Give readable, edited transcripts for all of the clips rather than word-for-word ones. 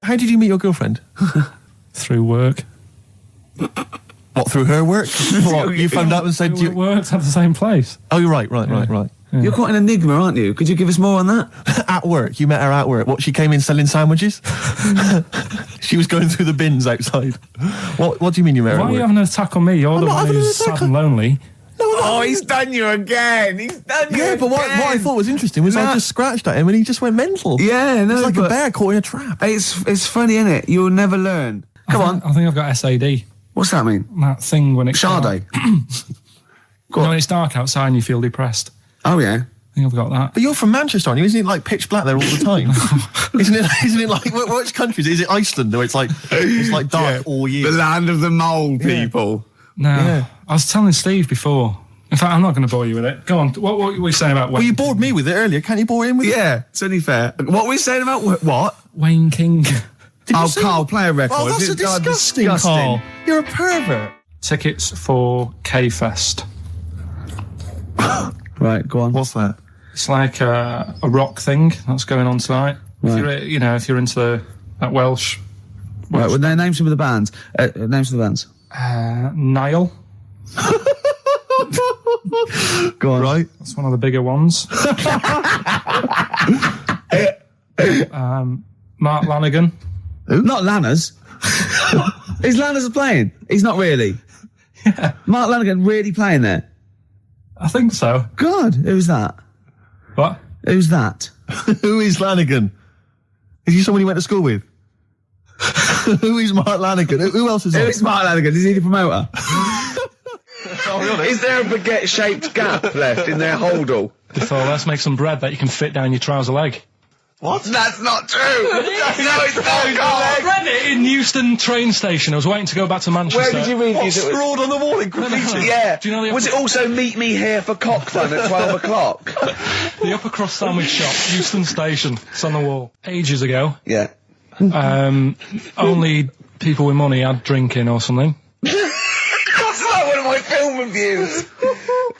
How did you meet your girlfriend? Through work. What, through her work? What, you phoned up and said... We worked at the same place. Oh, you're right. Yeah. You're quite an enigma, aren't you? Could you give us more on that? At work. You met her at work. What, she came in selling sandwiches? She was going through the bins outside. What do you mean you met her at work? Why are you having an attack on me? You're the one who's sad and lonely. No, he's done you again. Yeah, but what I thought was interesting was I just scratched at him and he just went mental. Yeah, no, it's like a bear caught in a trap. It's funny, isn't it? You'll never learn. Come on. I think I've got SAD. What's that mean? That thing when it's Sade. When it's dark outside and you feel depressed. Oh yeah. I think I've got that. But you're from Manchester, aren't you? Isn't it like pitch black there all the time? Isn't it like which countries? Is it Iceland where it's like dark all year? The land of the mole people. No. Yeah. I was telling Steve before. In fact, I'm not going to bore you with it. Go on. What were you saying about Wayne? Well, you bored me with it earlier. Can't you bore him with it? Yeah, it's only fair. What were we saying about what? Wayne King. Carl, play a record. Oh, that's disgusting, Carl. You're a pervert. Tickets for K-Fest. Right, go on. What's that? It's like a rock thing that's going on tonight. Right. If you're into that Welsh. Right, well, name some of the bands. Names of the bands. Niall. Go on. Right. That's one of the bigger ones. Mark Lanigan. Who? Not Lanners. Is Lanners playing? He's not really. Yeah. Mark Lanigan really playing there? I think so. God, who's that? What? Who's that? Who is Lanigan? Is he someone you went to school with? Who is Mark Lanigan? Who else is Who on? is Mark Lanigan? Is he the promoter? Is there a baguette-shaped gap left in their holdall? So let's make some bread that you can fit down your trouser leg. What? That's not true! No, it's not, I read it in Euston train station. I was waiting to go back to Manchester. Where did you read What, scrawled on the wall in graffiti? Yeah. Do you know Was it also meet me here for cock fun at 12 o'clock? The upper crust sandwich shop, Euston Station. It's on the wall. Ages ago. Yeah. Only people with money had drinking or something. That's like one of my film reviews.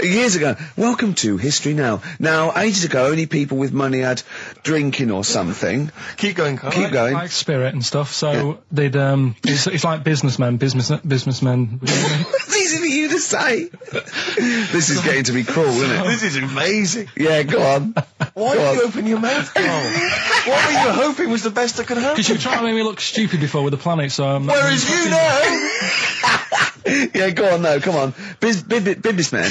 Years ago. Welcome to History Now. Now, ages ago, only people with money had drinking or something. Keep going, Carl. Keep going. Like spirit and stuff. So they'd it's like businessmen. It's easy for you to say. This is getting to be cruel, isn't it? This is amazing. Yeah, go on. Why did you open your mouth, Carl? What were you hoping was the best that could happen? Because you were trying to make me look stupid before with the planet, so Whereas you know. Yeah, go on, no, come on. Businessmen.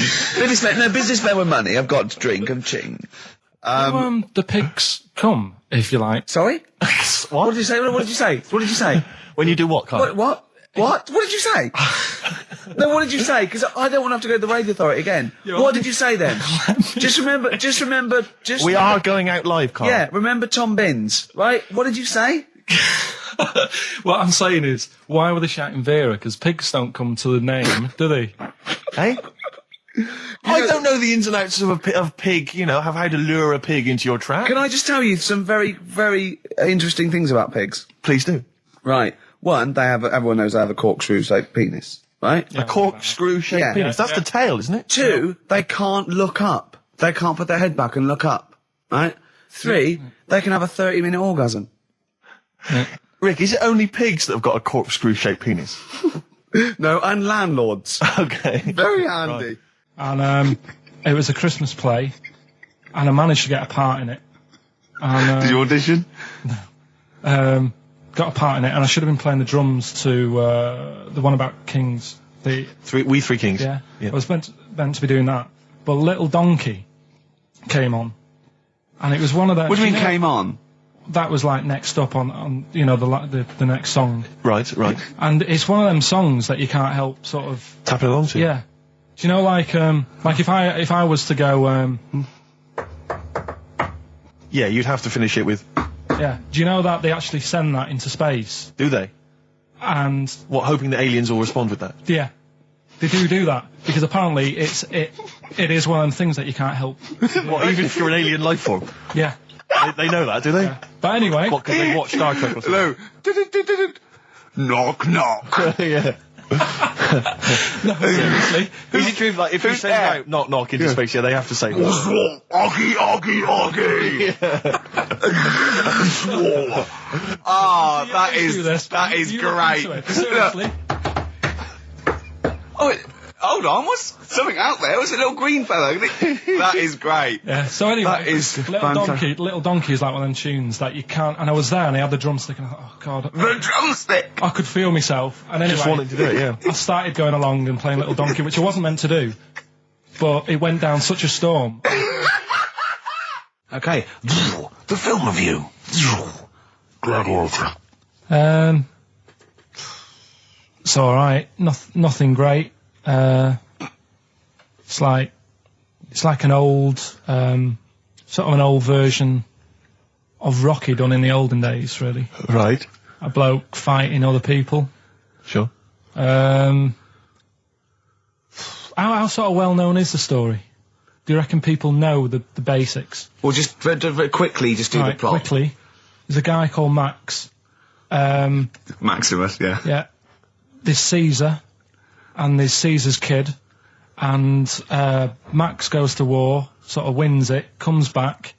Businessmen with money. I've got to drink and ching. The pigs come, if you like. Sorry? What did you say? What did you say? What did you say? When you do what, Carl? What? What did you say? No, what did you say? Because I don't want to have to go to the radio authority again. What did you say then? Just remember. We are going out live, Carl. Yeah, remember Tom Binns, right? What did you say? What I'm saying is, why were they shouting Vera? Because pigs don't come to the name, do they? Hey? I don't know the ins and outs of pig, of how to lure a pig into your trap. Can I just tell you some very, very interesting things about pigs? Please do. Right. One, everyone knows they have a corkscrew-shaped penis, right? A corkscrew-shaped penis. That's the tail, isn't it? Two, they can't look up. They can't put their head back and look up, right? Three, they can have a 30-minute orgasm. Yeah. Rick, is it only pigs that have got a corkscrew-shaped penis? No, and landlords. Okay. Very handy. Right. And it was a Christmas play, and I managed to get a part in it. And, did you audition? No. Got a part in it, and I should have been playing the drums to the one about Kings. We Three Kings. Yeah. I was meant to be doing that, but Little Donkey came on, and it was one of those. What do you mean came on? That was like next up on the next song. Right. And it's one of them songs that you can't help sort of tapping along to. Yeah. Do you know like if I was to go yeah, you'd have to finish it with. Yeah. Do you know that they actually send that into space? Do they? And what, hoping that aliens will respond with that? Yeah. They do that because apparently it is one of them things that you can't help. What, even if you're an alien life form? Yeah. They know that, do they? Yeah. But anyway... What, because they watch Star Trek or something? Hello. Knock, knock. Yeah. No, seriously. Is it true, like, if you say no, knock, knock into space, they have to say, Oggy, oggy. Oh, that is great. Seriously. Oh, hold on, what's something out there? What's a little green fellow? That is great. Yeah, so anyway, That is Little Donkey is like one of them tunes that you can't, and I was there and I had the drumstick and I thought, oh God. The drumstick! I could feel myself. And anyway, just wanted to do it, yeah. I started going along and playing Little Donkey, which I wasn't meant to do, but it went down such a storm. Okay, the film review. It's alright, nothing great. It's like an old, sort of an old version of Rocky done in the olden days, really. Right. A bloke fighting other people. Sure. How sort of well known is the story? Do you reckon people know the basics? Well, just very quickly, just do the plot. Quickly. There's a guy called Max. Maximus, yeah. Yeah. There's Caesar, and there's Caesar's kid, and Max goes to war, sort of wins it, comes back.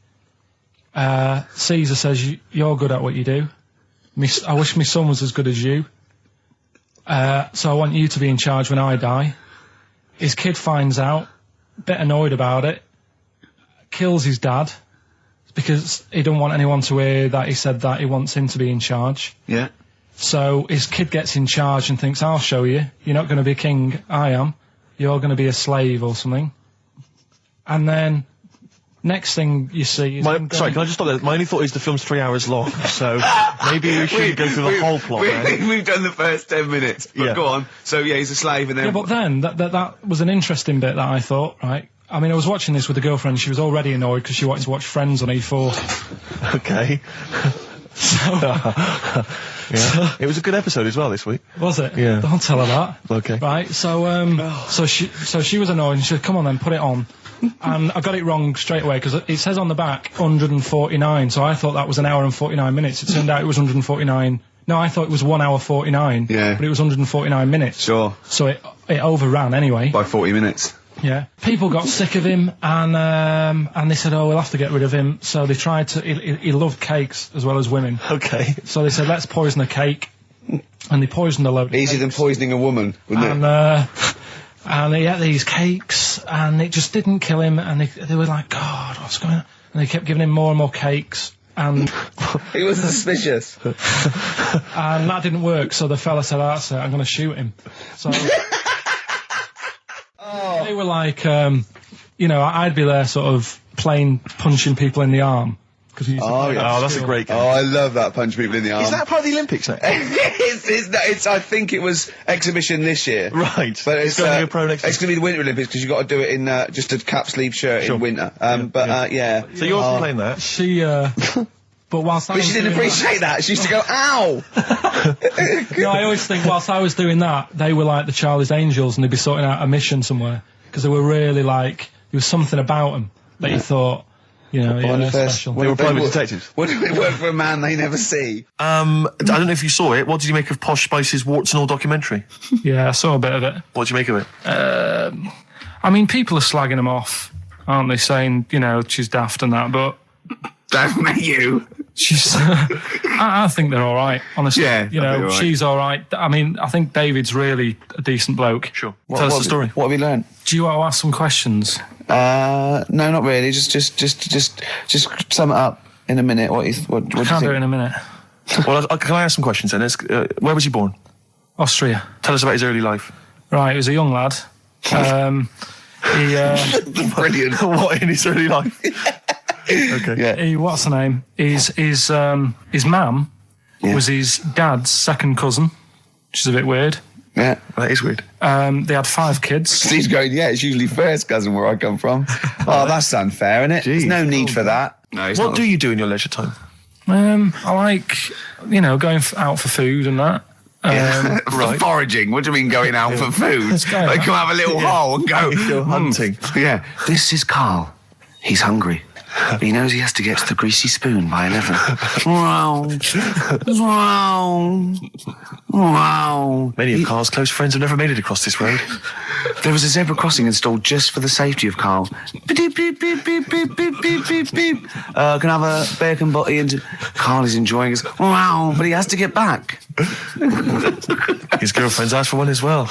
Caesar says, you're good at what you do. I wish my son was as good as you. So I want you to be in charge when I die. His kid finds out, a bit annoyed about it, kills his dad, because he don't want anyone to hear that he said that he wants him to be in charge. Yeah. So his kid gets in charge and thinks, I'll show you. You're not going to be king, I am. You're going to be a slave or something. And then, next thing you see is... Sorry, can I just stop there? My only thought is the film's 3 hours long, so maybe we shouldn't go through the whole plot. We've done the first 10 minutes, but go on. So, yeah, he's a slave and then... Yeah, but then, that was an interesting bit that I thought, right? I mean, I was watching this with a girlfriend, she was already annoyed because she wanted to watch Friends on E4. Okay. Yeah. It was a good episode as well this week. Was it? Yeah. Don't tell her that. Okay. Right, so she was annoyed and she said, come on then, put it on. And I got it wrong straight away because it says on the back 149, so I thought that was an hour and 49 minutes. It turned out it was 149. No, I thought it was 1 hour 49. Yeah. But it was 149 minutes. Sure. So it overran anyway. By 40 minutes. Yeah. People got sick of him and they said, oh, we'll have to get rid of him. So they tried to, he loved cakes as well as women. Okay. So they said, let's poison a cake. And they poisoned a load of Easier than poisoning a woman, wouldn't it? And he ate these cakes and it just didn't kill him. And they were like, God, what's going on? And they kept giving him more and more cakes. And he was suspicious. And that didn't work. So the fella said, that's it, I'm going to shoot him. So... They were like, I'd be there sort of punching people in the arm. That's a great game. Oh, I love that, punch people in the arm. Is that part of the Olympics now? it's, I think it was exhibition this year. Right. But it's going to be a pro next year. It's going to be the Winter Olympics because you've got to do it in just a cap sleeve shirt in winter. Yeah. So you're playing that? She, but whilst But she didn't appreciate that. She used to go, ow! No, I always think whilst I was doing that, they were like the Charlie's Angels and they'd be sorting out a mission somewhere. Because they were really like, there was something about them that you thought, they're special. They were private detectives. What did it work for a man they never see? I don't know if you saw it. What did you make of Posh Spice's Warts and All documentary? Yeah, I saw a bit of it. What did you make of it? I mean, people are slagging them off, aren't they? Saying, she's daft and that, but... Don't you? She's... I think they're all right, honestly. Yeah, she's all right. I mean, I think David's really a decent bloke. Sure. Tell us the story. What have you learned? Do you want to ask some questions? No, not really. Just sum it up in a minute. What do you think? Can't do it in a minute. Well, can I ask some questions then? Where was he born? Austria. Tell us about his early life. Right, he was a young lad. Brilliant. What in his early life? Okay. Yeah. What's the name? His mum was his dad's second cousin, which is a bit weird. Yeah, that is weird. They had 5 kids. Steve's going, it's usually first cousin where I come from. Oh, that's unfair, isn't it? There's no need for that. No. What do you do in your leisure time? I like, going out for food and that. Right. Foraging. What do you mean going out for food? Like come have a little hole and go hunting. Yeah. This is Karl. He's hungry. He knows he has to get to the greasy spoon by 11. Wow. Many of Karl's close friends have never made it across this road. There was a zebra crossing installed just for the safety of Karl. Beep, beep, beep, beep, beep, beep, beep, beep, beep. Can I have a bacon butty? And Karl is enjoying his... Wow, but he has to get back. His girlfriend's asked for one as well.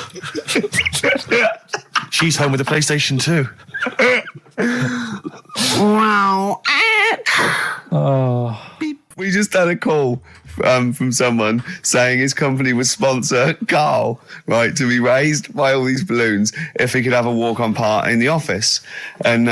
She's home with a PlayStation 2. Wow. Oh. We just had a call from someone saying his company would sponsor Karl, right, to be raised by all these balloons if he could have a walk-on part in the office. And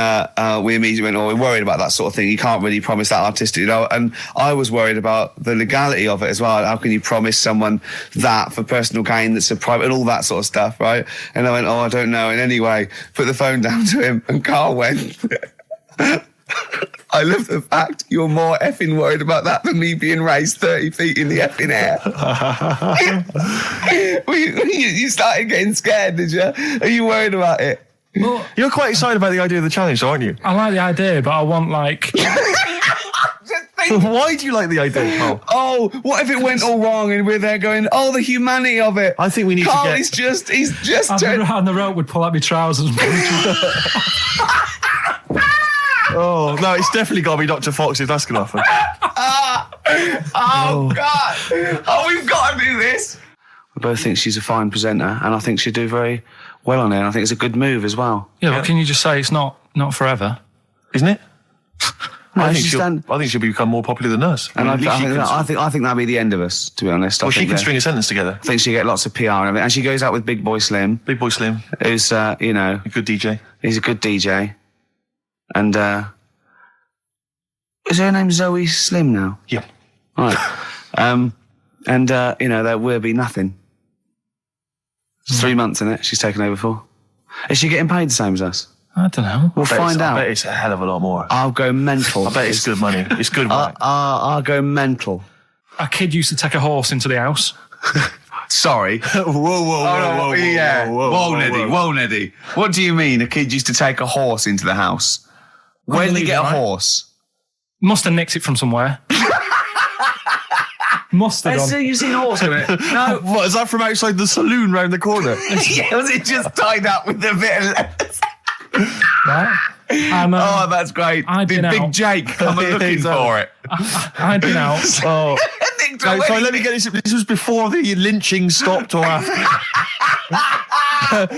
we immediately went, we're worried about that sort of thing. You can't really promise that artistic, you know. And I was worried about the legality of it as well. How can you promise someone that for personal gain that's a private and all that sort of stuff, right? And I went, I don't know. And anyway, put the phone down to him and Karl went... I love the fact you're more effing worried about that than me being raised 30 feet in the effing air. You started getting scared, did you? Are you worried about it? Well, You're quite excited about the idea of the challenge, aren't you? I like the idea, but I want, like... Why do you like the idea, Karl? Oh, what if it went all wrong and we're there going, the humanity of it. I think we need Karl to get... he's just And the rope would pull out my trousers and Oh, no, it's definitely got to be Dr. Fox if that's going to happen. God. We've got to do this. I both think she's a fine presenter, and I think she'd do very well on it, and I think it's a good move as well. Yeah, but can you just say it's not forever? Isn't it? No, I think she'll become more popular than us. And I think that'll be the end of us, to be honest. Well, she can string a sentence together. I think she'll get lots of PR and everything. And she goes out with Big Boy Slim. Big Boy Slim. Who's, a good DJ. He's a good DJ. And, is her name Zoe Slim now? Yeah. Right. There will be nothing. It's 3 months, isn't it? She's taken over for. Is she getting paid the same as us? I don't know. We'll find out. I bet it's a hell of a lot more. I'll go mental. I bet it's good money. It's good money. I'll go mental. A kid used to take a horse into the house. Sorry. Whoa, Neddy. What do you mean a kid used to take a horse into the house? Where did he get a horse? Must have nicked it from somewhere. Must have done. You've seen a horse in it? No. What, is that from outside the saloon round the corner? Yeah, was it just tied up with a bit of leather? Right? That's great. Big Jake coming looking for it. I'd been out. Oh. No, sorry, let me get this. This was before the lynching stopped or after. Where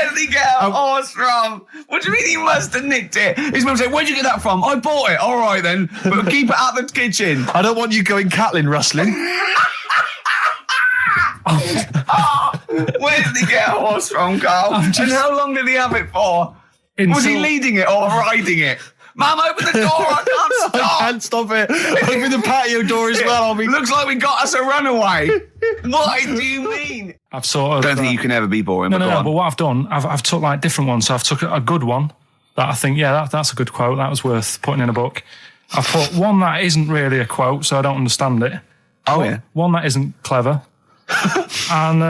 did he get a horse from? What do you mean he must have nicked it? His mum said, where'd you get that from? I bought it. All right then, but keep it out the kitchen. I don't want you going cattling rustling. Where did he get a horse from, Karl? And how long did he have it for? Was he leading it or riding it? Mum, open the door, I can't stop. I can't stop it. Open the patio door as well. Looks like we got us a runaway. What do you mean? I've sort of... Don't think you can ever be boring, No, but what I've done, I've took like different ones. So I've took a good one that I think, that's a good quote. That was worth putting in a book. I've put one that isn't really a quote, so I don't understand it. Oh, yeah. One that isn't clever. and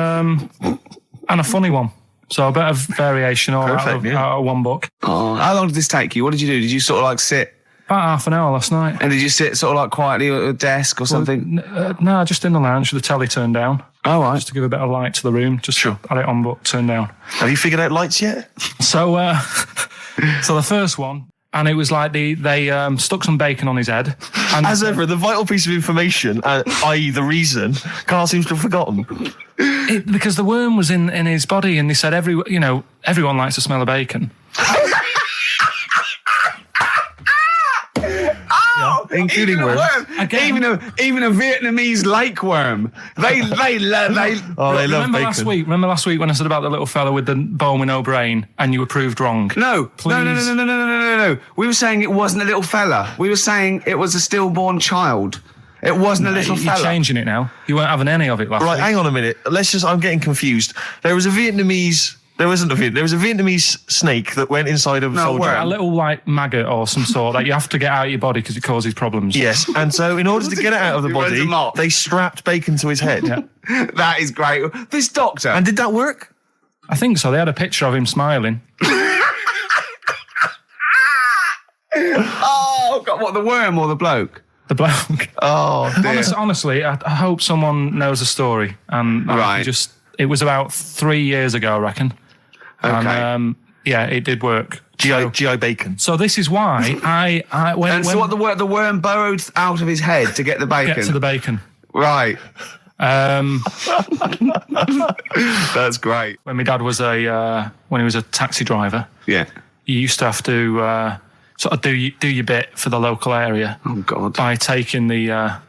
a funny one. So a bit of variation out of one book. Oh, how long did this take you? What did you do? Did you sort of like sit? About half an hour last night. And did you sit sort of like quietly at a desk or something? No, just in the lounge with the telly turned down. Oh, right. Just to give a bit of light to the room. Just had it on, but turned down. Have you figured out lights yet? So, so the first one, and it was like they stuck some bacon on his head. And as ever, the vital piece of information, i.e. the reason, Karl seems to have forgotten. Because the worm was in his body, and they said everyone likes the smell of bacon. Including worms. Even a Vietnamese lake worm. They love bacon. Remember last week when I said about the little fella with the bone with no brain, and you were proved wrong? No. We were saying it wasn't a little fella. We were saying it was a stillborn child. It wasn't a little fella. You're changing it now. You weren't having any of it last week. Right, hang on a minute. I'm getting confused. There was a Vietnamese snake that went inside of a soldier. A little like maggot or some sort that you have to get out of your body because it causes problems. Yes, and so in order to get it out of the body, they strapped bacon to his head. Yeah. That is great. This doctor. And did that work? I think so. They had a picture of him smiling. God, what, the worm or the bloke? The bloke. Oh, dear. Honestly, I hope someone knows the story. And it was about 3 years ago, I reckon. Okay. And, it did work. G.I. Bacon. So this is why so what, the worm burrowed out of his head to get the bacon? Get to the bacon. Right. That's great. When my dad was when he was a taxi driver, Yeah. you used to have to sort of do your bit for the local area. Oh, God. By taking the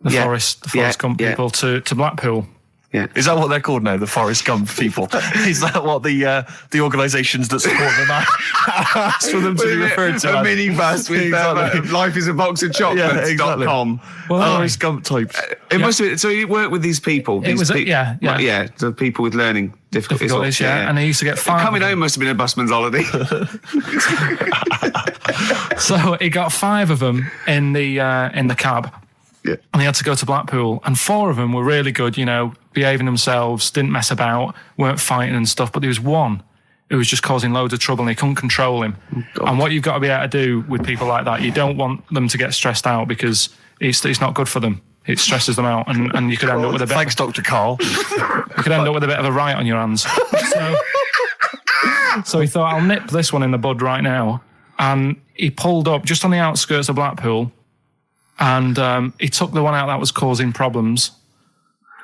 Forest Gump people to Blackpool. Yeah. Is that what they're called now? The Forrest Gump people? Is that what the organisations that support them asked for them to be referred to? A minibus with life is a box of chocolates.com. Well, Forrest Gump types. It must have been, so you worked with these people. The people with learning difficulties. And he used to get 5. Coming home must have been a busman's holiday. So he got 5 of them in the cab. Yeah. And he had to go to Blackpool, and 4 of them were really good, behaving themselves, didn't mess about, weren't fighting and stuff. But there was one who was just causing loads of trouble, and they couldn't control him. Oh, and what you've got to be able to do with people like that, you don't want them to get stressed out, because it's not good for them. It stresses them out, and you could end up with a bit. Thanks, Dr. Karl. You could end up with a bit of a riot on your hands. So he thought, I'll nip this one in the bud right now, and he pulled up just on the outskirts of Blackpool. And he took the one out that was causing problems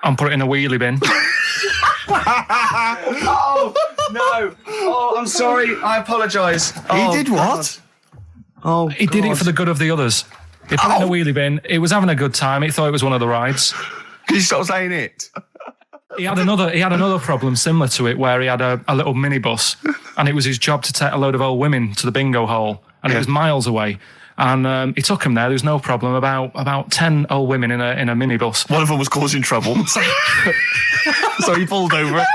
and put it in a wheelie bin. Oh, no. Oh, I'm sorry. I apologise. He did what? Oh, he did it for the good of the others. He put it in a wheelie bin. He was having a good time. He thought it was one of the rides. Can you stop saying it? He had another problem similar to it, where he had a little minibus, and it was his job to take a load of old women to the bingo hole, and it was miles away. And he took him there. There was no problem. About 10 old women in a minibus. One of them was causing trouble, so he pulled over it.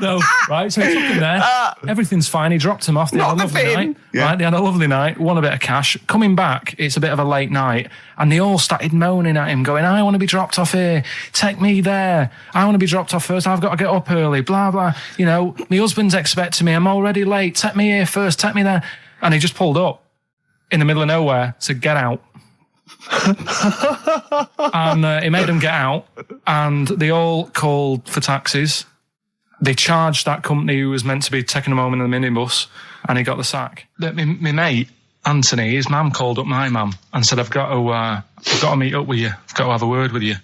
No, right. So he took him there. Everything's fine. He dropped him off. They had a lovely night. Yeah. Right. They had a lovely night. Won a bit of cash. Coming back, it's a bit of a late night, and they all started moaning at him, going, "I want to be dropped off here. Take me there. I want to be dropped off first. I've got to get up early. Blah blah. My husband's expecting me. I'm already late. Take me here first. Take me there." And he just pulled up in the middle of nowhere, said, "Get out." And he made them get out, and they all called for taxis. They charged that company who was meant to be taking him home in the minibus, and he got the sack. My mate, Anthony, his mum called up my mum and said, I've got to meet up with you. I've got to have a word with you.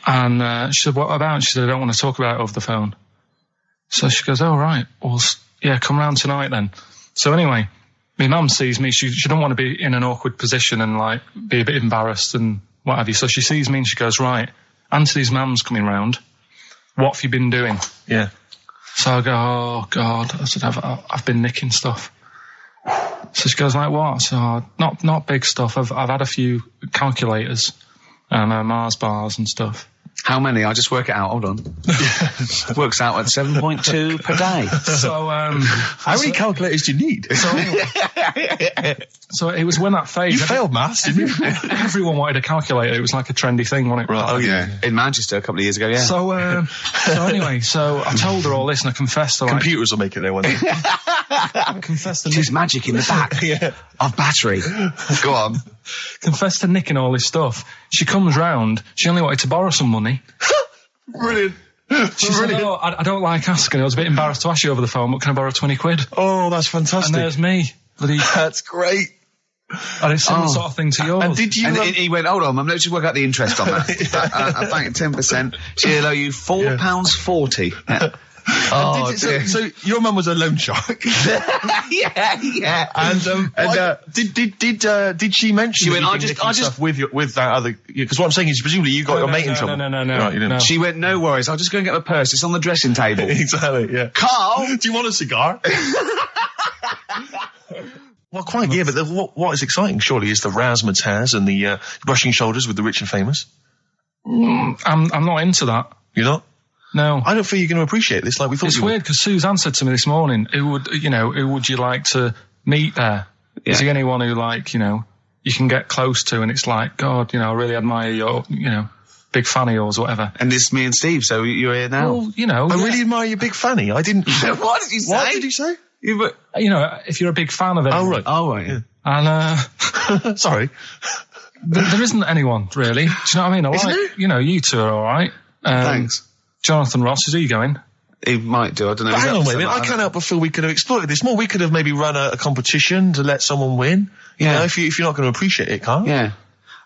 And she said, "What about?" She said, "I don't want to talk about it over the phone." So she goes, "Oh, right. Well, yeah, come round tonight then." So anyway, my mum sees me. She don't want to be in an awkward position and be a bit embarrassed and what have you. So she sees me and she goes, "Right, Anthony's mum's coming round. What have you been doing?" Yeah. So I go, "Oh God." I said, I've been nicking stuff. So she goes, "Like what?" So not big stuff. I've had a few calculators and Mars bars and stuff. How many? I'll just work it out. Hold on. Works out at 7.2 per day. So, how many calculators do you need? So it was when that phase. You failed maths, didn't you? Everyone wanted a calculator. It was like a trendy thing, wasn't it? Right. Oh yeah. In Manchester a couple of years ago. Yeah. So anyway, so I told her all this and I confessed to computers will make it there one day. I confessed to There's magic in the back of battery. Go on. Confessed to nicking all this stuff. She comes round. She only wanted to borrow some money. Brilliant. She said, "Oh, I don't like asking. I was a bit embarrassed to ask you over the phone, but can I borrow 20 quid? Oh, that's fantastic. And there's me. That's great. And it's similar sort of thing to yours. And did you? And he went, "Hold on, Mum, let's just work out the interest on that. I bank at 10%. She'll owe you £4.40. Yeah. Oh, so your mum was a loan shark. yeah. And did she mention? She went, I just with that other, because what I'm saying is presumably you got your mate in trouble. No. Right, No. She went, "No worries, I'll just go and get my purse. It's on the dressing table." Exactly. Yeah. Karl, do you want a cigar? Well, quite. Yeah, but what is exciting surely is the razzmatazz and the brushing shoulders with the rich and famous. I'm not into that. You're not? No. I don't feel you're going to appreciate this like we thought. It's weird because Suzanne said to me this morning, who would you like to meet there? Yeah. Is there anyone who you can get close to and it's like, God, I really admire your, big fan of yours or whatever. And it's me and Steve, so you're here now. Well, I really admire your big fanny. I didn't. What did you say? What did you say? You know, if you're a big fan of it. Oh, right, yeah. And, Sorry. there isn't anyone, really. Do you know what I mean? Isn't there? You know, you two are all right. Thanks. Jonathan Ross, is he going? He might do, I don't know. But hang on, wait a minute. Like I can't help but feel we could have exploited this more. We could have maybe run a competition to let someone win. You know, if you're not going to appreciate it, Carl. Yeah.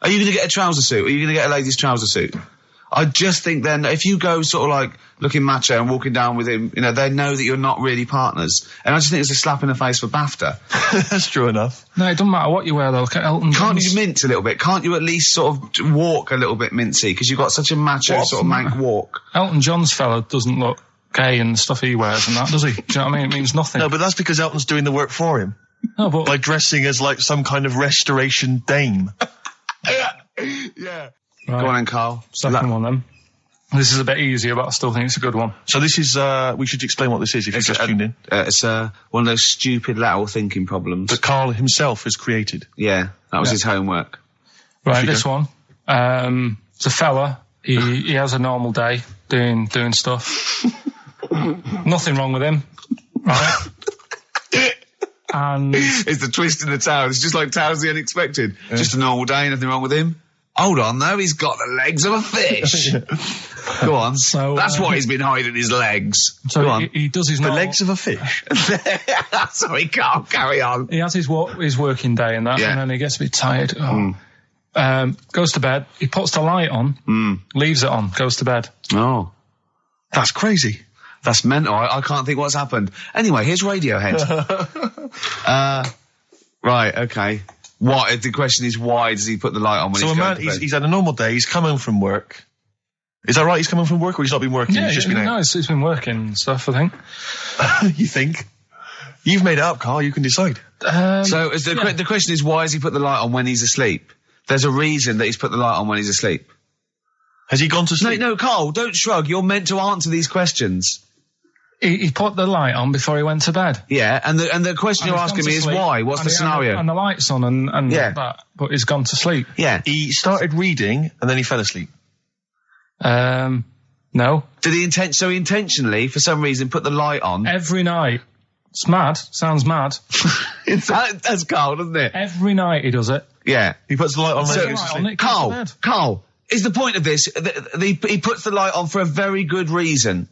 Are you going to get a trouser suit? Are you going to get a ladies' trouser suit? I just think then, if you go sort of like looking macho and walking down with him, you know, they know that you're not really partners. And I just think it's a slap in the face for BAFTA. That's true enough. No, it doesn't matter what you wear, though. Look at Elton John. Can't you mince a little bit? Can't you at least sort of walk a little bit mincy? Because you've got such a macho sort of mank walk. Elton John's fella doesn't look gay and stuff he wears and that, does he? Do you know what I mean? It means nothing. No, but that's because Elton's doing the work for him. No, but... By dressing as like some kind of restoration dame. Yeah. Right. Go on then, Carl. Second one, then. This is a bit easier, but I still think it's a good one. So this is, we should explain what this is if you've just tuned in. It's one of those stupid lateral thinking problems. That Carl himself has created. Yeah, that was his homework. Right, this one. It's a fella. He has a normal day doing stuff. Nothing wrong with him. Right? And it's the twist in the tale. It's just like Tales of the Unexpected. Yeah. Just a normal day, nothing wrong with him. Hold on, though, he's got the legs of a fish. Go on. So that's why he's been hiding his legs. So Go on. He does his normal... The legs of a fish. Sorry, Carl, carry on. He has his working day and that, and then he gets a bit tired. Goes to bed. He puts the light on, leaves it on, goes to bed. Oh. That's crazy. That's mental. I can't think what's happened. Anyway, here's Radiohead. Right, okay. What? The question is, why does he put the light on when he's going to bed? He's had a normal day. He's come home from work. Is that right? He's come home from work, or he's not been working? Yeah, he's just been out? No, he's been working and stuff, I think. You think? You've made it up, Carl. You can decide. So the question is, why has he put the light on when he's asleep? There's a reason that he's put the light on when he's asleep. Has he gone to sleep? No, Carl, don't shrug. You're meant to answer these questions. He put the light on before he went to bed. Yeah, and the question you're asking me is why? What's the scenario? And the light's on and that, but he's gone to sleep. Yeah. He started reading and then he fell asleep. No. Did he intentionally, for some reason, put the light on? Every night. It's mad. Sounds mad. That's Carl, doesn't it? Every night he does it. Yeah. He puts the light on when he goes to sleep. Carl, is the point of this, he puts the light on for a very good reason.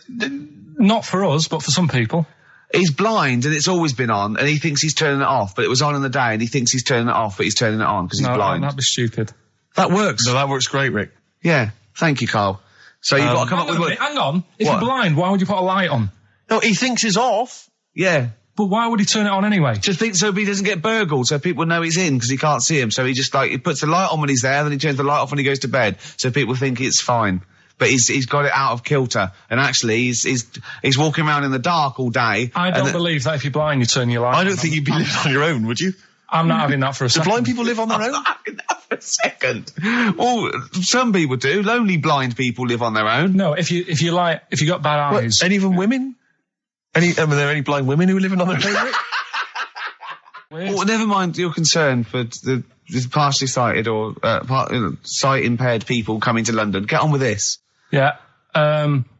Not for us, but for some people. He's blind and it's always been on and he thinks he's turning it off, but it was on in the day and he thinks he's turning it off, but he's turning it on because he's blind. That'd be stupid. That works. No, that works great, Rick. Yeah. Thank you, Carl. So you've got to come up with... Hang on. If you're blind, why would you put a light on? No, he thinks it's off. Yeah. But why would he turn it on anyway? Just think so he doesn't get burgled, so people know he's in because he can't see him. So he just he puts the light on when he's there, then he turns the light off when he goes to bed, so people think it's fine. But he's got it out of kilter, and actually he's walking around in the dark all day. I don't believe that if you're blind, you turn your light on. I don't think you'd be living on your own, would you? I'm not having that for a second. Do blind people live on their own? I'm not having that for a second. Well, some people do. Lonely blind people live on their own. No, if you got bad eyes. Any even women? Are there any blind women who are living on their own? Well, never mind your concern for the partially sighted or sight impaired people coming to London. Get on with this. Yeah.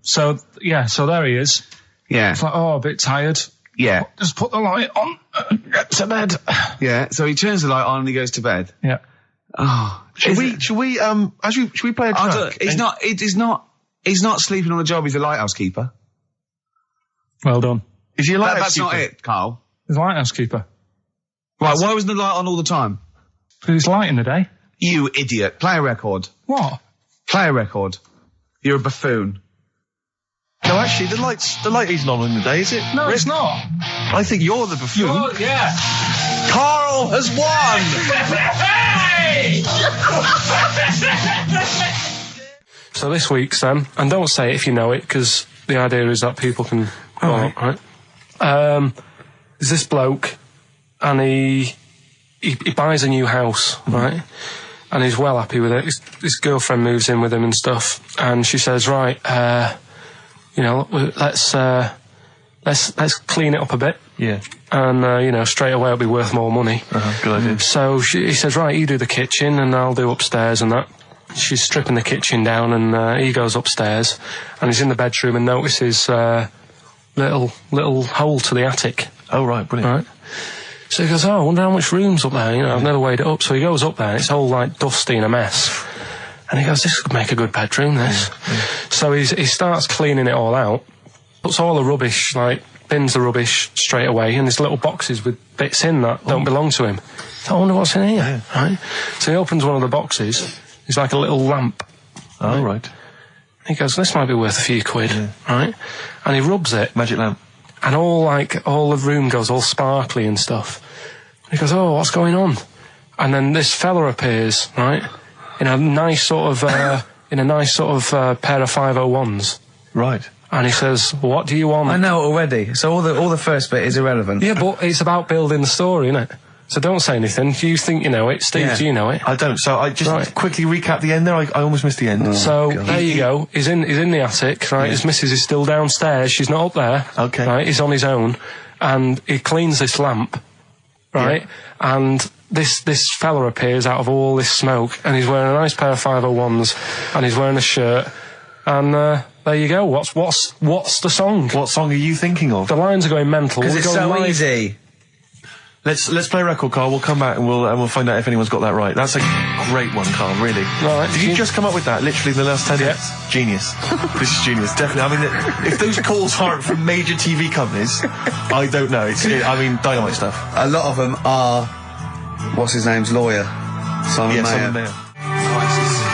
So there he is. Yeah. It's like, a bit tired. Yeah. Just put the light on. Get to bed. Yeah. So he turns the light on and he goes to bed. Yeah. Oh. Should we play a track? He's not sleeping on the job. He's a lighthouse keeper. Well done. Is he a lighthouse keeper? That's not it, Carl. He's a lighthouse keeper. Right. Why wasn't the light on all the time? Because it's light in the day. You idiot. Play a record. What? Play a record. You're a buffoon. No, actually, the light isn't on in the day, is it? No, it's not. I think you're the buffoon. Yeah. Carl has won! So this week's, and don't say it if you know it, because the idea is that people can... right. There's this bloke, and he buys a new house, right? And he's well happy with it. His girlfriend moves in with him and stuff, and she says, right, let's clean it up a bit. Yeah. And, straight away it'll be worth more money. Good idea. So he says, right, you do the kitchen and I'll do upstairs and that. She's stripping the kitchen down and he goes upstairs and he's in the bedroom and notices little hole to the attic. Oh, right, brilliant. Right. So he goes, I wonder how much room's up there. I've never weighed it up. So he goes up there, and it's all like dusty and a mess. And he goes, this could make a good bedroom, this. So he starts cleaning it all out, puts all the rubbish, like, bins the rubbish straight away, and there's little boxes with bits in that don't belong to him. So I wonder what's in here, right? So he opens one of the boxes. It's like a little lamp. Oh, right. He goes, this might be worth a few quid, right? And he rubs it. Magic lamp. And all the room goes all sparkly and stuff. And he goes, oh, what's going on? And then this fella appears, right? In a nice sort of pair of 501s. Right. And he says, what do you want? I know already. So all the first bit is irrelevant. Yeah, but it's about building the story, isn't it? So don't say anything. You think you know it. Steve, do you know it? I don't. So I just quickly recap the end there. I almost missed the end. So there you go. He's in the attic, right? His missus is still downstairs. She's not up there. Okay. Right? He's on his own. And he cleans this lamp, right? Yeah. And this fella appears out of all this smoke, and he's wearing a nice pair of 501s, and he's wearing a shirt, and there you go. What's the song? What song are you thinking of? The lines are going mental. Because it's so easy. Let's play a record, Carl. We'll come back and we'll find out if anyone's got that right. That's a great one, Carl. Really. Right. Did you just come up with that? Literally in the last 10 minutes. Genius. This is genius. Definitely. I mean, if those calls aren't from major TV companies, I don't know. Dynamite stuff. A lot of them are. What's his name's lawyer? Simon Mayer. Simon Mayer.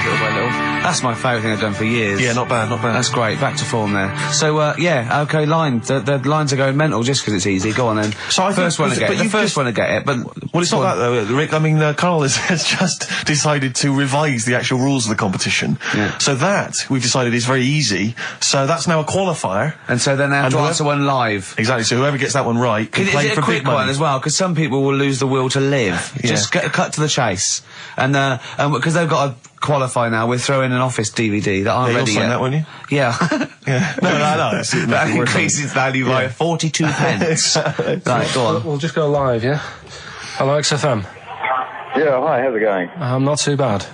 Little by little. That's my favourite thing I've done for years. Yeah, not bad, not bad. That's great. Back to form there. So, okay, line. The lines are going mental just because it's easy. Go on then. So the first one to get it. But well, it's not that though, Rick. I mean, Carl has just decided to revise the actual rules of the competition. Yeah. So that we've decided is very easy. So that's now a qualifier. And so then they have to answer one live. Exactly. So whoever gets that one right can play for big money. Is it a quick one as well? Because some people will lose the will to live. Just cut to the chase. And because they've got to qualify now, we're throwing an Office DVD that aren't ready yet. You'll sign that, won't you? Yeah. Yeah. No. That increases value by 42 pence. Right, go on. We'll just go live, yeah? Hello, XFM. Yeah, hi, how's it going? Not too bad.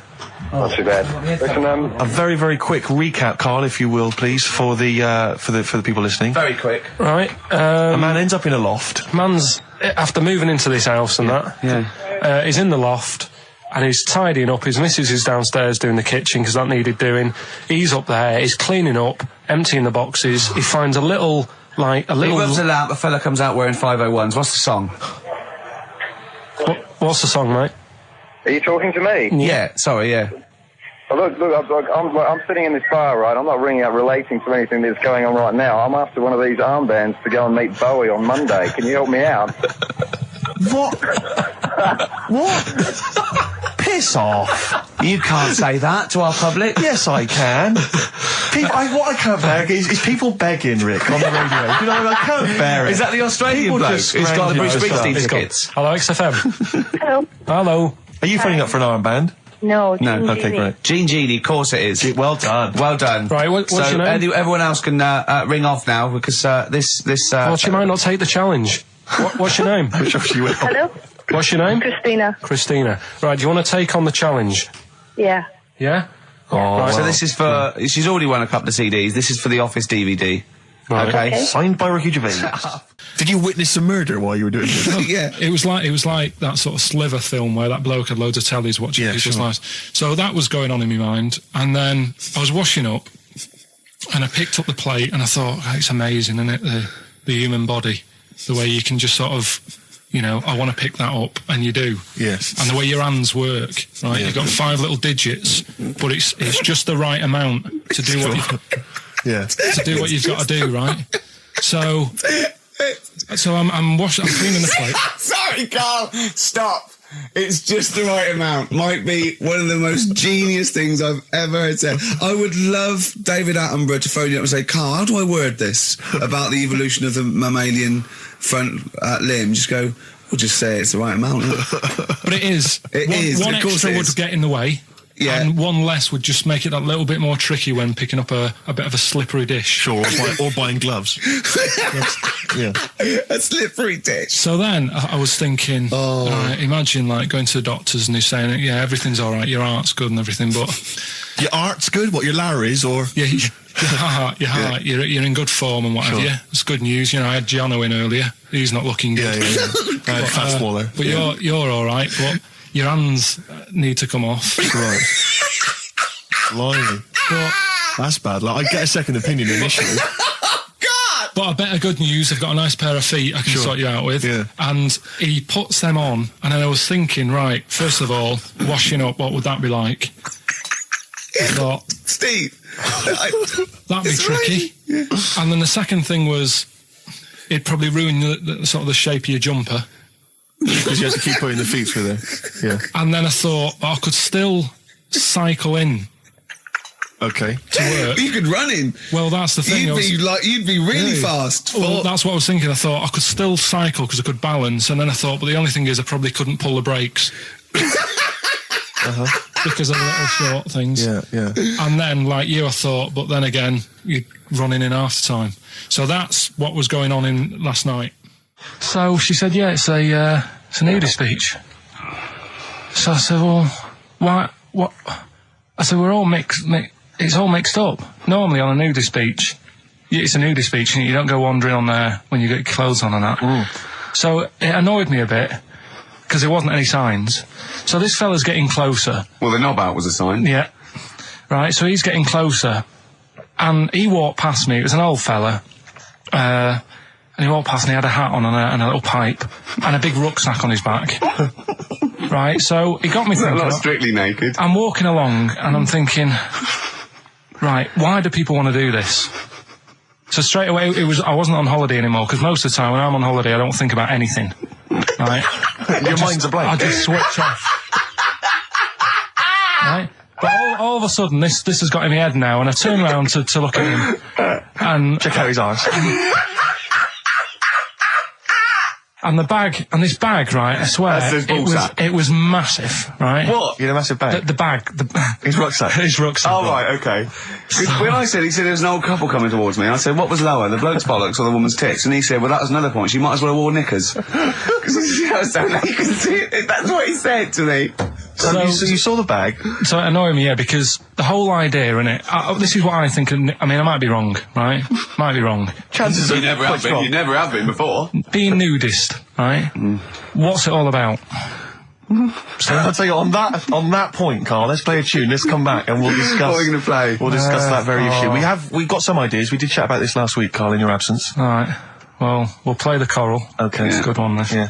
Not too bad. Listen, a very, very quick recap, Carl, if you will, please, for the people listening. Very quick. Right. A man ends up in a loft. Man's, after moving into this house and he's in the loft. And he's tidying up. His missus is downstairs doing the kitchen because that needed doing. He's up there. He's cleaning up, emptying the boxes. He finds a little. He rubs a lamp. A fella comes out wearing 501s. What's the song? What's the song, mate? are you talking to me? Yeah. Sorry. Yeah. Well, look, I'm sitting in this bar, right? I'm not ringing up relating to anything that's going on right now. I'm after one of these armbands to go and meet Bowie on Monday. Can you help me out? What? What? Piss off. You can't say that to our public. Yes, I can. What I can't bear is people begging, Rick, on the radio. You know, I can't bear it. Is that the Australian bloke who's got the Bruce Springsteen tickets? Hello, XFM. Hello. Hello. Are you phoning up for an armband? No. Okay, great. Gene Genie, of course it is. Well done. Well done. Right, what's your name? Everyone else can ring off now because this. Well, she might not take the challenge. What's your name? Hello. What's your name? Christina. Right, do you want to take on the challenge? Yeah. Yeah? Oh, right. So this is for... She's already won a couple of CDs. This is for the Office DVD. Right. Okay. Signed by Ricky Gervais. Did you witness a murder while you were doing this? Yeah. It was like that sort of Sliver film where that bloke had loads of tellies watching. Yeah, sure. Nice. So that was going on in my mind. And then I was washing up and I picked up the plate and I thought, oh, it's amazing, isn't it? The human body. The way you can just sort of... You know, I want to pick that up, and you do. Yes. And the way your hands work, right? Yeah. You've got 5 little digits, but it's just the right amount to do what you've got to do, right? So I'm cleaning the plate. Sorry, Carl. Stop. It's just the right amount. Might be one of the most genius things I've ever heard said. I would love David Attenborough to phone you up and say, Carl, how do I word this about the evolution of the mammalian front limb? Just go, we'll just say it's the right amount. But it is. One extra would get in the way. Yeah. And one less would just make it that little bit more tricky when picking up a bit of a slippery dish. Sure, or buying gloves. Yeah. A slippery dish. So then I was thinking, imagine like going to the doctors and he's saying, yeah, everything's all right, your art's good and everything, but... Your art's good? What, your Larry's, or...? Yeah, Your heart, you're in good form and whatever. Sure. It's good news. I had Giano in earlier. He's not looking good. Yeah. Fat smaller. But you're all right. But your hands need to come off. Right. Blimey. But That's bad. Like, I get a second opinion initially. But I better good news, I've got a nice pair of feet I can sort you out with. Yeah. And he puts them on, and then I was thinking, right, first of all, washing up, what would that be like? I thought, Steve, that'd be tricky. Yeah. And then the second thing was, it'd probably ruin the sort of the shape of your jumper. Because you have to keep putting the feet through there. Yeah. And then I thought, I could still cycle in Okay. to work. You could run in. Well, that's the thing. You'd be really fast. Well, that's what I was thinking. I thought I could still cycle because I could balance, and then I thought, but the only thing is I probably couldn't pull the brakes. Because of the little short things. Yeah. And then, like you, I thought, but then again, you're running in half the time. So that's what was going on in last night. So she said, yeah, it's a nudist beach. So I said, well, why, what? I said, we're all it's all mixed up. Normally on a nudist beach, it's a nudist beach and you don't go wandering on there when you get your clothes on and that. So it annoyed me a bit because there wasn't any signs. So this fella's getting closer. Well, the knob out was a sign. Yeah. Right, so he's getting closer. And he walked past me. It was an old fella. And he walked past and he had a hat on and a little pipe and a big rucksack on his back. Right, so he got me thinking. Not strictly naked. I'm walking along and I'm thinking, right, why do people want to do this? So straight away, I wasn't on holiday anymore, because most of the time when I'm on holiday, I don't think about anything. Right? Your mind's a blank. I just switch off. Right? But all of a sudden, this has got in my head now, and I turn around to look at him, and Check out his arse. and this bag, right, I swear, That's his ballsack. it was massive, right? What? You had a massive bag. The bag. His rucksack. His rucksack. Oh, right, okay. 'Cause when he said there was an old couple coming towards me, I said, what was lower, the bloke's bollocks or the woman's tits? And he said, well, that was another point. She might as well have worn knickers. Because I was so naked to see it. That's what he said to me. So you saw the bag. So it annoyed me, yeah, because the whole idea in it, this is what I think, I mean, I might be wrong, right? Might be wrong. Chances You are never have been. You never have been before. Being nudist, right? What's it all about? So I'll tell you, on that point, Carl, let's play a tune. Let's come back and we'll discuss. What are we going to play? We'll discuss that very issue. We've got some ideas. We did chat about this last week, Carl, in your absence. All right. Well, we'll play the choral. Okay. It's a good one, this. Yeah.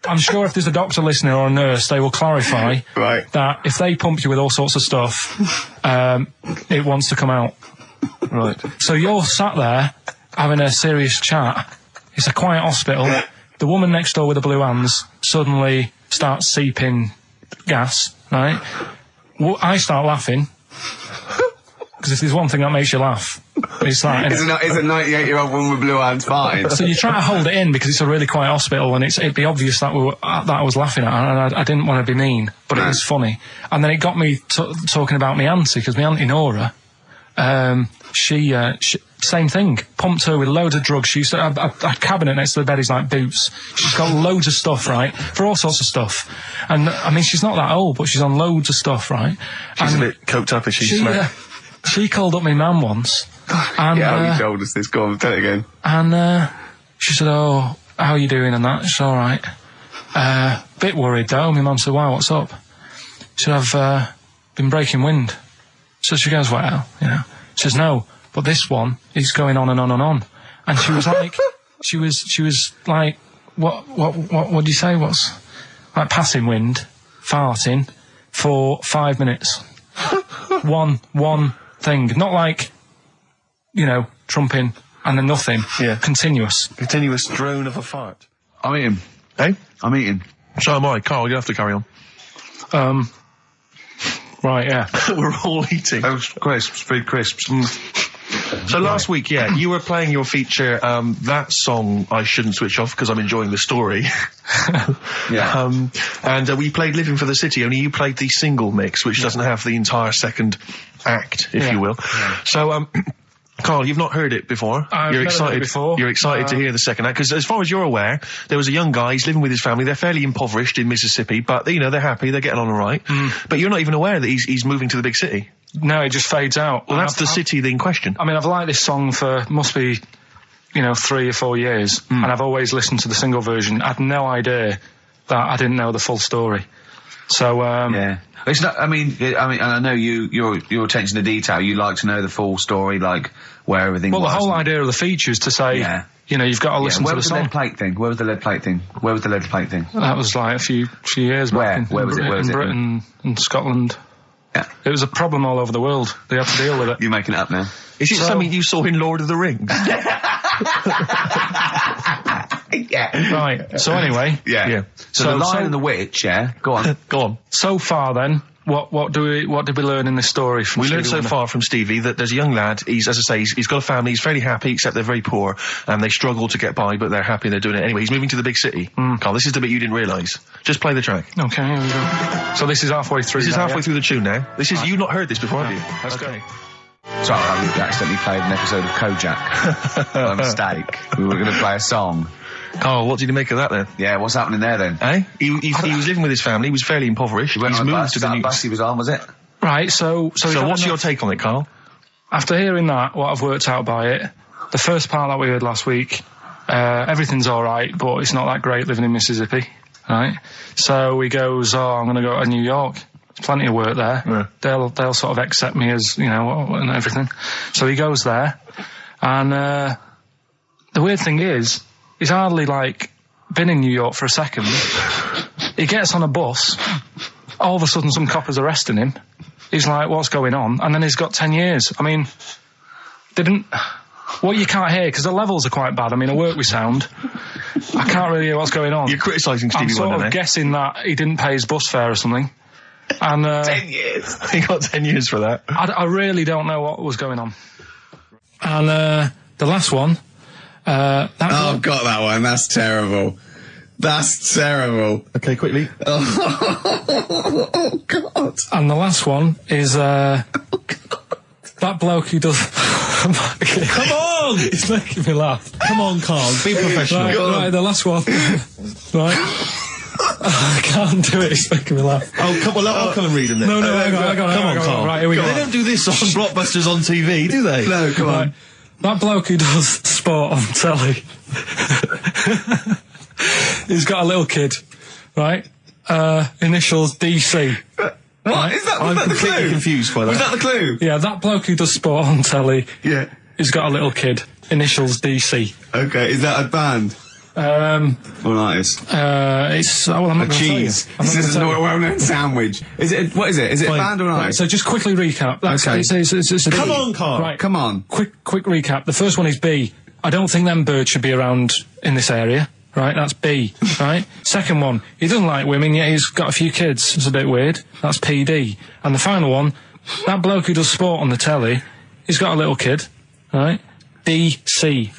I'm sure if there's a doctor listening or a nurse, they will clarify Right. that if they pump you with all sorts of stuff, it wants to come out. Right. So you're sat there having a serious chat. It's a quiet hospital. The woman next door with the blue hands suddenly starts seeping gas, right? Well, I start laughing. Because if there's one thing that makes you laugh, it's that. It's a 98-year-old woman with blue hands farting. So you try to hold it in because it's a really quiet hospital, and it'd be obvious that that I was laughing at, and I didn't want to be mean, but it was funny. And then it got me talking about my auntie, because my auntie Nora, she same thing, pumped her with loads of drugs. She used to have a cabinet next to the bed is like boots. She's got loads of stuff, right, for all sorts of stuff. And I mean, she's not that old, but she's on loads of stuff, right? She's a bit coked up, is she? She called up my mum once. And, Yeah, you told us this. Go on, tell it again. And she said, oh, how are you doing and that? She's all right. Bit worried though. My mum said, wow, what's up? She said, I've been breaking wind. So she goes, well, you know. She says, no, but this one is going on and on and on. And she was like, she was like, what do you say? What's like passing wind, farting for 5 minutes. One thing, not like, you know, trumping and then nothing. Yeah. Continuous drone of a fart. I'm eating. Hey? I'm eating. So am I. Carl, you have to carry on. Right, yeah. We're all eating. Those crisps, food crisps. So last week, yeah, you were playing your feature, that song, I Shouldn't Switch Off, because I'm enjoying the story. Yeah. And we played Living for the City, only you played the single mix, which doesn't have the entire second act, if you will. Yeah. So, Carl, you've not heard it before. You're excited. Before. You're excited to hear the second act, because as far as you're aware, there was a young guy, he's living with his family, they're fairly impoverished in Mississippi, but, you know, they're happy, they're getting on all right. But you're not even aware that he's moving to the big city. No, it just fades out. Well, that's the city in question. I mean, I've liked this song for, must be, 3 or 4 years, and I've always listened to the single version. I had no idea that I didn't know the full story. So, yeah. It's not, I mean, I know your attention to detail, you like to know the full story, like, where everything was. Well, the whole idea of the feature is to say, you've got to listen to the song. Where was the lead plate thing? Where was the lead plate thing? That was like a few years back. Where was it? In Britain and Scotland. Yeah. It was a problem all over the world. They had to deal with it. You're making it up now. Is it something you saw in Lord of the Rings? Yeah. Right. So anyway. Yeah. So the Lion and the Witch, go on. Go on. So far then, what did we learn in this story from We Stevie learned so Wonder? far from Stevie that there's a young lad, he's got a family, he's fairly happy, except they're very poor, and they struggle to get by, but they're happy and they're doing it anyway. He's moving to the big city. Carl, this is the bit you didn't realise. Just play the track. Okay, here we go. So this is halfway through. This is now, halfway through the tune now. This is, you've not heard this before, have you? Let's go. Sorry, I accidentally played an episode of Kojak. By mistake. We were going to play a song. Carl, what did you make of that then? Yeah, what's happening there then? Eh? He was living with his family, he was fairly impoverished. He's moved to the new... bus he was on, was it? Right, so what's your take on it, Carl? After hearing that, what I've worked out by it, the first part that we heard last week, everything's alright, but it's not that great living in Mississippi, right? So he goes, I'm going to go to New York. There's plenty of work there. Yeah. They'll sort of accept me as, and everything. So he goes there, and the weird thing is, he's hardly, been in New York for a second. He gets on a bus, all of a sudden some copper's arresting him. He's like, what's going on? And then he's got 10 years. I mean, what you can't hear, because the levels are quite bad. I mean, I work with sound. I can't really hear what's going on. You're criticising Stevie Wonder, I'm sort of guessing that he didn't pay his bus fare or something. And 10 years. He got 10 years for that. I really don't know what was going on. And the last one... I've got that one. That's terrible. That's terrible. Okay, quickly. Oh, God. And the last one is that bloke who does... Come on! It's making me laugh. Come on, Carl, be professional. Right, the last one. Right. I can't do it, it's making me laugh. Oh, come on, I'll come and read them then. No, hang on, Come on, Carl. Right, here we go. They don't do this on Blockbusters on TV, do they? No, come on. That bloke who does sport on telly. He's got a little kid, right? Initials DC. What? Is that I'm the completely clue? confused by that. Was that the clue? Yeah, that bloke who does sport on telly. Yeah. He's got a little kid. Initials DC. Okay, is that a band? Or an artist? It's... well, I'm not A going to tell you. cheese. I'm not This is a gonna tell you. well-known sandwich. What is it? Is it a band or an Right, artist? so just quickly recap. That's, Okay. It's a Come on, Carl. Right, Come on. quick recap. The first one is B. I don't think them birds should be around in this area. Right, that's B. Right. Second one, he doesn't like women, yet he's got a few kids. It's a bit weird. That's PD. And the final one, that bloke who does sport on the telly, he's got a little kid. Right. DC.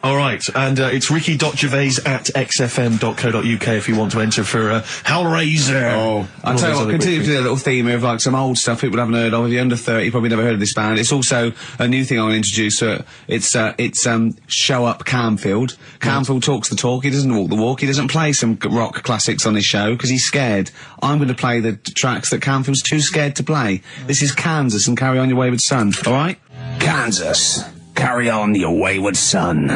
All right, and it's ricky.gervais@xfm.co.uk if you want to enter for Hellraiser. Oh, I'll tell you what, continue to do a little theme of some old stuff people haven't heard of. If you're under 30, you probably never heard of this band. It's also a new thing I want to introduce. It's Show Up Camfield. Camfield talks the talk, he doesn't walk the walk. He doesn't play some rock classics on his show because he's scared. I'm going to play the tracks that Camfield's too scared to play. This is Kansas and Carry On Your Wayward Son, alright? Kansas. Carry on your wayward son.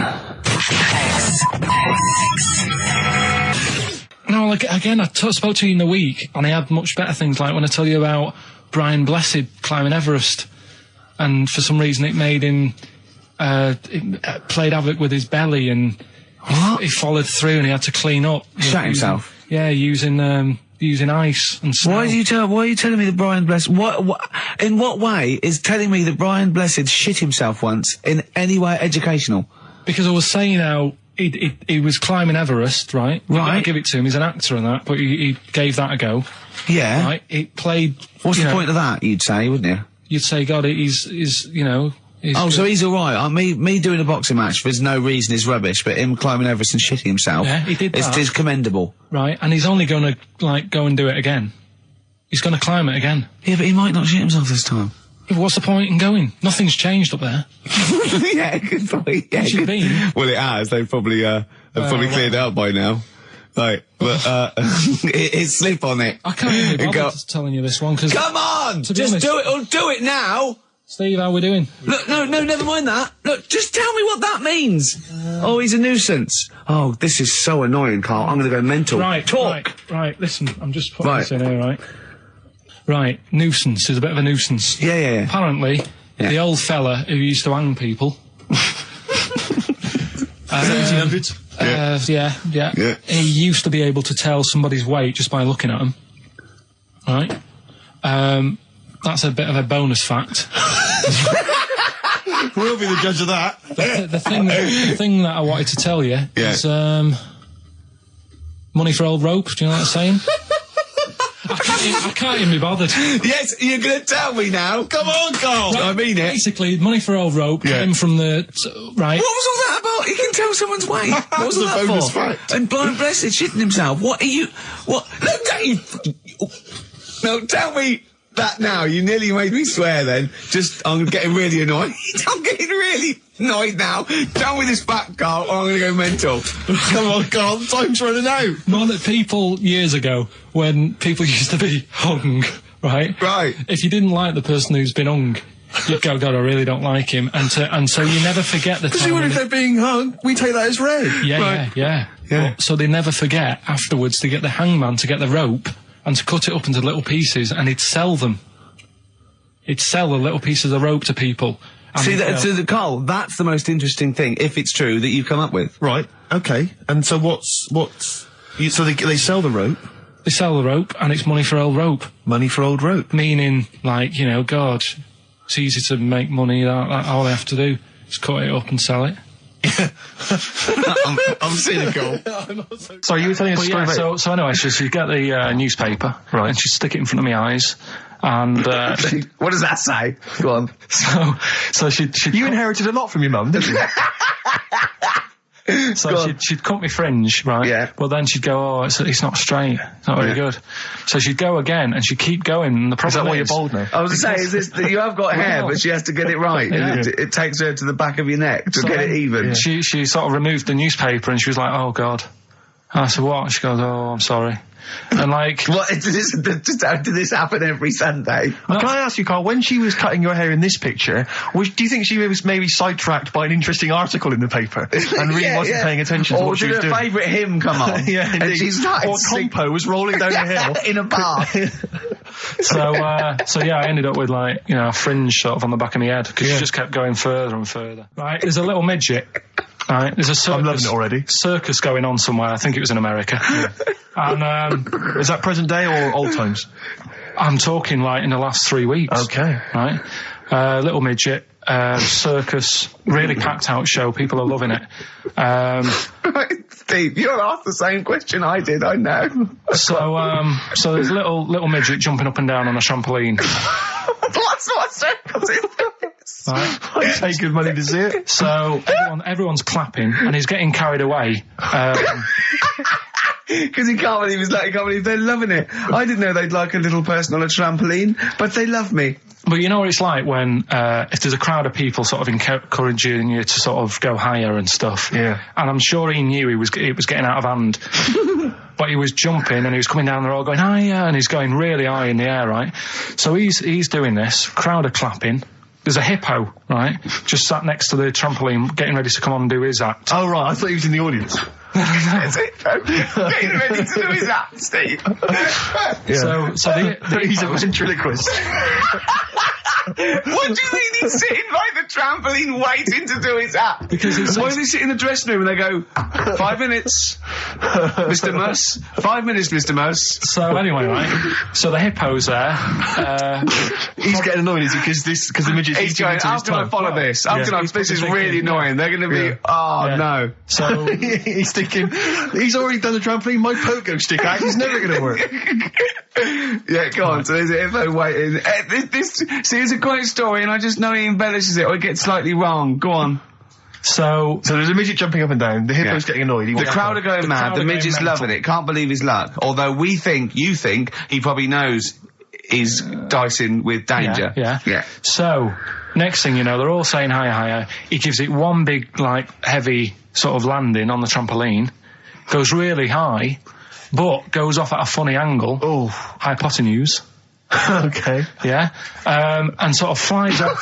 No, again, I spoke to you in the week, and I had much better things, like when I tell you about Brian Blessed climbing Everest, and for some reason it made him, it played havoc with his belly, and he followed through, and he had to clean up. Shut himself? Yeah, using ice and snow. Why are you telling me that Brian Blessed... in what way is telling me that Brian Blessed shit himself once in any way educational? Because I was saying how he was climbing Everest, right? Right. I give it to him, he's an actor and that, but he gave that a go. Yeah. Right? It played... What's the point of that, you'd say, wouldn't you? You'd say, God, he's he's so he's alright. Me doing a boxing match for no reason is rubbish, but him climbing Everest and shitting himself... Yeah, he did that. It's commendable. Right, and he's only going to, go and do it again. He's going to climb it again. Yeah, but he might not shit himself this time. Yeah, what's the point in going? Nothing's changed up there. Yeah, good point. Yeah, It should be. Well, it has. They've probably cleared it up by now. Right, but it's sleep on it. I can't even be Go- bothered telling you this one because. Come on, To be just honest- do it. Or do it now. Steve, how we doing? Look, no, never mind that. Look, just tell me what that means. Oh, he's a nuisance. Oh, this is so annoying, Carl. I'm going to go mental. Right, Talk. Right. Listen, I'm just putting Right. this in here, right? Right, nuisance is a bit of a nuisance. Yeah. Apparently, Yeah. the old fella who used to hang people. 1800s. Yeah. Yeah. He used to be able to tell somebody's weight just by looking at them. Right? That's a bit of a bonus fact. We'll be the judge of that. The thing that I wanted to tell you is money for old rope. Do you know what I'm saying? I can't even be bothered. Yes, you're going to tell me now. Come on, Carl. I mean it. Basically, money for old rope came from the right. What was all that about? He can tell someone's weight. What was all The that bonus for? fact. And blind blessed shitting himself. What are you? What? Look, don't you? No, tell me that now. You nearly made me swear. Then, I'm getting really annoyed. I'm getting really annoyed now. Tell me this back, Carl, or I'm going to go mental. Come on, Carl, time's running out. More that people years ago, when people used to be hung, right? Right. If you didn't like the person who's been hung, you'd go, God, I really don't like him, and so you never forget the Because time. even if when they're being hung, we take that as read. Yeah. So they never forget afterwards to get the hangman to get the rope and to cut it up into little pieces, and he'd sell them. He'd sell the little pieces of rope to people. and See, they'd go, Carl, that's the most interesting thing, if it's true, that you've come up with. Right, okay. And so so they sell the rope, they sell the rope, and it's money for old rope. money for old rope. Meaning, like, God, it's easy to make money. That all they have to do is cut it up and sell it. I'm cynical. Sorry, you were telling us a story about... So anyway, she'd get the newspaper, right, and she'd stick it in front of my eyes, and What does that say? Go on. so she'd You inherited a lot from your mum, didn't you? So she'd cut me fringe, right? Yeah. Well, then she'd go, it's not straight. It's not very good. So she'd go again, and she'd keep going. And the problem Is that why you're bald now? I was to say, is this that you have got hair, but she has to get it right. Yeah. And it takes her to the back of your neck to get it even. She sort of removed the newspaper, and she was like, oh, God. And I said, what? And she goes, oh, I'm sorry. And like... What, did this happen every Sunday? Can I ask you, Carl, when she was cutting your hair in this picture, do you think she was maybe sidetracked by an interesting article in the paper and really wasn't paying attention to what she was doing? Or did her favourite hymn come on? Yeah, and indeed. she started Or Compo was rolling down the hill. in a bath. So I ended up with a fringe sort of on the back of my head because she just kept going further and further. Right, there's a little midget. Right, there's a circus. I'm loving it already. Circus going on somewhere. I think it was in America. And Is that present day or old times? I'm talking in the last 3 weeks. Okay. Right, little midget. Circus, really packed out show. People are loving it. Steve, you're asked the same question I did. I know. So there's a little midget jumping up and down on a trampoline. What circus is this? Right. I'd pay good money to see it. So everyone's clapping, and he's getting carried away. Because he can't believe they're loving it. I didn't know they'd like a little person on a trampoline, but they love me. But you know what it's like when if there's a crowd of people sort of encouraging you to sort of go higher and stuff. Yeah. And I'm sure he knew it was getting out of hand. But he was jumping and he was coming down the road going higher, and he's going really high in the air, right? So he's doing this. Crowd are clapping. There's a hippo, right, just sat next to the trampoline, getting ready to come on and do his act. Oh, right, I thought he was in the audience. Getting ready to do his act, Steve. Yeah. So He's a ventriloquist. What do you mean he's sitting by the trampoline waiting to do his act? Because why does he sit in the dressing room and they go, 5 minutes, Mr. Muss, 5 minutes, Mr. Muss. So anyway, right, so the hippo's there. He's getting annoyed, is he? Because the midget's He's going, how can I follow this? This is really annoying. They're going to be, no. So he's thinking, he's already done the trampoline, my pogo stick act is never going to work. Yeah, go on. So there's a hippo waiting. See, it's a great story, and I just know he embellishes it or it gets slightly wrong. Go on. So there's a midget jumping up and down. The hippo's getting annoyed. The crowd are going mad. The midget's loving it. Can't believe his luck. Although you think he probably knows he's dicing with danger. Yeah. So next thing you know, they're all saying higher, higher. He gives it one big, heavy sort of landing on the trampoline. goes really high, but goes off at a funny angle. Oh. Hypotenuse. Okay. Yeah. And sort of flies up.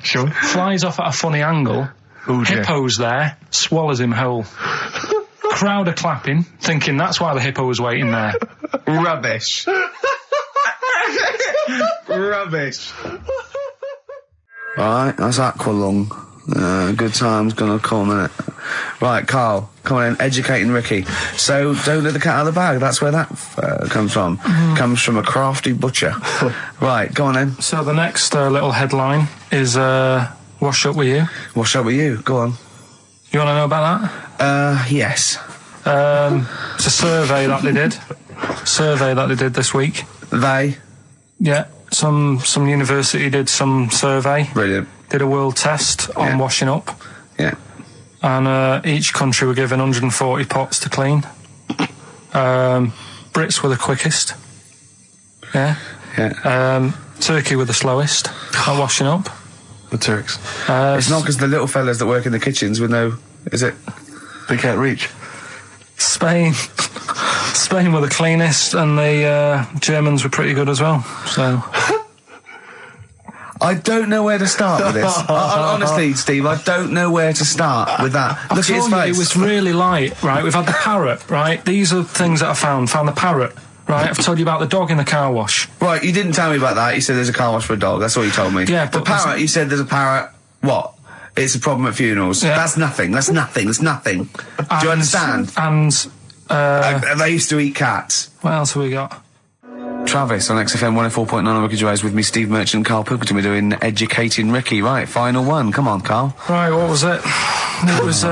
Sure. Flies off at a funny angle. Oh, dear. Hippo's there, swallows him whole. Crowd are clapping, thinking that's why the hippo was waiting there. Rubbish. Rubbish. Right, that's Aqualung. Good time's gonna come, innit? Right, Carl, come on in, educating Ricky. So, don't let the cat out of the bag, that's where that comes from. Comes from a crafty butcher. Right, go on then. So the next little headline is, Wash Up With You. What's up with you? Go on. You want to know about that? Yes. It's a survey that they did. This week. They. Yeah, some university did some survey. Brilliant. Did a world test on washing up. Yeah. And each country were given 140 pots to clean. Brits were the quickest. Yeah. Yeah. Turkey were the slowest at washing up. The Turks. It's not because the little fellas that work in the kitchens with no... Is it? They can't reach. Spain were the cleanest, and the Germans were pretty good as well. So I don't know where to start with this. Honestly, Steve, I don't know where to start with that. Look at his face. It was really light, right? We've had the parrot, right? These are things that I found the parrot, right? I've told you about the dog in the car wash. Right, you didn't tell me about that. You said there's a car wash for a dog. That's all you told me. Yeah, the but parrot, you said there's a parrot. What? It's a problem at funerals. Yeah. That's nothing. That's nothing. Do you understand? And They used to eat cats. what else have we got? Travis on XFM 104.9 on Ricky Gervais with me, Steve Merchant and Karl Pilkington. We're doing Educating Ricky. Right, final one. Come on, Karl. Right, what was it? It was,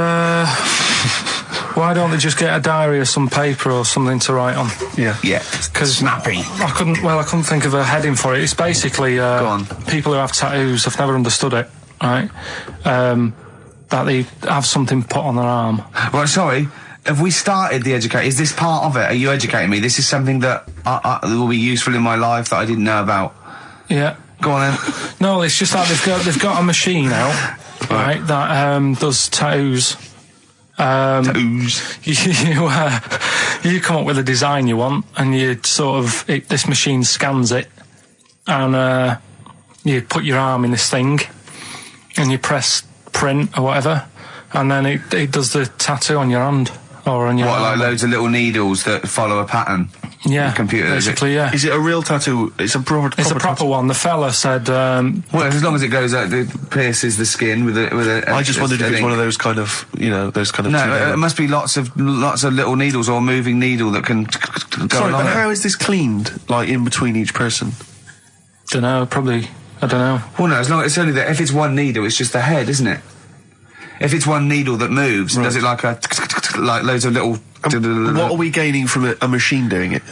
why don't they just get a diary or some paper or something to write on? Yeah. Because snappy. I couldn't think of a heading for it. It's basically, Go on. people who have tattoos, I've never understood it, right? That they have something put on their arm. Right, sorry. Have we started the educate? Is this part of it? Are you educating me? This is something that will be useful in my life that I didn't know about. Yeah. Go on then. No, it's just that they've got a machine out, right, that does tattoos. Tattoos. You come up with a design you want, and you sort of this machine scans it, and you put your arm in this thing, and you press print or whatever, and then it does the tattoo on your hand or on your What, arm. like loads of little needles that follow a pattern? Yeah, The computer, is it? basically, yeah. Is it a real tattoo? It's a proper It's a proper one. The fella said, Well, as long as it goes out, it pierces the skin with a. I just wondered if it's one of those kind of, those kind of... No, it must be lots of little needles or a moving needle that can go Sorry, along but it. how is this cleaned, like, in between each person? I don't know. Well, no, as long as it's only that. If it's one needle, it's just the head, isn't it? If it's one needle that moves, does it like like loads of little? What are we gaining from a machine doing it?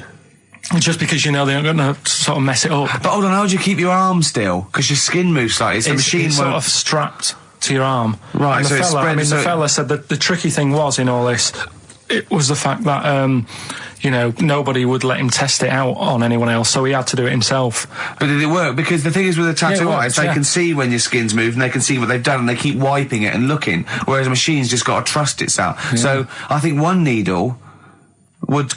Just because they're not going to sort of mess it up. But hold on, how do you keep your arm still? Because your skin moves slightly. So the machine it's won't. sort of strapped to your arm. Right, And so the it's fella, spread- the so- fella said that the tricky thing was in all this, it was the fact that, nobody would let him test it out on anyone else, so he had to do it himself. But did it work? Because the thing is with the tattoo Yeah, it artists, worked, they can see when your skin's moved and they can see what they've done and they keep wiping it and looking, whereas a machine's just got to trust itself. Yeah. So I think one needle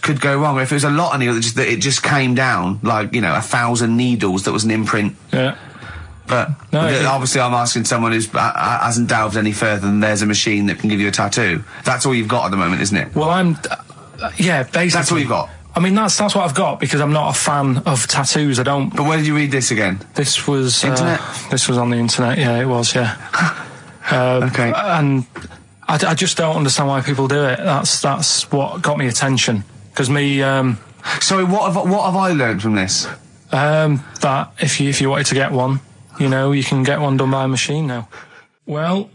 could go wrong. If it was a lot of needles that it just came down, like, 1,000 needles that was an imprint. Yeah. But No, obviously I'm asking someone who hasn't delved any further than there's a machine that can give you a tattoo. That's all you've got at the moment, isn't it? Well, yeah, basically. That's all you've got. I mean, that's what I've got, because I'm not a fan of tattoos. I don't... But where did you read this again? This was... Internet? This was on the internet, yeah, it was, yeah. Okay. And I just don't understand why people do it. That's what got me attention. Because me... Sorry, what have I learned from this? that if you wanted to get one, you can get one done by a machine now. Well,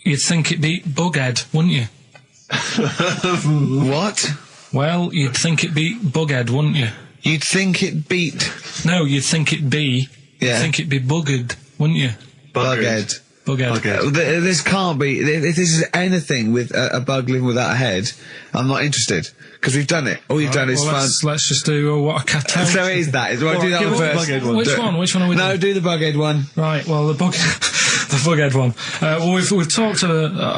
you'd think it'd be Bughead, wouldn't you? What? Well, you'd think it'd be Bughead, wouldn't you? You'd think it beat No, you'd think it'd be... Yeah. You'd think it'd be Buggered, wouldn't you? Bughead. Bughead. This can't be. If this is anything with a bug living without a head, I'm not interested. Because we've done it. All you've done is Well, fun. let's just do what a cat out. So it is that. Is what I do that give one us the first. Bughead one. Which one are we No, doing? do the Bughead one. Right, well, the The bughead one. Well, we've talked a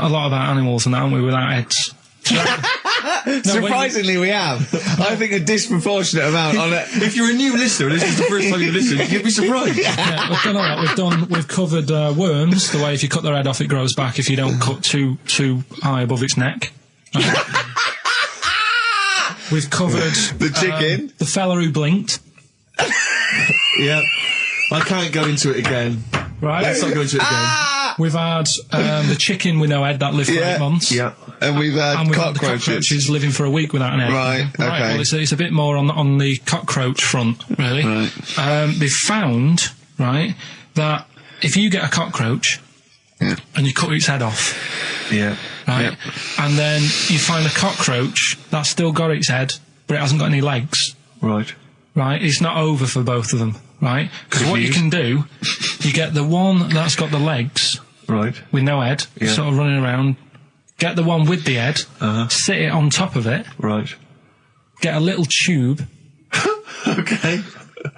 lot about animals and that, haven't we, without heads. Surprisingly, we have. I think a disproportionate amount on it. If you're a new listener, and this is the first time you've listened, you'd be surprised. Yeah, we've done all that. We've covered worms, the way if you cut their head off, it grows back if you don't cut too high above its neck. We've covered The chicken. the fella who blinked. Yeah. I can't go into it again. Right. Let's not go into it again. We've had the chicken with no head that lived for 8 months. Yeah. And we've had And we've had the cockroaches. cockroaches living for a week without an egg. Right, okay. Well, it's a bit more on the cockroach front, really. Right. They've found, right, that if you get a cockroach and you cut its head off, right, and then you find a cockroach that's still got its head, but it hasn't got any legs, Right. right, it's not over for both of them, right? Because what you can do, you get the one that's got the legs Right. with no head, sort of running around, get the one with the head, sit it on top of it, Right. get a little tube Okay.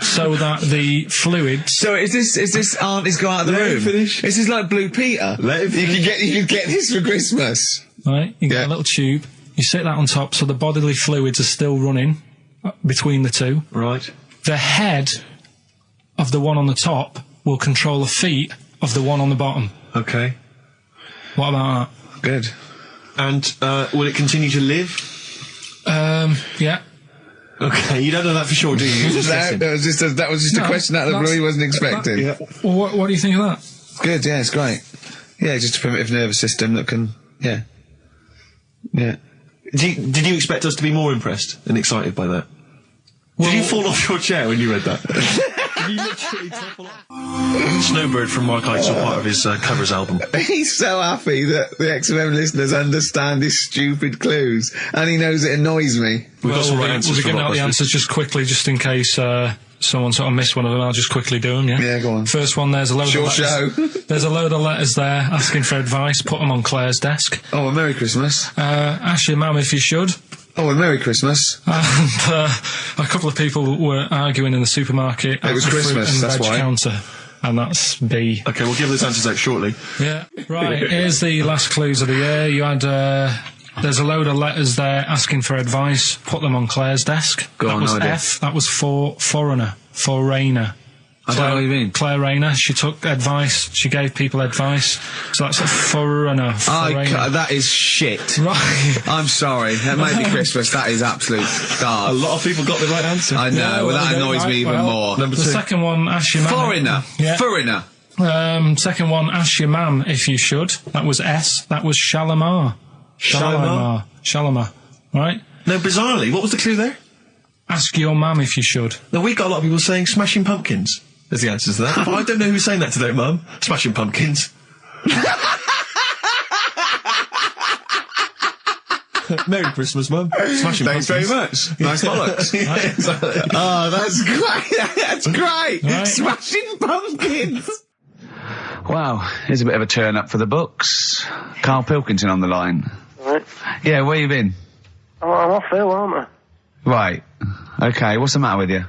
so that the fluids... So is this auntie's go out of the Let him room? finish. This is like Blue Peter. Let him You could get this for Christmas. Right, you get Yeah. a little tube, you sit that on top so the bodily fluids are still running between the two. Right. The head of the one on the top will control the feet of the one on the bottom. Okay. What about Good. And will it continue to live? that? Yeah. Okay, you don't know that for sure, do you? You're just guessing. That was just a No, question out of the blue he wasn't expecting. Well, what do you think of that? Good, yeah, it's great. Yeah, just a primitive nervous system that can, yeah. Did you expect us to be more impressed and excited by that? Did you fall off your chair when you read that? Did you literally topple off? Snowbird from Mark Eitzel, part of his covers album. He's so happy that the XFM listeners understand his stupid clues, and he knows it annoys me. We've got some right We'll answers be from giving out the Blockbuster. answers just quickly, just in case someone sort of missed one of them. I'll just quickly do them, yeah? Yeah, go on. First one, there's a load Short of letters. show. There's a load of letters there asking for advice. Put them on Claire's desk. Oh, well, Merry Christmas. Ask your mum if you should. Oh, well, Merry Christmas. And a couple of people were arguing in the supermarket. It was at the fruit Christmas, and that's veg why. counter. And that's B. Okay, we'll give those answers out shortly. Yeah. Right, here's the last clues of the year. You had, there's a load of letters there asking for advice. Put them on Claire's desk. Go that on, was no idea. F. That was for foreigner. For Rayner. I don't know what you mean. Claire Rayner. She took advice. She gave people advice. So that's a foreigner. That is shit. Right. I'm sorry. That might be Christmas. That is absolute A garbage. lot of people got the right answer. I know, well, that annoys me even more. Number The two. second one, ask your mum. Foreigner. Yeah. Foreigner. Second one, ask your mum if you should. That was S. That was Shalimar. Shalimar? Shalimar. Right? No, bizarrely, what was the clue there? Ask your mum if you should. No, we got a lot of people saying Smashing Pumpkins as the answer to that. But I don't know who's saying that today, Mum. Smashing Pumpkins. Merry Christmas, Mum. Smashing Thanks very Pumpkins. much. Nice bollocks. Yeah, exactly. Oh, that's great. That's great. Right. Smashing Pumpkins. Wow, here's a bit of a turn up for the books. Karl Pilkington on the line. Right. Yeah, where you been? I'm off ill, aren't I? Right. Okay, what's the matter with you?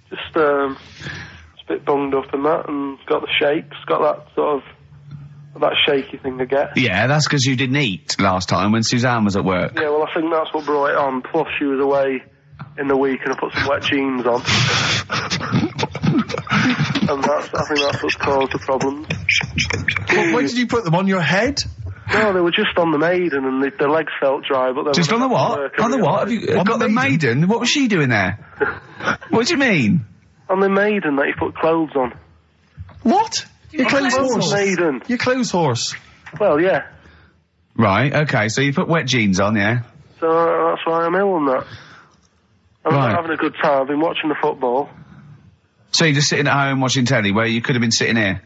Just a bit bunged up and that, and got the shakes, got that sort of, that shaky thing to get. Yeah, that's because you didn't eat last time when Suzanne was at work. Yeah, well, I think that's what brought it on. Plus, she was away in the week, and I put some wet jeans on. And I think that's what's caused the problems. When did you put them on your head? No, they were just on the Maiden, and the legs felt dry, but they Just were on the what? On the what? Have you got the maiden? What was she doing there? What do you mean? On the Maiden that you put clothes on. What? Your clothes horse. Maiden. Your clothes horse. Well, yeah. Right, okay, so you put wet jeans on, yeah? So that's why I'm ill and that. I'm Right. not having a good time. I've been watching the football. So you're just sitting at home watching telly where you could have been sitting here?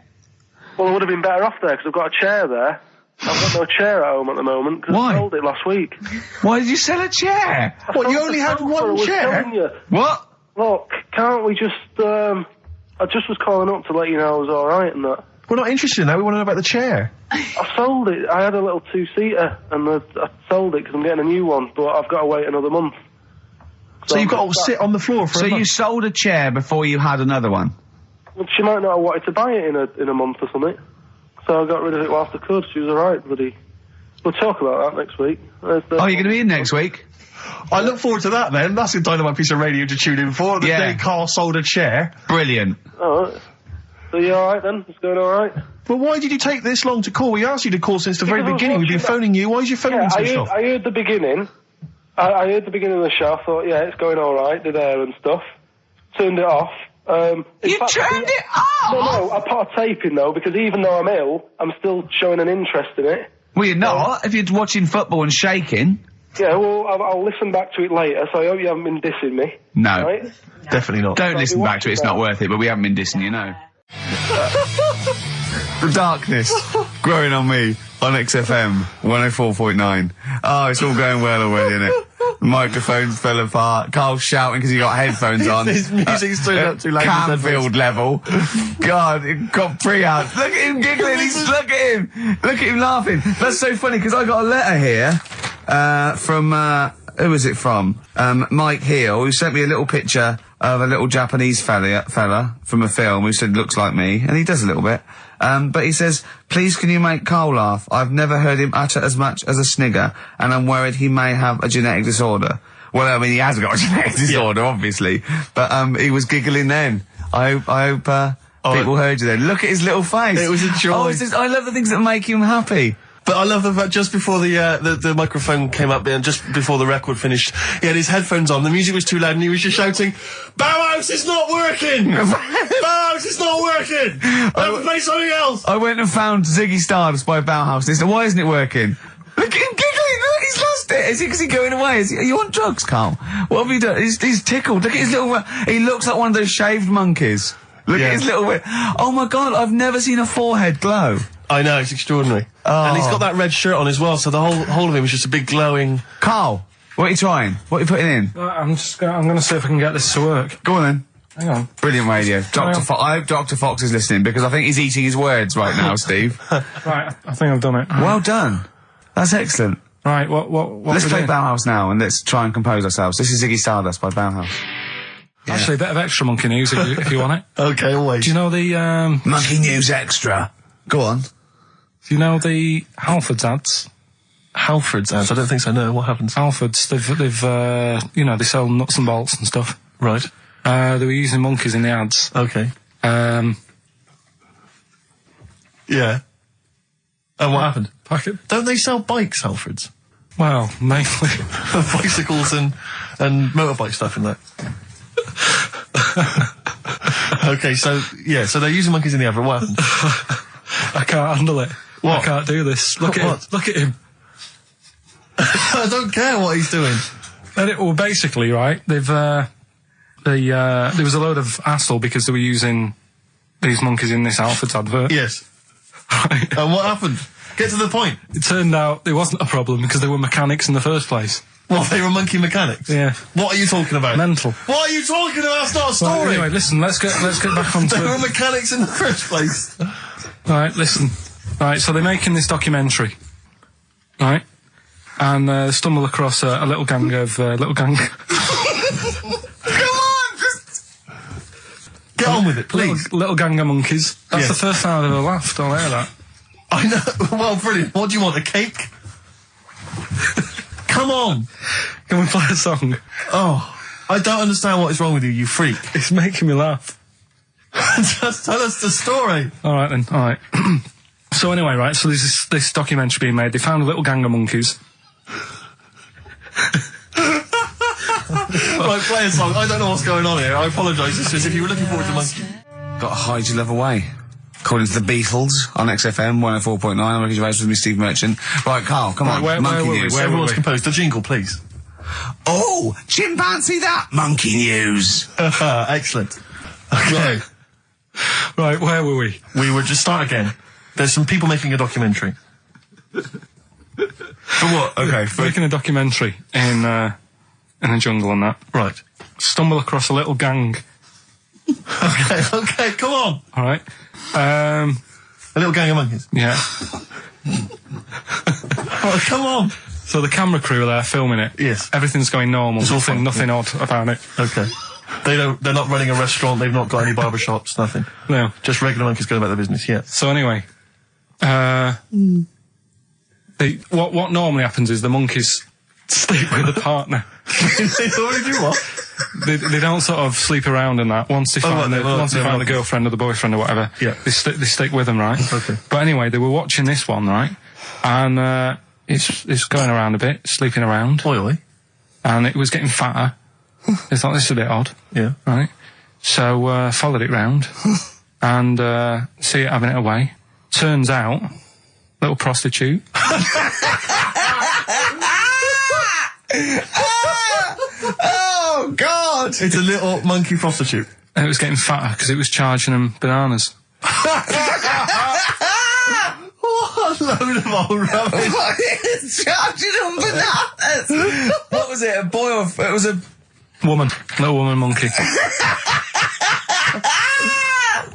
Well, I would have been better off there because I've got a chair there. I've got no chair at home at the moment because Why? I sold it last week. Why did you sell a chair? What, you sold only the had sofa, one I was chair? telling you. What? Look, can't we just, I just was calling up to let you know I was alright and that. We're not interested in that. We want to know about the chair. I sold it. I had a little two-seater and I sold it because I'm getting a new one, but I've got to wait another month. So you've got to sit on the floor for So a you month. sold a chair before you had another one? Well, she might not have wanted to buy it in a month or something. so I got rid of it whilst I could. She was alright, buddy. We'll talk about that next week. Oh, you're going to be in next week? I look forward to that then. That's a dynamite piece of radio to tune in for. The Yeah. day Carl sold a chair. Brilliant. Alright. So you alright then? It's going alright? Well, why did you take this long to call? We asked you to call since the very Because I was beginning. We've been watching phoning you. Why is your phone Yeah, switched off? I heard the beginning. I heard the beginning of the show. I thought, yeah, it's going alright, did air and stuff. Turned it off. In You fact, turned it off? No, I put a tape in though, because even though I'm ill, I'm still showing an interest in it. Well, you're not. If you're watching football and shaking. Yeah, well, I'll listen back to it later, so I hope you haven't been dissing me. No. Right? Definitely not. Don't I'll listen be back to it, it's not watching worth it, but we haven't been dissing you, no. The darkness growing on me on XFM 104.9. Oh, it's all going well already, isn't it? The microphones fell apart. Carl's shouting because he got headphones on. His music's turned up too loud. Canfield level. God, it got pre-out. Look at him giggling. Look at him laughing. That's so funny because I got a letter here from who was it from? Mike Heel, who sent me a little picture of a little Japanese fella from a film who said looks like me, and he does a little bit. But he says, please can you make Carl laugh? I've never heard him utter as much as a snigger, and I'm worried he may have a genetic disorder. Well, I mean, he has got a genetic disorder, obviously. But, he was giggling then. I hope people heard you then. Look at his little face. It was a joy. Oh, I love the things that make him happy. But I love the fact just before the microphone came up and just before the record finished, he had his headphones on, the music was too loud and he was just shouting, Bauhaus is not working! Bauhaus is not working! Play something else! I went and found Ziggy Stardust by Bauhaus and he said, why isn't it working? Look at him giggling, look, he's lost it! Is he going away? Are you on drugs, Carl? What have you done? He's tickled, look at his little, he looks like one of those shaved monkeys. Look at his little, oh my god, I've never seen a forehead glow. I know, it's extraordinary. Oh. And he's got that red shirt on as well, so the whole of him is just a big glowing... Carl, what are you trying? What are you putting in? I'm going to see if I can get this to work. Go on then. Hang on. Brilliant radio. I hope Dr. Fox is listening because I think he's eating his words right now, Steve. Right, I think I've done it. Well done. That's excellent. Right, what Let's play Bauhaus now and let's try and compose ourselves. This is Ziggy Stardust by Bauhaus. Yeah. Actually, a bit of extra monkey news if you want it. Okay, always. Do you know the Monkey News Extra. Go on. Do you know the Halfords ads? Halfords ads? I don't think so, no. What happens? Halfords, they've you know, they sell nuts and bolts and stuff. Right. They were using monkeys in the ads. Okay. Yeah. And what happened? Don't they sell bikes, Halfords? Well, mainly. Bicycles and motorbike stuff in that. Okay, so they're using monkeys in the advert. What happened? I can't handle it. What? I can't do this. Look at him. Look at him. I don't care what he's doing. Well, basically, right, there was a load of hassle because they were using these monkeys in this Halfords advert. Yes. Right. And what happened? Get to the point. It turned out there wasn't a problem because they were mechanics in the first place. Well, they were monkey mechanics? Yeah. What are you talking about? Mental. What are you talking about? That's not a story. Right, anyway, listen, let's get back onto They were mechanics in the first place. Right, listen. Right, so they're making this documentary. Right? And stumble across a little gang of... Come on! Get on with it, please. Little gang of monkeys. That's the first time I've ever laughed. I'll hear that. I know. Well, brilliant. What do you want, a cake? Come on. Can we play a song? Oh, I don't understand what is wrong with you, you freak. It's making me laugh. Just tell us the story. All right, then. All right. So anyway, right, so there's this documentary being made. They found a little gang of monkeys. Right, play a song. I don't know what's going on here. I apologise. It's just if you were looking forward to monkey. Got to hide your love away. According to the Beatles on XFM 104.9. I'm Ricky Gervais with me, Steve Merchant. Right, Carl, come on. Monkey News. Where everyone's composed. The jingle, please. Oh, chimpanzee that monkey news. Excellent. Okay. Right, where were we? We were just start again. There's some people making a documentary. For what? Okay. Making a documentary in the jungle and that. Right. Stumble across a little gang. Okay, come on. All right. A little gang of monkeys. Yeah. Oh, come on. So the camera crew are there filming it. Yes. Everything's going normal. It's all fine. Nothing odd about it. Okay. They're not running a restaurant. They've not got any barber shops. Nothing. No. Just regular monkeys going about their business. Yeah. So anyway, What normally happens is the monkeys sleep with the partner. They already do what? They don't sort of sleep around in that. Once they find a girlfriend or the boyfriend or whatever, they stick with them, right? Okay. But anyway, they were watching this one, right? And it's going around a bit, sleeping around. Oily. And it was getting fatter. They thought, this is a bit odd. Yeah. Right? So, followed it round. And, see it having it away. Turns out, little prostitute. Oh, God! It's a little monkey prostitute. And it was getting fatter because it was charging them bananas. What a load of old rubbish. It's charging them bananas! What was it, a boy or... It was a... Woman. Little woman monkey.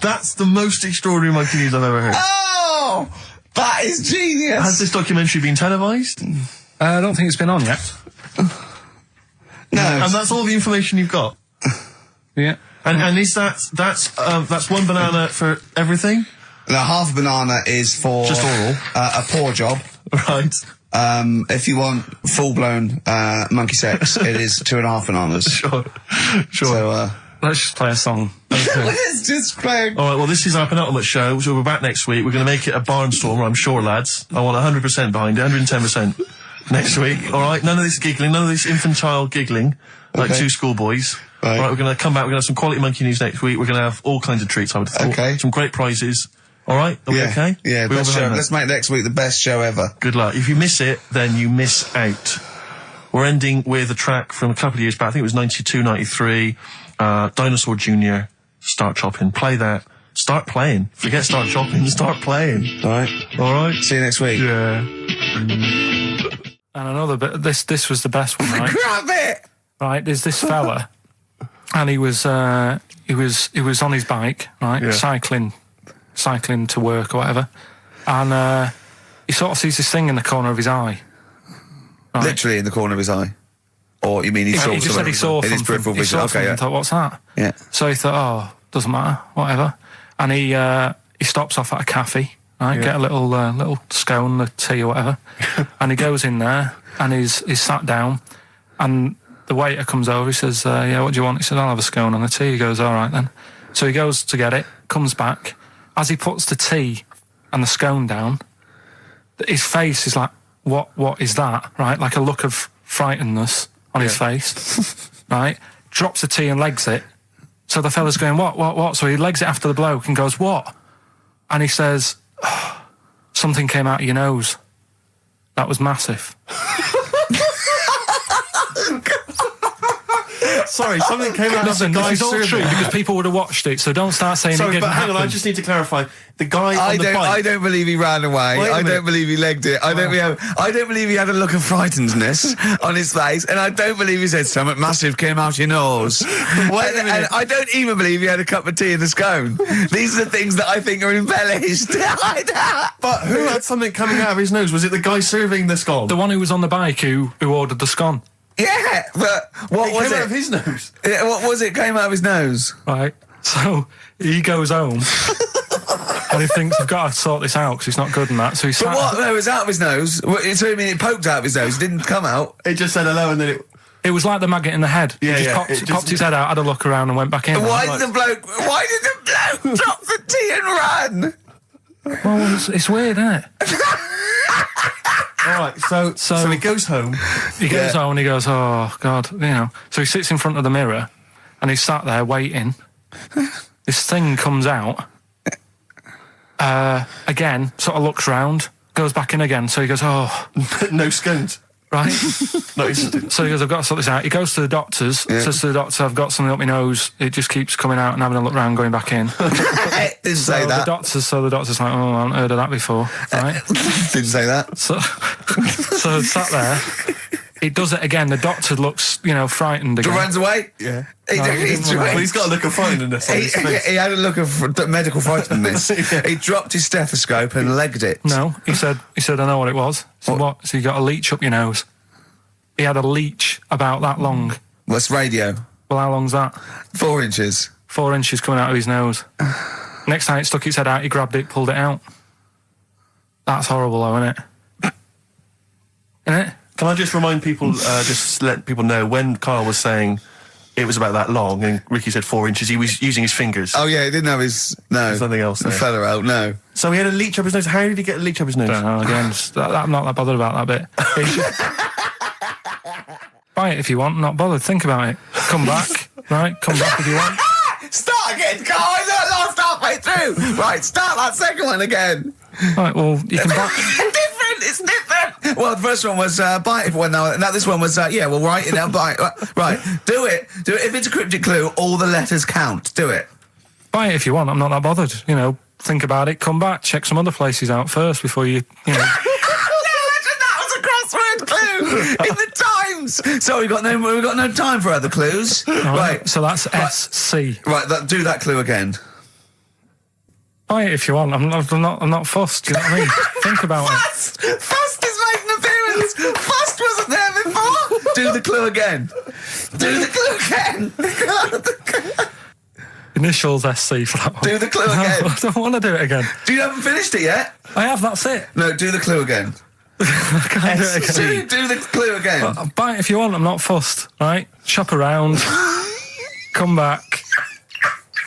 That's the most extraordinary monkey news I've ever heard. Oh! That is genius! Has this documentary been televised? I don't think it's been on yet. No. And that's all the information you've got? Yeah. And is that's one banana for everything? Now, half a banana is for... Just oral. A paw job. Right. If you want full-blown monkey sex, it is 2.5 bananas. Sure. So, Let's just play a song. let's just play... All right, well, this is our penultimate show, so we're back next week. We're going to make it a barnstormer, I'm sure, lads. I want 100% behind it, 110% next week. All right, none of this giggling, none of this infantile giggling, like two schoolboys. Right. All right, we're going to come back, we're going to have some quality monkey news next week. We're going to have all kinds of treats, I would have thought. Okay. Some great prizes. All right, are we okay? Yeah, We all best show. behind that? Let's make next week the best show ever. Good luck. If you miss it, then you miss out. We're ending with a track from a couple of years back. I think it was 92, 93. Dinosaur Jr. Start Chopping. Play that. Start playing. Forget Start Chopping. Start playing. All right. All right. See you next week. Yeah. And another bit, this was the best one, right? Grab it! Right, there's this fella, and he was on his bike, right, Yeah. cycling to work or whatever, and he sort of sees this thing in the corner of his eye. Right? Literally in the corner of his eye. Or you mean he saw He just said he saw in his something. peripheral He vision? saw Okay, something yeah. and thought, what's that? Yeah. So he thought, oh, doesn't matter, whatever. And he stops off at a cafe, right, get a little scone, a tea or whatever, and he goes in there and he's sat down, and the waiter comes over. He says, yeah, what do you want? He says, I'll have a scone and a tea. He goes, all right then. So he goes to get it, comes back. As he puts the tea and the scone down, his face is like, what is that? Right, like a look of frightenedness on his face, right? Drops the tea and legs it. So the fella's going, what? So he legs it after the bloke and goes, what? And he says, oh, something came out of your nose. That was massive. Sorry, something came out of the Listen, guy's this is all true survey. because people would have watched it, so don't start saying it Sorry, didn't but hang on, I happen. just need to clarify. The guy on the bike... I don't believe he ran away. Wait a I minute. don't believe he legged it. I don't believe he had a look of frightenedness on his face, and I don't believe he said something massive came out your nose. Wait a minute. And I don't even believe he had a cup of tea in the scone. These are the things that I think are embellished. But who had something coming out of his nose? Was it the guy serving the scone? The one who was on the bike who ordered the scone. Yeah, but what It was came out it? of his nose. Yeah, what was it? Came out of his nose. Right, so he goes home and he thinks, I've got to sort this out because it's not good and that. So he But sat. what? No, it was out of his nose. So I mean, it poked out of his nose. It didn't come out. It just said hello and then it... It was like the maggot in the head. Yeah, he yeah, just it just- popped his head out, had a look around, and went back in. Why did the bloke drop the tea and run? Well, it's weird, isn't it? All right, so he goes home. He goes home and he goes, oh, God, you know. So he sits in front of the mirror and he's sat there waiting. This thing comes out. Again, sort of looks round, goes back in again. So he goes, oh, No scones. right. No, he just... So he goes, I've got to sort this out. He goes to the doctor's, says to the doctor, I've got something up my nose. It just keeps coming out and having a look round, going back in. Didn't say that. The doctor's like, oh, I haven't heard of that before. Right? Didn't say that. So sat there. It does it again. The doctor looks, frightened again. Runs away. Yeah. He Well, he's got a look of frightenedness on his face. he had a look of medical frightenedness. He dropped his stethoscope and legged it. No, he said, I know what it was. He said, what? So you got a leech up your nose. He had a leech about that long. What's radio? Well, how long's that? 4 inches. 4 inches coming out of his nose. Next time it stuck its head out, he grabbed it, pulled it out. That's horrible, though, isn't it? Isn't it? Can I just remind people, just let people know, when Karl was saying it was about that long and Ricky said 4 inches, he was using his fingers. Oh yeah, he didn't have his There's nothing else there. feather out. No. So he had a leech up his nose. How did he get a leech up his nose? Don't know, again, I'm not that bothered about that bit. It's just- Buy it if you want, not bothered. Think about it. Come back, right? Come back if you want. Start again, Karl. I lost halfway through. Right, start that second one again. Right, well, you can buy... It's different. Well, the first one was bite it. Well, no, this one was yeah. Well, write it down. Bite. Right, do it. If it's a cryptic clue, all the letters count. Do it. Buy it if you want, I'm not that bothered. You know, think about it, come back, check some other places out first before you know... That was a crossword clue in the Times. So we've got no time for other clues. Right. So that's SC. Right, do that clue again. Buy it if you want. I'm not fussed. Do you know what I mean? Think about it. Fust is making an appearance. Fust wasn't there before. Do the clue again. Do the clue again. Initials SC for that one. Do the clue again. No, I don't want to do it again. You haven't finished it yet? I have. That's it. No, do the clue again. I can't do it again. Do the clue again. Buy it if you want. I'm not fussed. Right? Shop around. Come back.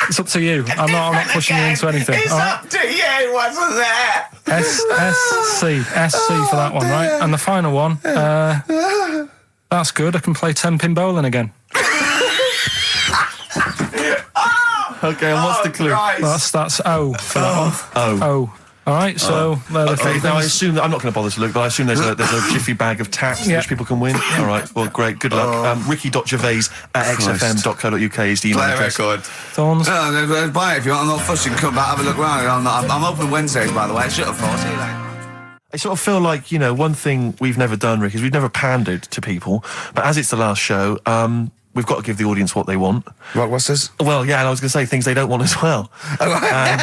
It's up to you. I'm not pushing you into anything. It's up to you. Wasn't there? SC for that one, right? And the final one. That's good. I can play 10-pin bowling again. Okay, and what's the clue? Christ. That's O for that one. O. All right, so they're the three Now I things. assume that I'm not going to bother to look, but I assume there's a jiffy bag of tacks which people can win. All right, well, great, good luck. Ricky.gervais@xfm.co.uk is the email Play a address. record. Thorns. No, buy it if you want. I'm not fussing. Come back, have a look round. I'm open Wednesdays, by the way. Shut up, for. See you later. I sort of feel like, you know, one thing we've never done, Rick, is we've never pandered to people, but as it's the last show, we've got to give the audience what they want. Right, what's this? Well, yeah, and I was going to say things they don't want as well. And,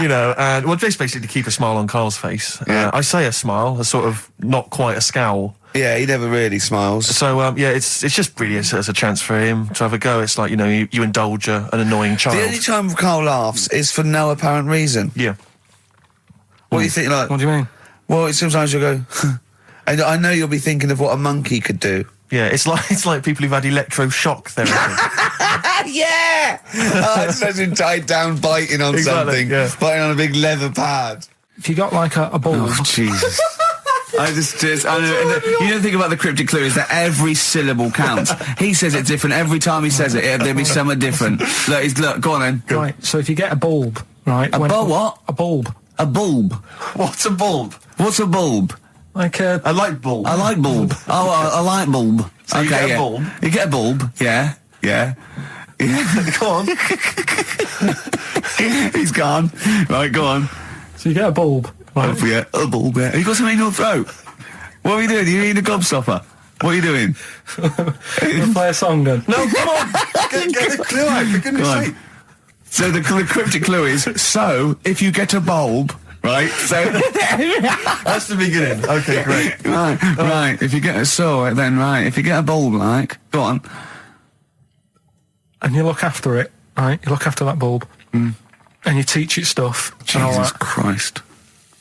you know, and well, just basically to keep a smile on Karl's face. Yeah. I say a smile, a sort of not quite a scowl. Yeah, he never really smiles. So, yeah, it's just really as a chance for him to have a go. It's like, you know, you indulge an annoying child. The only time Karl laughs is for no apparent reason. Yeah. What do you think? Like, What do you mean? well, sometimes you'll go, and I know you'll be thinking of what a monkey could do. Yeah, it's like people who've had electroshock therapy. Yeah! Oh, it's such a tied down biting on Exactly, something. yeah. Biting on a big leather pad. If you got like a bulb, Jesus. I know, you don't think about the cryptic clue is that every syllable counts. He says it different every time he says it. There'll be something different. Look, go on then. right? So if you get a bulb, right? A bulb what? A bulb. A bulb. What's a bulb? What's a bulb? Like a... A light bulb. A light bulb. Oh, a light bulb. So you get a bulb? You get a bulb. Yeah. Go on. He's gone. Right, go on. So you get a bulb, right? Oh, yeah, a bulb. Yeah. You got something in your throat. What are you doing? You eating a gobstopper? What are you doing? We'll play a song then. No, come on. Get the clue out, for goodness Go on. sake. So the cryptic clue is, so if you get a bulb, right, so... That's the beginning. Okay, great. right, if you get a saw, then right, if you get a bulb, like, go on. And you look after it, right? You look after that bulb. And you teach it stuff. And all Jesus that. Christ.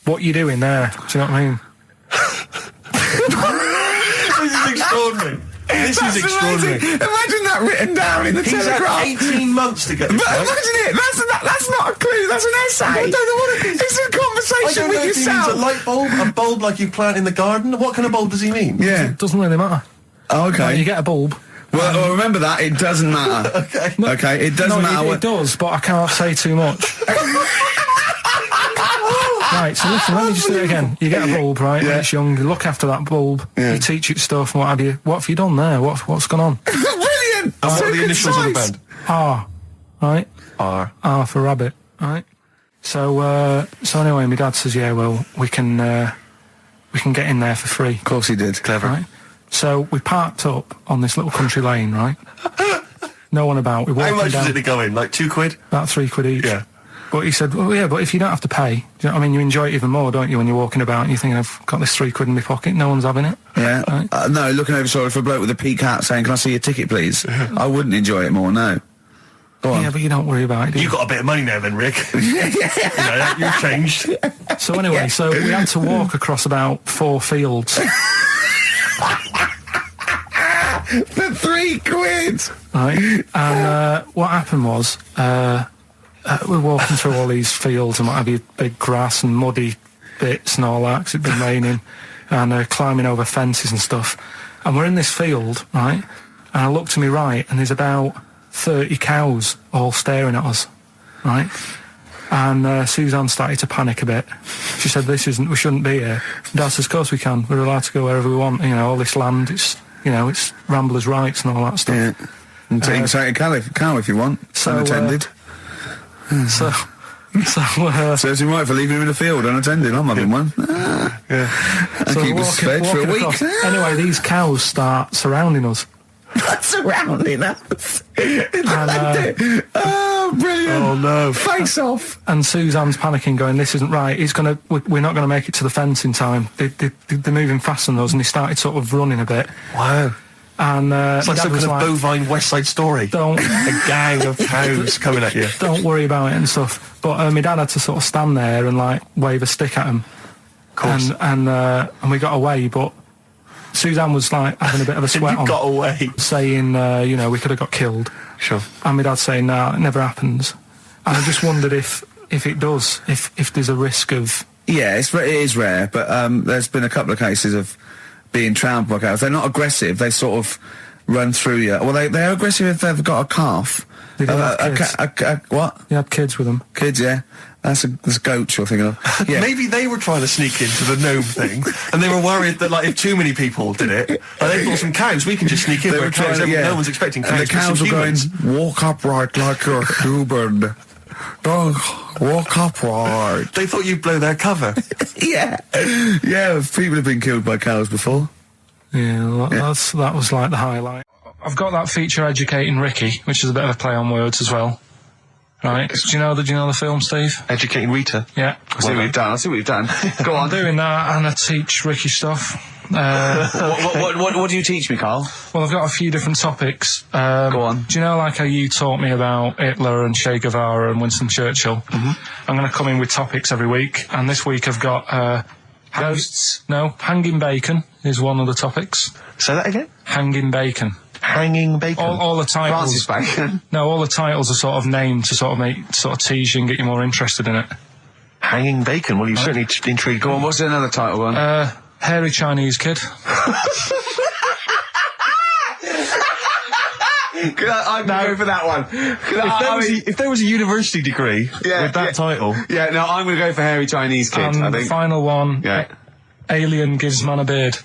What you doing there? Do you know what I mean? This is extraordinary. This is extraordinary. Imagine that written down in the He's Telegraph. had 18 months to get this But right. imagine it. That's not a clue. That's an essay. I don't know what it is. It's a I conversation don't know with if he means yourself. a light bulb, a bulb like you plant in the garden. What kind of bulb does he mean? Yeah. Doesn't really matter. Oh, Right, okay. you get a bulb. Well, remember that. It doesn't matter. Okay. Okay. It doesn't matter. It does, but I can't say too much. Right, so listen, let me just do it again. You get a bulb, right, when it's young, you look after that bulb, Yeah. you teach it stuff and what have you. What have you done there? What's gone on? Brilliant. And what are the initials of the band? R, right? R. R for rabbit, right? So anyway, my dad says, yeah, well, we can get in there for free. Of course he did. Clever. Right? So we parked up on this little country lane, right? No one about. We walked How much down, did it go in? Like £2? about £3 each. Yeah. But he said, well, yeah, but if you don't have to pay, do you know what I mean? You enjoy it even more, don't you, when you're walking about and you're thinking, I've got this £3 in my pocket, no one's having it. Yeah. Right? No, looking over sorry for a bloke with a peak hat saying, can I see your ticket, please? I wouldn't enjoy it more, no. Go on. Yeah, but you don't worry about it, do You got a bit of money now then, Rick. You've changed. So anyway, so we had to walk across about 4 fields. For £3. Right, and what happened was we're walking through all these fields and what have you, big grass and muddy bits and all that, 'cause it'd been raining, and climbing over fences and stuff. And we're in this field, right, and I look to my right and there's about 30 cows all staring at us, right? And Suzanne started to panic a bit. She said, we shouldn't be here. Dad says, of course we can, we're allowed to go wherever we want, you know, all this land, it's ramblers' rights and all that stuff. Yeah. And take a cow if you want, unattended. Serves him right for leaving him in the field unattended. I'm having one. And So keep us fed for a week. across. Anyway, these cows start surrounding us. Surrounding us. And, Oh, brilliant. Oh, no. Face off. and Suzanne's panicking, going, "This isn't right. We're not gonna make it to the fence in time. They're moving faster than us." And he started sort of running a bit. Wow. And It's like Dad some was kind of bovine West Side Story. "Don't, A gang of cows coming at you. don't worry about it and stuff." But my dad had to sort of stand there and like wave a stick at him. Of course. And we got away, but Suzanne was like having a bit of a sweat You on, got away. saying, we could have got killed. Sure. And my dad saying, "Nah, it never happens." And I just wondered if it does, if there's a risk of... Yeah, it is rare, but there's been a couple of cases of being trampled by cows. They're not aggressive. They sort of run through you. Well, they're aggressive if they've got a calf. They do have kids. What? They had kids with them. Kids, yeah. That's a goat you're thinking of. Yeah. Maybe they were trying to sneak into the gnome thing, and they were worried that, like, if too many people did it, like, they thought some cows, we can just sneak in. They were trying to, No one's expecting cows. And the cows were going, walk upright like you're human. Don't walk upright. They thought you'd blow their cover. Yeah. Yeah, people have been killed by cows before. Yeah, that was like the highlight. I've got that feature Educating Ricky, which is a bit of a play on words as well. Right? Do you know the film, Steve? Educating Rita. Yeah. I see what you've done. Go I'm on. doing that, and I teach Ricky stuff. What do you teach me, Carl? Well, I've got a few different topics. Go on. Do you know, like how you taught me about Hitler and Che Guevara and Winston Churchill? Mm-hmm. I'm going to come in with topics every week, and this week I've got Ghosts? No, hanging bacon is one of the topics. Say that again? Hanging bacon. Hanging bacon. All the titles. Francis Bacon. No, all the titles are sort of named to sort of tease you and get you more interested in it. Hanging bacon. Well, you certainly intrigued. Go on, what's another title one? Hairy Chinese kid. I'm going to go for that one. If there was a university degree with that title. Yeah, no, I'm going to go for hairy Chinese kid, And I the think. final one, Yeah. Alien gives man a beard.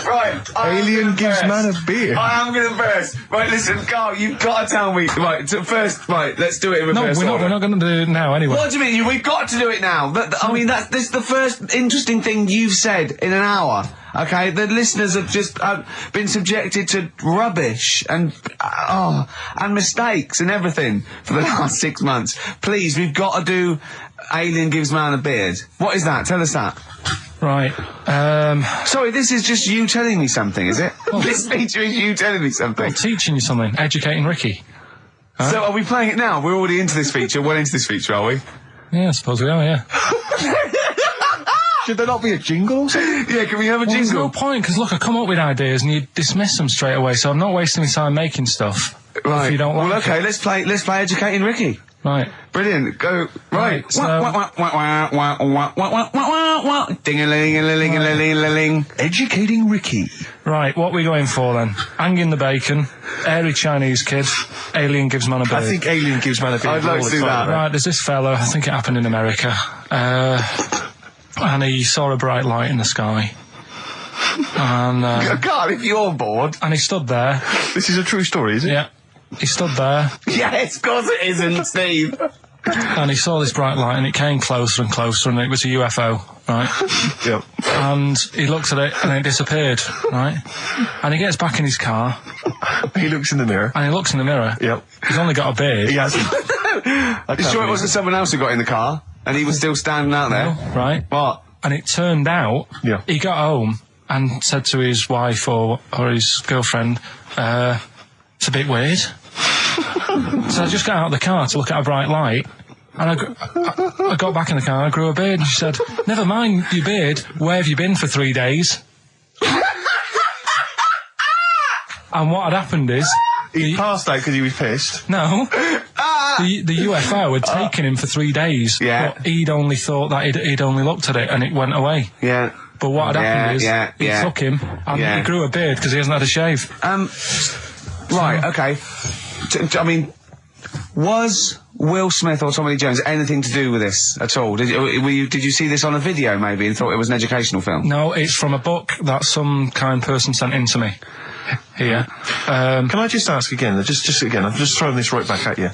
Right. Alien gives man a beard. I am going to burst. Right, listen, Carl, you've got to tell me. Right, first, right, let's do it in No, reverse we're order. not going to do it now anyway. What do you mean? We've got to do it now. This is the first interesting thing you've said in an hour. Okay, the listeners have just been subjected to rubbish and mistakes and everything for the last 6 months. Please, we've got to do Alien Gives Man a Beard. What is that? Tell us that. Right. Sorry, this is just you telling me something, is it? This feature is you telling me something. I'm teaching you something. Educating Ricky. So are we playing it now? We're already into this feature. Well into this feature, are we? Yeah, I suppose we are, yeah. Should there not be a jingle or something? Yeah, can we have a Well, there's jingle? no point, because look, I come up with ideas and you dismiss them straight away, so I'm not wasting my time making stuff. Right. If you don't like well, okay, it. let's play Educating Ricky. Right. Brilliant. Go. Right. So- Ding-a-ling-a-ling-a-ling-a-ling. Educating Ricky. Right, what are we going for then? Hanging the bacon, hairy Chinese kid, Alien gives man a beard. I think Alien gives man a beard. I'd like all to the do time. that. Right, there's this fella, I think it happened in America, and he saw a bright light in the sky. And God, if you're bored. he stood there. This is a true story, is it? Yeah. He stood there, Yes, of course it isn't, Steve. and he saw this bright light, and it came closer and closer, and it was a UFO, right? Yep. And he looked at it, and it disappeared, right? And he gets back in his car, He looks in the mirror. and he looks in the mirror. Yep. He's only got a beard. He hasn't. You sure it wasn't someone else who got in the car and he was still standing out there? Right? What? And it turned out, Yeah. he got home and said to his wife or his girlfriend, a bit weird. So I just got out of the car to look at a bright light, and I got back in the car and I grew a beard, and she said, never mind your beard, where have you been for 3 days? And what had happened is... He passed out because he was pissed. No. The UFO had taken him for 3 days. Yeah. But he'd only thought that he'd only looked at it and it went away. Yeah. But what had happened is, he took him and he grew a beard because he hasn't had a shave. Right, okay. I mean, was Will Smith or Tommy Lee Jones anything to do with this at all? Did you see this on a video maybe and thought it was an educational film? No, it's from a book that some kind person sent in to me. Here. Can I just ask again, just again, I'm just throwing this right back at you.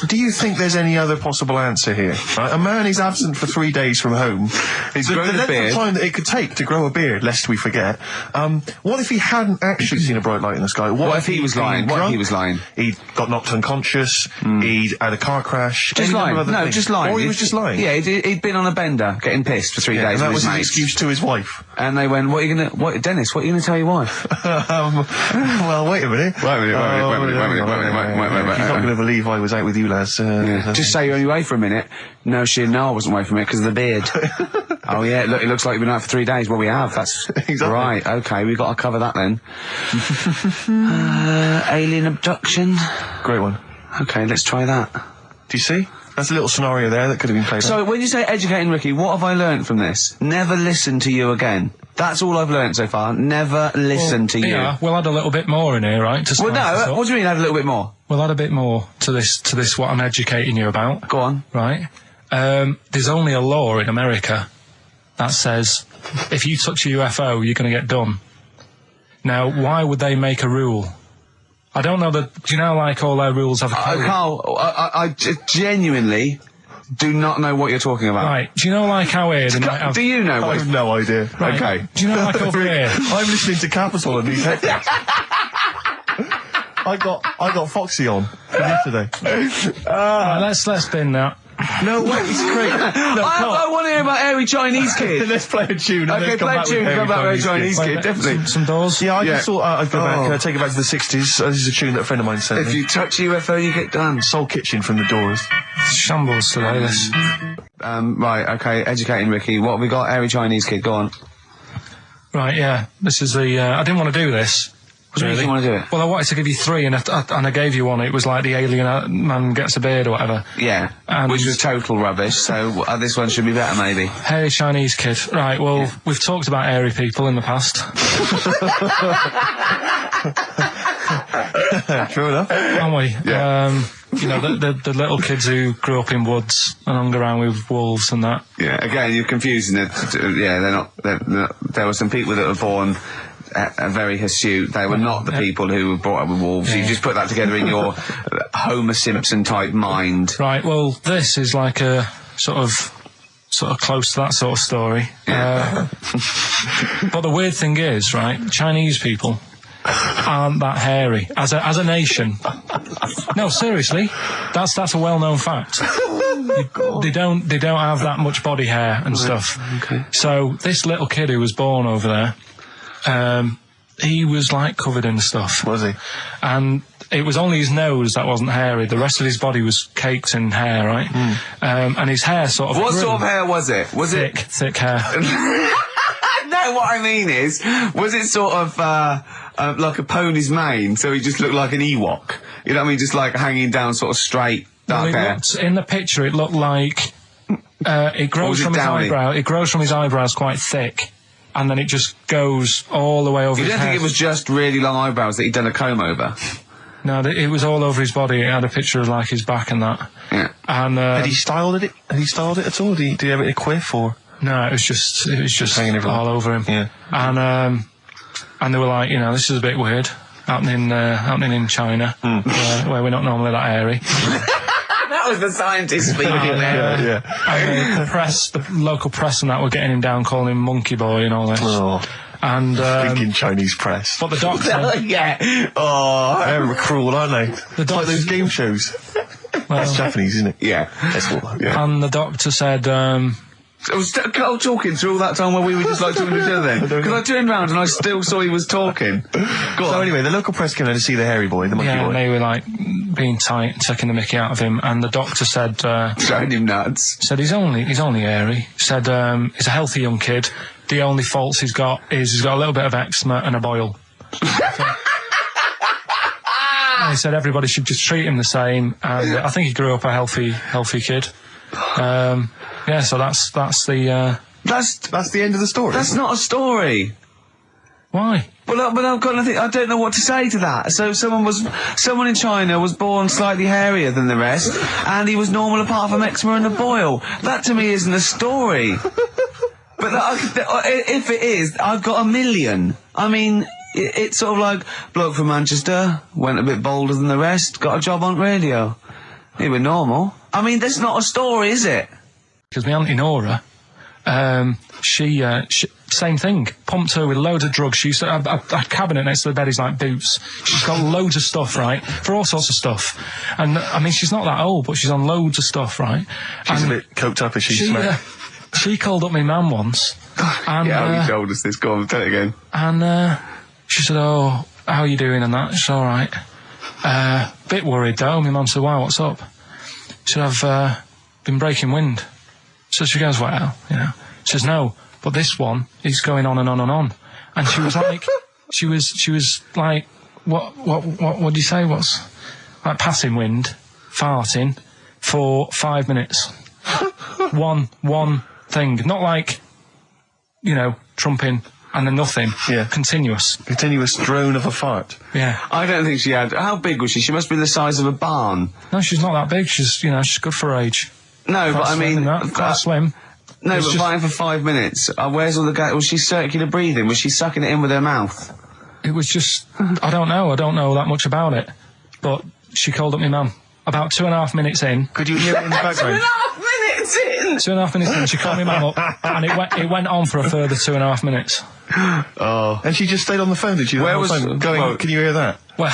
Do you think there's any other possible answer here? Right? A man is absent for 3 days from home. He's grown a length beard. of time that it could take to grow a beard, lest we forget. What if he hadn't actually seen a bright light in the sky? What if he was lying? What if he was lying? He'd got knocked unconscious, he'd had a car crash. Just lying. No, just lying. Or he was just lying. Yeah, he'd been on a bender, getting pissed for 3 days and that with was his his mates. excuse to his wife. And they went, Dennis, what are you going to tell your wife? Well, wait a minute. Wait a minute. You're not going to believe I was out with you, lads. Just say you're only away for a minute. No, I wasn't away from it because of the beard. Oh, yeah, look, it looks like you've been out for 3 days. Well, we have. That's exactly right. Okay, we've got to cover that then. Alien abduction. Great one. Okay, let's try that. Do you see? That's a little scenario there that could have been played out. So, when you say educating Ricky, what have I learnt from this? Never listen to you again. That's all I've learnt so far. Never listen to you. Yeah, we'll add a little bit more in here, right? Well, no, what do you mean add a little bit more? We'll add a bit more to this what I'm educating you about. Go on. Right. There's only a law in America that says if you touch a UFO, you're going to get done. Now, why would they make a rule? I don't know do you know, like, all their rules have a code? Carl, I genuinely do not know what you're talking about. Right. Do you know, like, how here they might have... Do you know I what... have no idea. Right. Okay. Do you know, like, over here... I'm listening to Capital and these headphones. I got Foxy on from yesterday. Right, let's bin that. No, wait, it's great. No, I want to hear about Airy Chinese Kid. Let's play a tune. And Okay, then play a tune and come back with Airy Chinese Kid, definitely. Some doors. Yeah, I just thought I'd go back, take it back to the 60s. This is a tune that a friend of mine sent If me. you touch a UFO, you get done. Soul Kitchen from the Doors. Shambles today, this. Right, okay, educating Ricky. What have we got? Airy Chinese Kid, go on. Right, yeah. This is the... I didn't want to do this. What do you mean you want to do it? Well, I wanted to give you 3, and I gave you one. It was like the alien man gets a beard or whatever. Yeah, which was total rubbish, so this one should be better, maybe. Hairy Chinese Kid. Right, well, we've talked about airy people in the past. True enough. Haven't we? Yeah. You know, the little kids who grew up in woods and hung around with wolves and that. Yeah, again, you're confusing it. Yeah, they're not... There were some people that were born... very hirsute. They were not the people who were brought up with wolves. You just put that together in your Homer Simpson type mind. Right, well, this is like a sort of close to that sort of story. Yeah. But the weird thing is, right, Chinese people aren't that hairy as a nation. No, seriously, that's a well-known fact. They don't have that much body hair and stuff. Okay. So this little kid who was born over there, he was like covered in stuff. Was he? And it was only his nose that wasn't hairy. The rest of his body was caked in hair, right? And his hair sort of... What sort of hair was it? Was thick, it... thick hair. No, what I mean is, was it sort of like a pony's mane, so he just looked like an Ewok? You know what I mean? Just like hanging down sort of straight, dark hair. In the picture, it looked like... it grows from his eyebrow. It grows from his eyebrows quite thick. And then it just goes all the way over his head. You don't think it was just really long eyebrows that he'd done a comb over? No, it was all over his body. It had a picture of, like, his back and that. Yeah. And, Had he styled it? Had he styled it at all? Did he have it in a quiff or? No, it was just hanging everywhere. all over him. Yeah. And they were like, you know, this is a bit weird. Happening in China, where we're not normally that airy. That was the scientist speaking there. Yeah. And the local press and that were getting him down, calling him Monkey Boy and all this. Oh. And Thinking Chinese press. but the doctor, Yeah. Oh. They're cruel, aren't they? the Like doctor, those game shows. That's Japanese, isn't it? Yeah. That's all. Yeah. and the doctor said, I was Carl talking through all that time while we were just like talking to each other then. Because I turned round and I still saw he was talking. So anyway, the local press came in to see the hairy boy, the monkey Yeah, boy. and they were like being tight, taking the mickey out of him, and the doctor said, Showing him nuts. said he's only hairy. Said he's a healthy young kid. The only faults he's got is he's got a little bit of eczema and a boil. And he said everybody should just treat him the same, and I think he grew up a healthy kid. Yeah, so that's the That's the end of the story. That's not a story. why. But I've got nothing. I don't know what to say to that. So someone in China was born slightly hairier than the rest, and he was normal apart from eczema and a boil. That to me isn't a story. But if it is, I've got a million. I mean, it's sort of like bloke from Manchester went a bit bolder than the rest, got a job on radio. He was normal. I mean, that's not a story, is it? Because my auntie Nora, she same thing, pumped her with loads of drugs. She used to have a cabinet next to the bed is like boots. She's got loads of stuff, right, for all sorts of stuff. And I mean, she's not that old, but she's on loads of stuff, right? She's and a bit coked up, is she? she called up my mum once. And, Yeah, you told us this. Go on, tell it again. And she said, "Oh, how are you doing?" And that. She's all right. Bit worried though. My mum said, "Why? What's up?" She said, "I've been breaking wind." So she goes, "Well, you know." She says, "No, but this one is going on and on and on." And she was like, she was like, what do you say? What's like passing wind, farting for 5 minutes. one thing, not like, you know, trumping and then nothing. Yeah. Continuous drone of a fart. Yeah. I don't think she had. How big was she? She must be the size of a barn. No, she's not that big. She's good for her age. No, but I mean, quite slim. No, It's but just- fine for 5 minutes. Where's all the gas? Was she circular breathing? Was she sucking it in with her mouth? It was just, I don't know that much about it. But she called up my mum. About 2.5 minutes in. Could you hear it in the background? 2.5 minutes in! 2.5 minutes in, she called my mum up, and it went on for a further 2.5 minutes. Oh. And she just stayed on the phone, did she? Where The whole was- phone going, well- can you hear that? Well,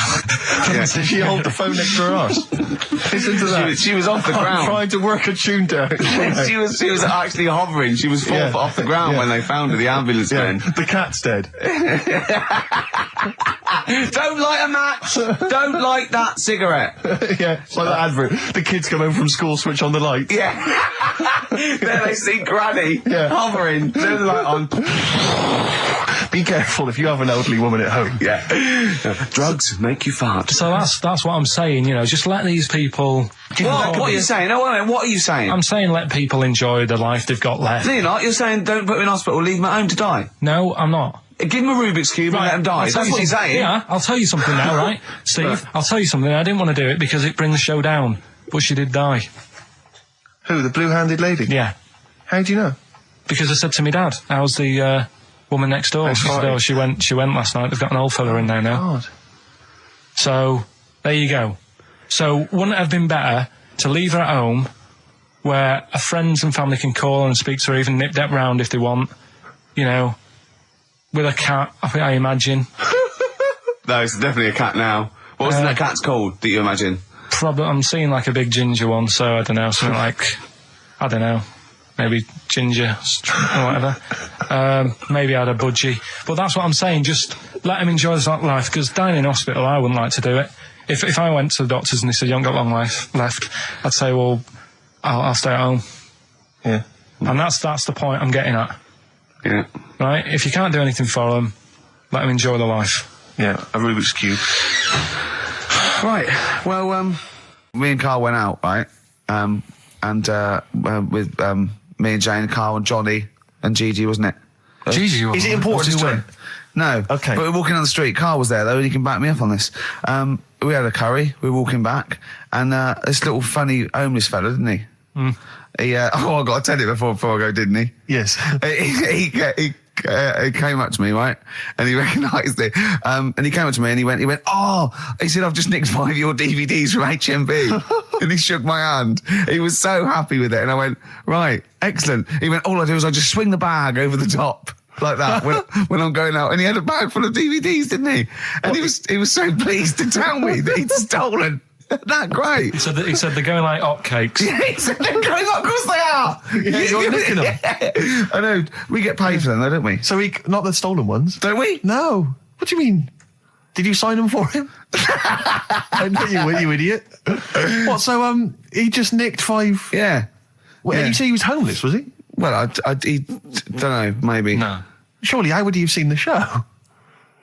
Did she hold the phone next to her arse? Listen to that. She was off the I'm ground. trying to work a tune down. she was actually hovering. She was 4 foot off the ground when they found her, the ambulance men. The cat's dead. Don't light a match! Don't light that cigarette! Yeah, it's like that advert. The kids come home from school, switch on the light. Yeah. Then they see Granny hovering, turn the light on. Be careful if you have an elderly woman at home. Yeah. Drugs make you fart. so that's what I'm saying, you know, just let these people... What are you saying? No, wait a minute, what are you saying? I'm saying let people enjoy the life they've got left. No, you're not. You're saying don't put them in hospital, leave them at home to die. No, I'm not. Give them a Rubik's Cube and let them die. I'll tell That's what you you're something. saying. Yeah, I'll tell you something now, right? Steve, I'll tell you something. I didn't want to do it because it brings the show down, but she did die. Who, the blue-handed lady? Yeah. How do you know? Because I said to my dad, how's the woman next door? She said, oh, she went last night. They've got an old fella in there now. God. So, there you go. So, wouldn't it have been better to leave her at home where her friends and family can call and speak to her, even nip that round if they want, you know, with a cat, I imagine. No, it's definitely a cat now. What's that cat's called, that you imagine? Probably, I'm seeing like a big ginger one, so I don't know, something like, I don't know, maybe ginger or whatever. Maybe I had a budgie. But that's what I'm saying, just let them enjoy their life, because dying in hospital, I wouldn't like to do it. If I went to the doctors and they said, you haven't got long life left, I'd say, well, I'll stay at home. Yeah. And that's the point I'm getting at. Yeah. Right? If you can't do anything for them, let them enjoy their life. Yeah, a Rubik's Cube. Right. Well, me and Carl went out, right? With me and Jane, Carl and Johnny and Gigi, wasn't it? Gigi, Is it important who went? No. Okay. But we're walking down the street. Carl was there, though, and he can back me up on this. We had a curry. We were walking back, and this little funny homeless fella, didn't he? He, I got to tell you before I go, didn't he? Yes. He came up to me, right? And he recognised it. And he came up to me and he went, oh, he said, I've just nicked 5 of your DVDs from HMV. And he shook my hand. He was so happy with it. And I went, right, excellent. He went, all I do is I just swing the bag over the top. Like that when I'm going out, and he had a bag full of DVDs, didn't he? And he was so pleased to tell me that he'd stolen That great. He said they're going like hotcakes. Yeah, he said they're going up. Of course they are. Yeah, you're nicking them. Yeah. I know. We get paid for them, though, don't we? So not the stolen ones. Don't we? No. What do you mean? Did you sign them for him? I know you were, you idiot. What? So he just nicked 5. Yeah. Well, Yeah. And you say he was homeless, was he? Well, he don't know. Maybe. No. Surely, how would he have seen the show?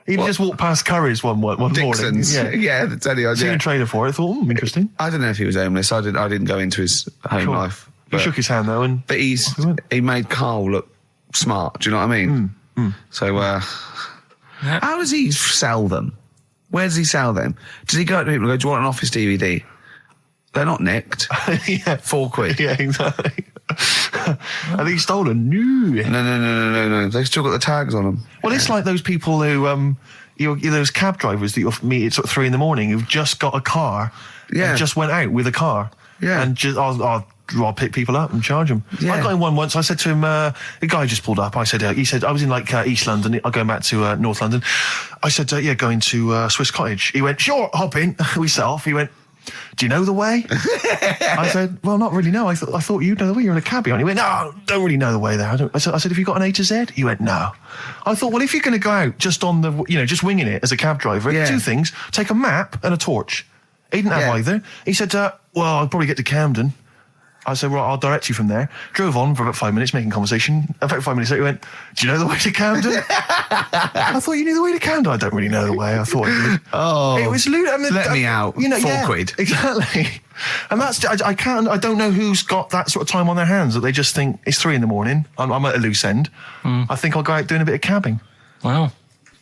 He'd just walked past Curry's one morning. Dixon's. Yeah, that's any Seen a idea. trailer for it. Thought, interesting. I don't know if he was homeless. I didn't go into his home life. He shook his hand though, and But he made Karl look smart. Do you know what I mean? So, how does he sell them? Where does he sell them? Does he go to people and go, do you want an Office DVD? They're not nicked. yeah, £4. yeah, exactly. Are they stolen? No. No. They've still got the tags on them. Well, it's like those people who, those cab drivers that you'll meet at sort of 3 a.m. who've just got a car, and just went out with a car, and just I'll pick people up and charge them. Yeah. I got in one once. I said to him, the guy just pulled up. I said, he said I was in like East London. I'm going back to North London. I said, going to Swiss Cottage. He went, sure, hop in. We set off. He went, do you know the way? I said, well, not really, no. I thought you'd know the way. You're in a cabbie. And he went, no, don't really know the way there. I said, have you got an A to Z? He went, no. I thought, well, if you're going to go out just on the, just winging it as a cab driver, 2 things, take a map and a torch. He didn't have either. He said, well, I'll probably get to Camden. I said, right, I'll direct you from there. Drove on for about 5 minutes, making conversation. About 5 minutes later, he went, do you know the way to Camden? I thought you knew the way to Camden. I don't really know the way. I thought I did. Oh. It was lewd. I mean, let me out. £4. Exactly. And that's, I don't know who's got that sort of time on their hands that they just think it's 3 a.m. I'm at a loose end. I think I'll go out doing a bit of cabbing. Wow.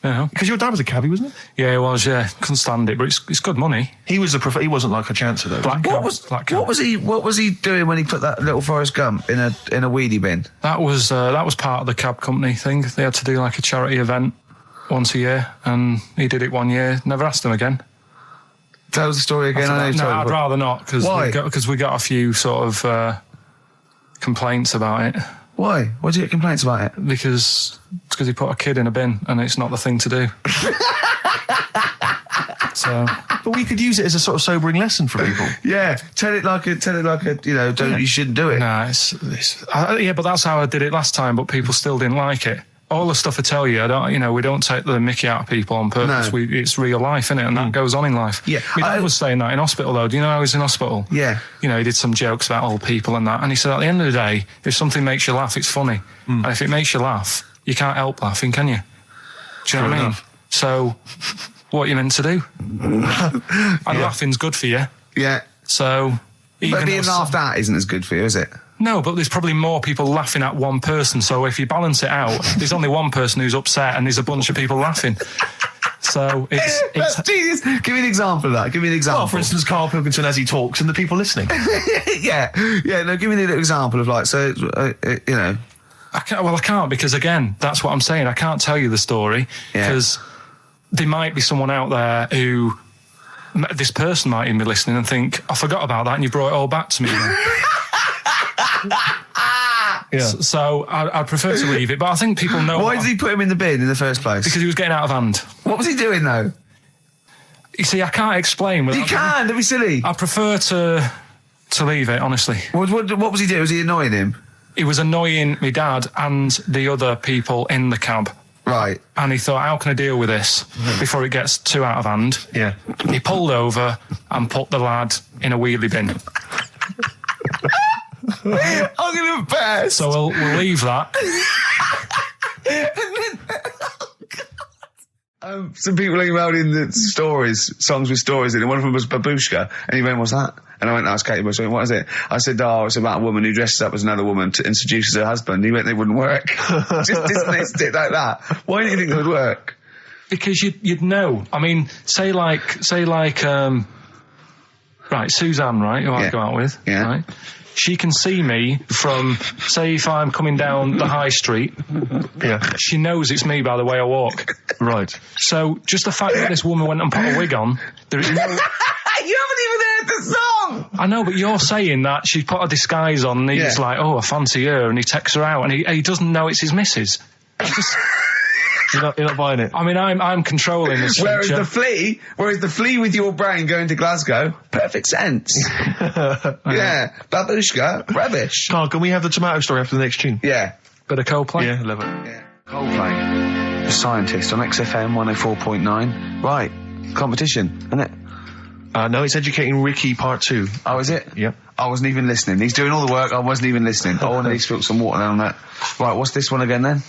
Yeah. Because your dad was a cabbie, wasn't he? Yeah, he was, yeah. Couldn't stand it, but it's good money. He was he wasn't like a chancer though. What was he doing when he put that little Forrest Gump in a weedy bin? That was part of the cab company thing. They had to do like a charity event once a year, and he did it one year. Never asked him again. Tell the story again. I'd rather not, because we got a few sort of complaints about it. Why? Why did you get complaints about it? Because he put a kid in a bin, and it's not the thing to do. So, but we could use it as a sort of sobering lesson for people. Yeah, tell it like a you shouldn't do it. Nah, but that's how I did it last time. But people still didn't like it. All the stuff I tell you, we don't take the mickey out of people on purpose. No. It's real life, isn't it? And that goes on in life. Yeah. My dad was saying that in hospital, though. Do you know I was in hospital? Yeah. He did some jokes about old people and that. And he said, at the end of the day, if something makes you laugh, it's funny. And if it makes you laugh, you can't help laughing, can you? Do you know what I mean? So, what are you meant to do? And laughing's good for you. Yeah. So... But being laughed at isn't as good for you, is it? No, but there's probably more people laughing at one person. So if you balance it out, there's only one person who's upset and there's a bunch of people laughing. So it's That's genius. Give me an example of that. Give me an example. Well, for instance, Karl Pilkington as he talks and the people listening. Yeah. No, give me an example of I can't because, again, that's what I'm saying. I can't tell you the story because there might be someone out there who... This person might even be listening and think, I forgot about that and you brought it all back to me. So I'd prefer to leave it, but I think people know... Why did he put him in the bin in the first place? Because he was getting out of hand. What was he doing, though? You see, I can't explain. You can, don't be silly. I prefer to leave it, honestly. What was he doing? Was he annoying him? He was annoying my dad and the other people in the cab. Right. And he thought, how can I deal with this before it gets too out of hand? Yeah. He pulled over and put the lad in a wheelie bin. I'm going to embarrass. So we'll leave that. Some people emailed in the songs with stories in it. One of them was Babushka, and he went, what's that? And I went, that's Katie Bush. I went, what is it? I said, it's about a woman who dresses up as another woman and seduces her husband. He went, they wouldn't work. Just dismissed it like that. Why do you think it would work? Because you'd know. I mean, say like, right, Suzanne, right, who I go out with, right? She can see me from, say, if I'm coming down the high street. Yeah. She knows it's me by the way I walk. Right. So just the fact that this woman went and put a wig on, there is no... You haven't even heard the song! I know, but you're saying that she put a disguise on and he's like, oh, I fancy her, and he takes her out, and he doesn't know it's his missus. You're not buying it. I mean, I'm controlling this. Whereas future. the flea with your brain going to Glasgow, perfect sense. Yeah, babushka, rubbish. Carl, can we have the tomato story after the next tune? Yeah. Bit of Coldplay. Yeah, love it. Yeah. Coldplay, the scientist on XFM 104.9. Right, competition, isn't it? No, it's Educating Ricky Part 2. Oh, is it? Yep. I wasn't even listening. He's doing all the work. I wasn't even listening. Oh, and he spilled some water down that. Right, what's this one again then?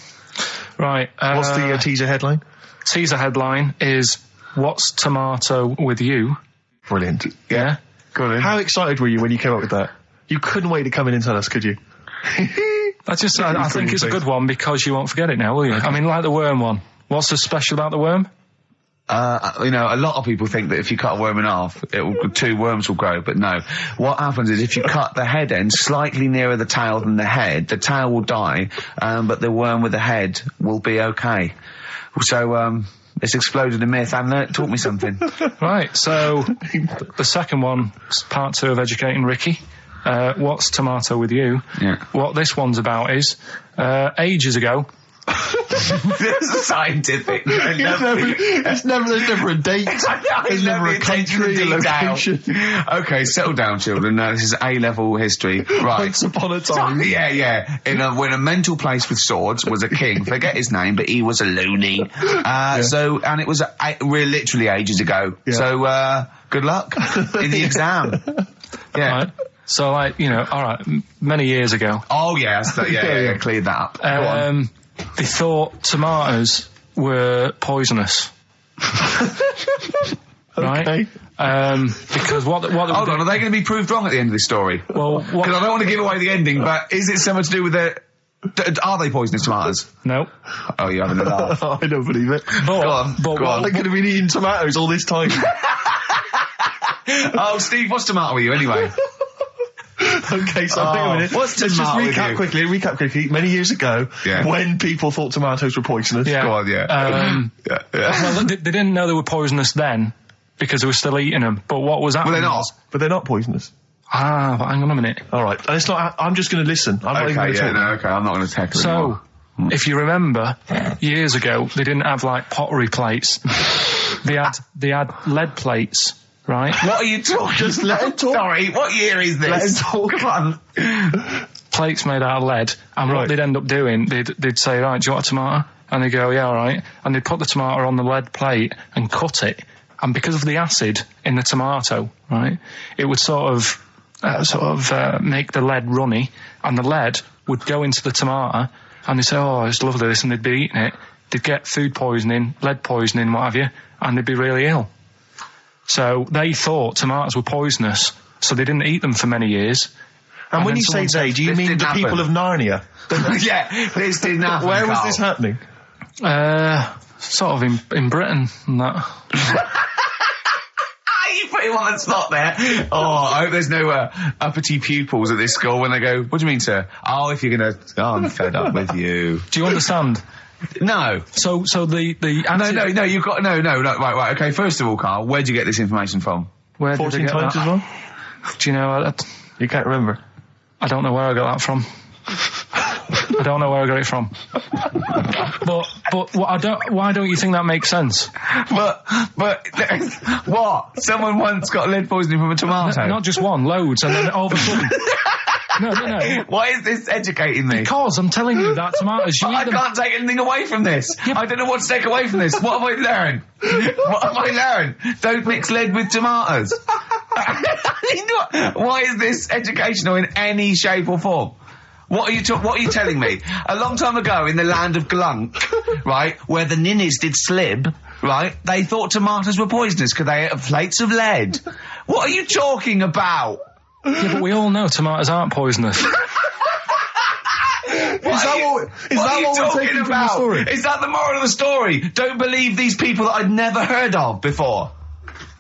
Right. What's the teaser headline? Teaser headline is "What's tomato with you?" Brilliant. Yeah. Go on. How excited were you when you came up with that? You couldn't wait to come in and tell us, could you? I think it's a good one because you won't forget it now, will you? I mean, like the worm one. What's so special about the worm? You know, a lot of people think that if you cut a worm in half, two worms will grow, but no. What happens is if you cut the head end slightly nearer the tail than the head, the tail will die, but the worm with the head will be okay. So, it's exploded a myth. And taught me something. Right, so the second one, part 2 of Educating Ricky. What's tomato with you? Yeah. What this one's about is, ages ago. It's scientific. There's never a date. There's never a country, a location. Okay, settle down, children. No, this is A-level history. Right. Once upon a time. Yeah. When a mental place with swords was a king. Forget his name, but he was a loony. And it was literally ages ago. Yeah. So, good luck in the exam. Yeah. Right. So, like, you know, alright, many years ago. Oh, yeah, cleared that up. Go on. They thought tomatoes were poisonous. Right? Okay. Because what Hold on, are they going to be proved wrong at the end of this story? Well, because I don't want to give away the ending, but is it something to do with the... Are they poisonous tomatoes? No. Oh, you're having a laugh. I don't believe it. Go on. They could have been eating tomatoes all this time. Oh, Steve, what's tomato with you anyway? Okay, so hang on a minute. What's Let's just tomato with recap quickly. Many years ago, Yeah. when people thought tomatoes were poisonous. Yeah. Go on, yeah. Well, they didn't know they were poisonous then because they were still eating them. But what was happening? Well, they're not. was- But they're not poisonous. But hang on a minute. All right. And it's not. I'm just going to listen. I'm not even Okay, going to talk. okay, I'm not going to tackle it So, anymore. if you remember, years ago they didn't have like pottery plates. They had lead plates, right? What are you talking? Just let him talk. Sorry, what year is this? Let him talk. Come on. Plates made out of lead, and Right. what they'd end up doing, they'd say, right, do you want a tomato? And they'd go, yeah, all right. And they'd put the tomato on the lead plate and cut it. And because of the acid in the tomato, right, it would sort of make the lead runny, and the lead would go into the tomato, and they'd say, oh, it's lovely this, and they'd be eating it. They'd get food poisoning, lead poisoning, what have you, and they'd be really ill. So they thought tomatoes were poisonous, so they didn't eat them for many years. And when then you say someone said, they, do you this mean didn't the happen. people of Narnia? Yeah, this didn't happen. Where was Carl. this happening? Sort of in Britain and that. You put him on the spot there. Oh, I hope there's no uppity pupils at this school when they go, what do you mean, sir? Oh, if you're going to... Oh, I'm fed up with you. Do you understand? No. So the No, you've got... No, right, okay, first of all, Carl, where'd you get this information from? Where did 14 I get times that? as well? Do you know? You can't remember. I don't know where I got that from. I don't know where I got it from. But why don't you think that makes sense? But what? Someone once got lead poisoning from a tomato. Not just one, loads, and then all of a sudden. No. Why is this educating me? Because I'm telling you that tomatoes, you I eat them. can't take anything away from this. I don't know what to take away from this. What have I learned? What have I learned? Don't mix lead with tomatoes. Why is this educational in any shape or form? What are you telling me? A long time ago in the land of Glunk, right, where the ninnies did slib, right, they thought tomatoes were poisonous because they ate plates of lead. What are you talking about? Yeah, but we all know tomatoes aren't poisonous. Is that what we're taking from the story? Is that the moral of the story? Don't believe these people that I'd never heard of before.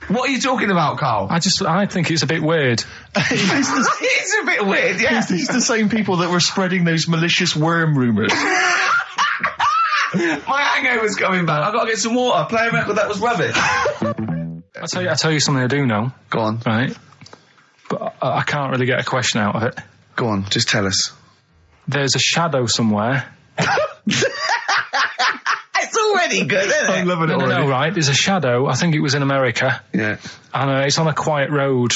What are you talking about, Carl? I think it's a bit weird. It's a bit weird, yeah. It's the same people that were spreading those malicious worm rumours. My hangover's coming back. I've got to get some water. Play a record that was rubbish. I'll tell you something I do know. Go on. Right? But I can't really get a question out of it. Go on, just tell us. There's a shadow somewhere. It's That's already good, isn't it? I'm loving it No, already. right. There's a shadow. I think it was in America. Yeah. And it's on a quiet road.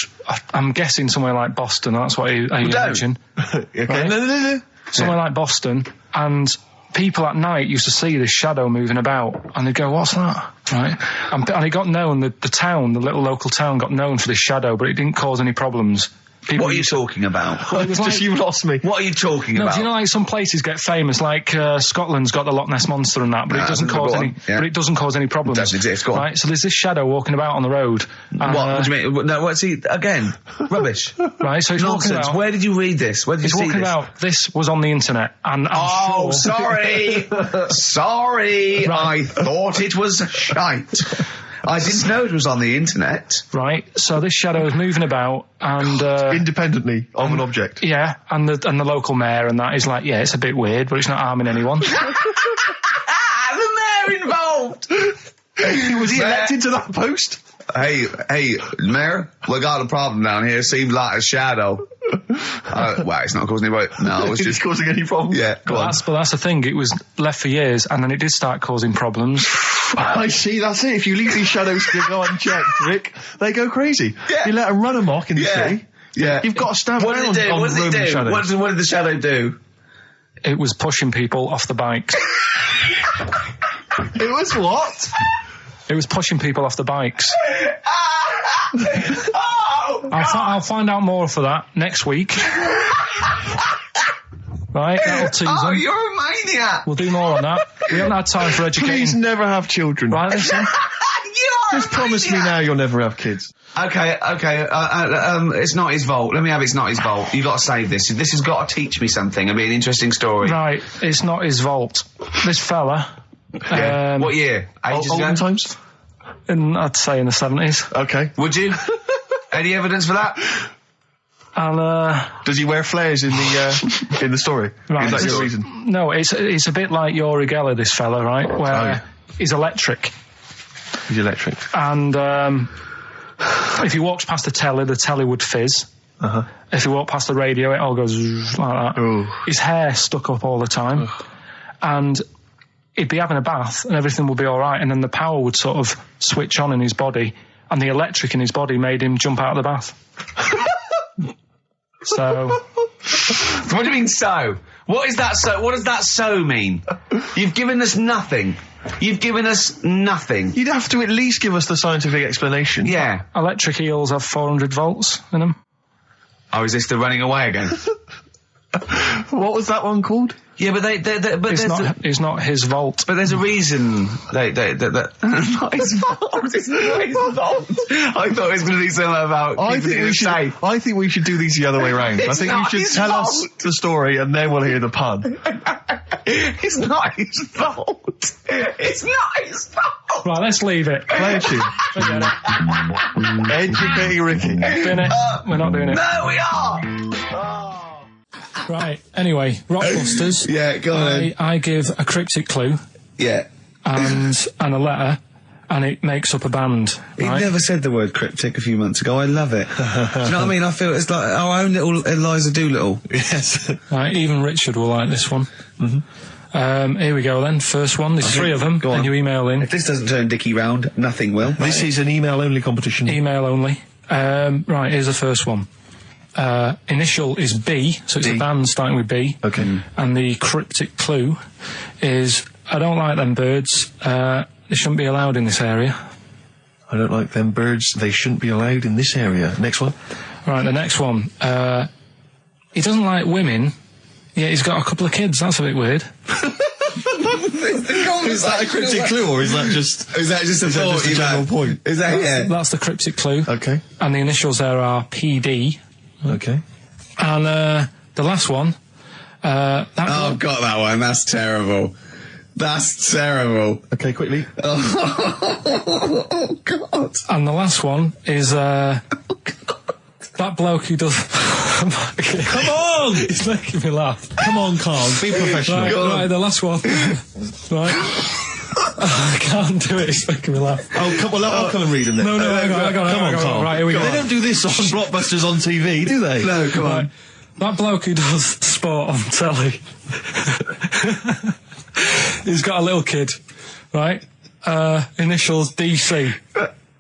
I'm guessing somewhere like Boston. That's what I imagine. Okay. Right. No. Somewhere like Boston. And people at night used to see this shadow moving about. And they'd go, what's that? Right. And it got known, the town, the little local town got known for this shadow, but it didn't cause any problems. People What are you used to- talking about? Well, it was Just like- you lost me. What are you talking No, about? do you know like some places get famous, like Scotland's got the Loch Ness Monster and that, but No, it doesn't go cause on. any. Yeah. But it doesn't cause any problems. Doesn't exist, go on. Right. So there's this shadow walking about on the road. And, What do you mean? No, what's he again? Rubbish. Right. So he's walking Nonsense. about. Where did you read this? Where did you He's see walking this? about. This was on the internet, and I'm Oh, sure. sorry. Sorry. Right. I thought it was shite. I didn't know it was on the internet. Right. So this shadow is moving about, and Independently of an object. yeah, and the local mayor and that is like, yeah, it's a bit weird, but it's not harming anyone. The mayor involved. Was he elected to that post? Hey, Mayor, we got a problem down here. Seems like a shadow. Well, it's not causing any. No, it's Is just it causing any problems? yeah. Go on. But that's the thing. It was left for years, and then it did start causing problems. I see, that's it. If you leave these shadows to go unchecked, Rick, they go crazy. Yeah. You let them run amok in the Yeah. city. Yeah. You've got to stand What down did it do? on What did it roaming do? shadows. What did the shadow do? It was pushing people off the bikes. It was what? It was pushing people off the bikes. Oh, I'll find out more for that next week. Right, that'll tease oh, them. you're a maniac. We'll do more on that. We haven't had time for Please educating. never have children. Right, listen. You're Just promise me now you'll never have kids. Okay. It's not his fault. Let me have. It's not his fault. You got to save this. This has got to teach me something. It'll be an interesting story. Right, it's not his vault. This fella, What year? Ages Olden ago. times? I'd say in the 70s, Okay. Would you? Any evidence for that? and Does he wear flares in the story? Right. Is that your reason? no, it's a bit like Yuri Geller, this fella, right, where yeah. he's electric, He's electric. and if he walks past the telly would fizz. Uh-huh. If he walked past the radio, it all goes like that. Ooh. His hair stuck up all the time, and he'd be having a bath, and everything would be all right, and then the power would sort of switch on in his body, and the electric in his body made him jump out of the bath. So, What do you mean so? What is that so? What does that so mean? You've given us nothing. You've given us nothing. You'd have to at least give us the scientific explanation. Yeah. electric eels have 400 volts in them. Oh, is this the running away again? What was that one called? Yeah, but but It's not his vault. but there's a reason that not his fault. It's not his fault. I thought it was going to be something about I keeping think it we should. safe. I think we should do these the other way round. I It's think you not should his tell us fault. the story and then we'll hear the pun. It's not his fault. It's not his fault. Right, let's leave it. Play a tune. Forget it. Educating Ricky. Bin it. We're not doing it. No, we are. Right, anyway, Rockbusters. Yeah, go on. I give a cryptic clue Yeah. and a letter, and it makes up a band. He Right? never said the word cryptic a few months ago. I love it. Do you know what I mean? I feel it's like our own little Eliza Doolittle. Yes. Right, even Richard will like this one. Here we go then. First one. There's three of them, Go on. and you email in. If this doesn't turn Dickie round, nothing will. This is an email-only competition. Email only. Right, here's the first one. Initial is B, so it's D. a band starting with B. Okay. And the cryptic clue is, I don't like them birds. They shouldn't be allowed in this area. I don't like them birds. They shouldn't be allowed in this area. Next one. Right, the next one. He doesn't like women, yet he's got a couple of kids. That's a bit weird. Is that a cryptic clue or is that just... Is that just a that just a general point? Is that yeah? That's the cryptic clue. Okay. And the initials there are PD. Okay. And the last one, Oh, got that one. That's terrible. That's terrible. Okay, quickly. Oh, God. and the last one is that bloke who does. Come on! It's making me laugh. Come on, Carl. Be professional. Right, the last one. Right. I can't do it. It's making me laugh. Oh, come on. I'll come and read them then. No, hang on. Come on, Carl. Right, here we go. They don't do this on Blockbusters on TV, do they? No, come Right. on. That bloke who does sport on telly. He's got a little kid, right? Initials DC.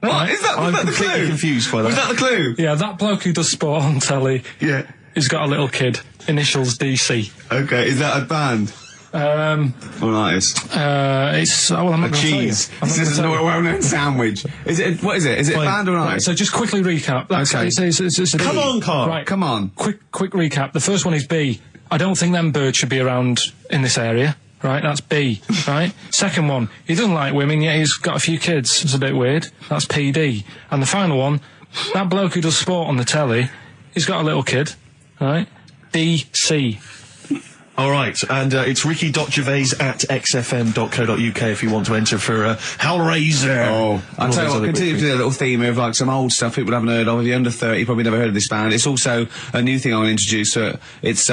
What? Is that I'm the completely clue? confused by that. Was that the clue? Yeah, that bloke who does sport on telly. Yeah. He's got a little kid. Initials DC. Okay, is that a band? Or an artist? It's well, I'm not going to tell you. Cheese. I'm not This is gonna a tell you. well-known sandwich. Is it? What is it? Is it a band or an Right, artist? so just quickly recap. That's, Okay. it's a Come B. on, Carl. Right, Come on. quick recap. The first one is B. I don't think them birds should be around in this area. Right, that's B. Right. Second one, he doesn't like women, yet he's got a few kids. It's a bit weird. That's PD. And the final one, that bloke who does sport on the telly, he's got a little kid. Right. DC. All right, and it's ricky.gervais@xfm.co.uk if you want to enter for Hellraiser. Oh, I'll And all tell you those what, other continue quick to do a little theme of like some old stuff people haven't heard of. If you're under 30, you probably never heard of this band. It's also a new thing I want to introduce. It's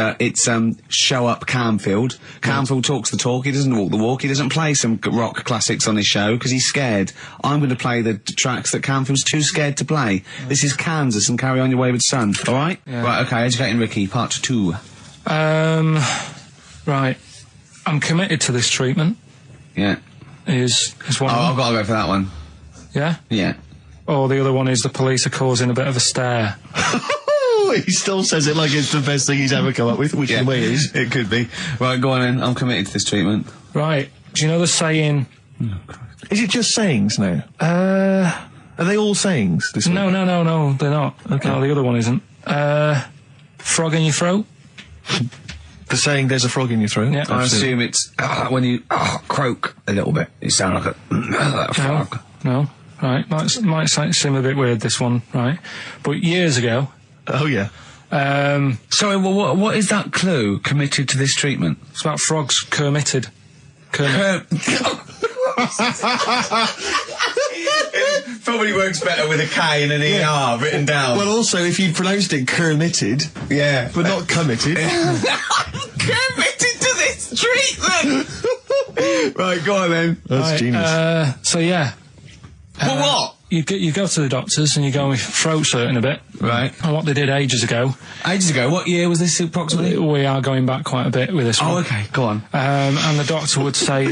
Show Up Camfield. Camfield talks the talk, he doesn't walk the walk, he doesn't play some rock classics on his show because he's scared. I'm going to play the tracks that Camfield's too scared to play. This is Kansas and Carry On Your Wayward Son, alright? Yeah. Right, okay, Educating Ricky, part 2. Right. I'm committed to this treatment. Yeah. Is one. Oh, of I've them. got to go for that one. Yeah. Yeah. Or the other one is the police are causing a bit of a stir. He still says it like it's the best thing he's ever come up with, which in a way is. It could be. Right, go on then. I'm committed to this treatment. Right. Do you know the saying? Is it just sayings now? Are they all sayings? This No, week? no, they're not. Okay. No, the other one isn't. Frog in your throat. The saying, there's a frog in your throat? Yeah. I assume it's when you croak a little bit. You sound like a frog. No. Right. Might seem a bit weird, this one, right? But years ago, Oh, yeah. Sorry, well, what is that clue? Committed to this treatment? it's about frogs Kermitted. Kermit. Probably works better with a K and an ER written down. Well, also, if you'd pronounced it Kermitted, yeah. but not committed. Committed to this treatment! Right, go on then. That's Right, genius. so yeah. Well, what? You go to the doctors and you go with throat hurting a bit. Right. And what they did ages ago. Ages ago. What year was this approximately? We are going back quite a bit with this one. Oh, okay. Go on. And the doctor would say...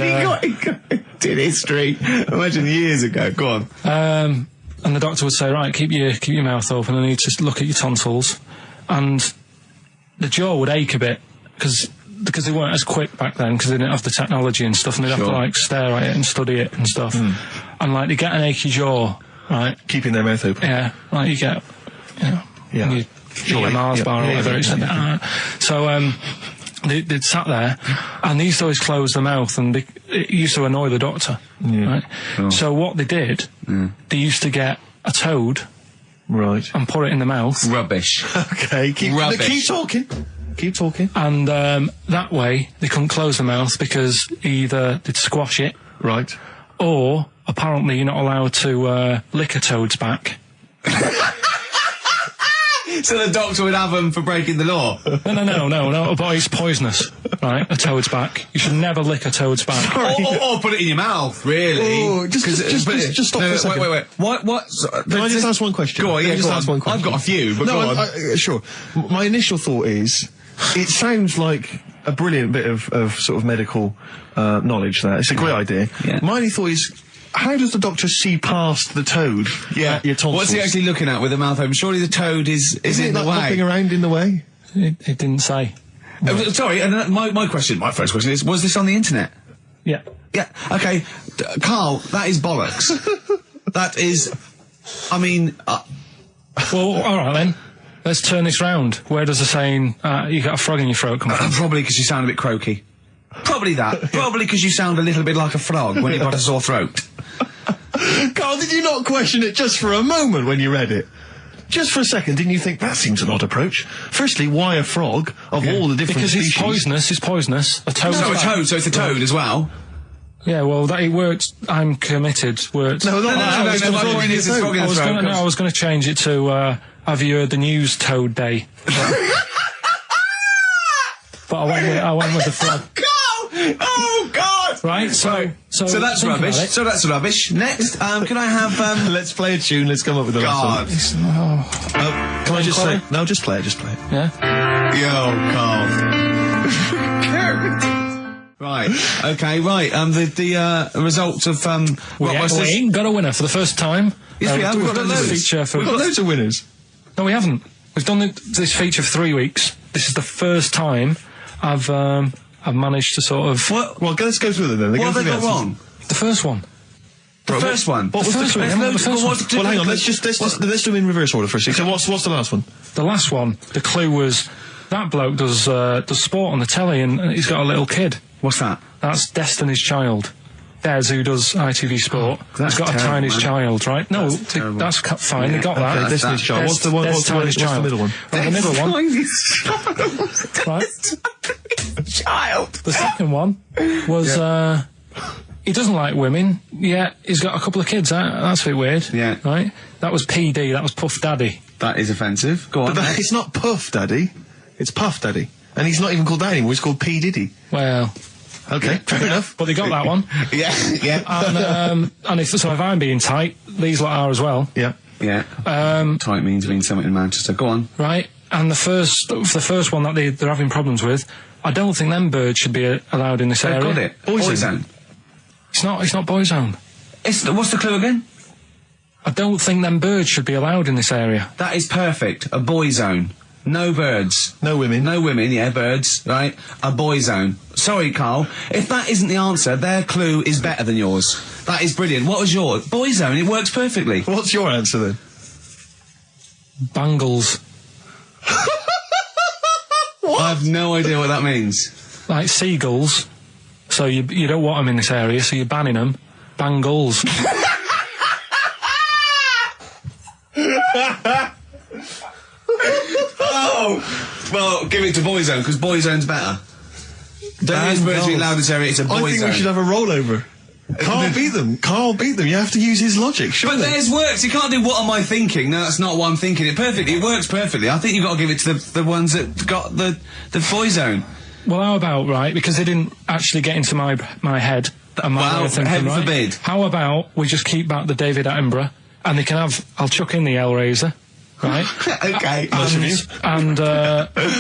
Did history. Imagine years ago. Go on. and the doctor would say, right, keep your mouth open and you just look at your tonsils. And the jaw would ache a bit because they weren't as quick back then because they didn't have the technology and stuff and they'd have to like stare at it and study it and stuff. And like they get an achy jaw, right? Keeping their mouth open. Yeah, like you get, Yeah. you eat a Mars bar or whatever. So they'd sat there and they used to always close their mouth and it used to annoy the doctor. Right? Oh. So what they did, they used to get a toad Right. and put it in the mouth. Rubbish. Okay, keep talking. Keep talking. And that way they couldn't close the mouth because either they'd squash it, Right. or apparently you're not allowed to lick a toad's back. So the doctor would have them for breaking the law? No, but it's poisonous, right? A toad's back. You should never lick a toad's back. Or put it in your mouth, really. Oh, just stop for a second. Wait. What? Can I just ask one question? Go on, Can I yeah, just go ask on. one question? I've got a few, but no, go on. sure. My initial thought is, it sounds like a brilliant bit of sort of medical knowledge there. It's a great idea. Yeah. My only thought is, how does the doctor see past the toad? At your tonsils? What's he actually looking at with the mouth open? Surely the toad is Isn't in it the like way. hopping around in the way? It didn't say. Sorry, and my first question is, was this on the internet? Yeah. Yeah, okay. Carl, that is bollocks. That is, I mean... Well, all right then. Let's turn this round. Where does the saying, you got a frog in your throat come from? Probably because you sound a bit croaky. Probably that. Probably because you sound a little bit like a frog when you've got a sore throat. Carl, did you not question it just for a moment when you read it? Just for a second, didn't you think that seems an odd approach? Firstly, why a frog of all the different Because species? it's poisonous. A toad. So it's a toad as well. Yeah, well, that it worked. I'm committed. Worked. No, my point is it's frog in the throat. I was going to change it to. Have you heard the news? Toad Day. But I went with the frog. Oh God! Right. So that's think rubbish. about it. So that's rubbish. Next, can I have Let's play a tune. Let's come up with a God? Can I just say? No, just play it. Just play it. Yeah. Yo, Carl. Right. Okay. Right. The results of We Rockbusters. ain't got a winner for the first time. Yes, we have. We've We've got done this loads. feature for... We've got loads of winners. No, we haven't. We've done this feature for 3 weeks. This is the first time I've managed to sort of... What? Well, let's go through them then. What have they got wrong? The first one. The first one. What was the first one? first Yeah, the first one. Well, hang on. Let's do them in reverse order for a second. So what's the last one? The last one, the clue was that bloke does sport on the telly and he's got a little kid. What's that? That's Destiny's Child. Des, who does ITV Sport, that's has got terrible, a tiny man. child, right? No, terrible. that's fine. They got that. Okay, Destiny's Child. What's the one? What's the middle one? Right, the middle one. Right. Child. The second one was he doesn't like women. Yeah, he's got a couple of kids. That's a bit weird. Yeah. Right. That was PD. That was Puff Daddy. That is offensive. Go on. But it's not Puff Daddy. It's Puff Daddy. And he's not even called that anymore. He's called P. Diddy. Well, Okay, fair enough. but they got that one. Yeah. Yeah. And if I'm being tight, these lot are as well. Yeah. Yeah. Tight means something in Manchester. Go on. Right. And the first one that they're having problems with, I don't think them birds should be allowed in this They've area. got it. Boyzone. It's not Boyzone. What's the clue again? I don't think them birds should be allowed in this area. That is perfect. A boy zone. No birds. No women. No women, yeah, birds, right? A boy zone. Sorry, Carl. If that isn't the answer, their clue is better than yours. That is brilliant. What was yours? Boy zone. It works perfectly. What's your answer then? Bangles. I have no idea what that means. Like seagulls. So you don't want them in this area, so you're banning them. Bangles. Oh! Well, give it to boy zone, because boy zone's better. Don't use birds being allowed in this area, it's a boy I think zone. we should have a rollover. Carl beat them. Carl beat them. You have to use his logic, But surely. theirs works. You can't do what am I thinking. No, that's not what I'm thinking. It perfectly. It works perfectly. I think you've got to give it to the ones that got the boy zone. Well, how about, right, because they didn't actually get into my head and my Well, way of thinking, heaven right? forbid. How about we just keep back the David Attenborough and they can have, I'll chuck in the Hellraiser, right? Okay. and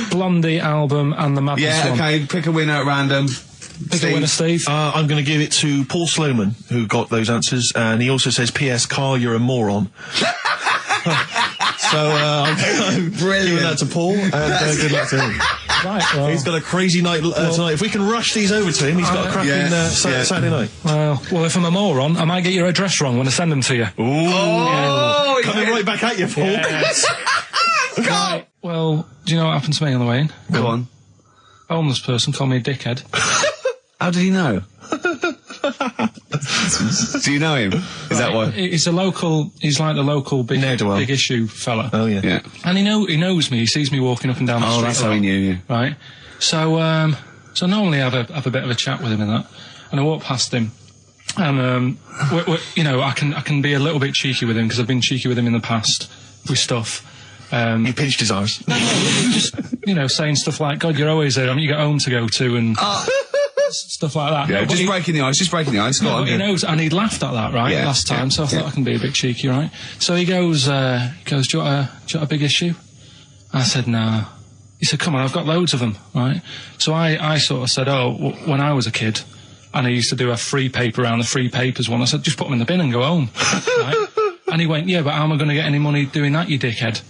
Blondie album and the Madness Yeah, one. okay. Pick a winner at random. Pick a winner, Steve. I'm going to give it to Paul Sloman, who got those answers, and he also says, P.S. Carl, you're a moron. So, I'm giving that to Paul, and good luck to him. Right, well, He's got a crazy night tonight. If we can rush these over to him, he's got a cracking Saturday night. well, if I'm a moron, I might get your address wrong when I send them to you. Oh, Coming right back at you, Paul. Yes. Right, well, do you know what happened to me on the way in? Go on. A homeless person called me a dickhead. How did he know? Do you know him? Is that what? He's like the local big issue fella. Oh, yeah. Yeah. And he knows me. He sees me walking up and down the street. Oh, that's how he knew you. Right. So normally I have a bit of a chat with him and that. And I walk past him, and I can be a little bit cheeky with him because I've been cheeky with him in the past with stuff. You pinched his arse. Just saying stuff like, "God, you're always there. I mean, you got home to go to," and stuff like that. Yeah, No, but just breaking the ice. Go No, on. but he knows, and he laughed at that, right, Yeah, last time, yeah, so I thought I can be a bit cheeky, right? So he goes, do you want a big issue? I said, no. He said, come on, I've got loads of them, right? So I sort of said, when I was a kid, and I used to do a free paper around the free papers one, I said, just put them in the bin and go home, right? And he went, yeah, but how am I going to get any money doing that, you dickhead?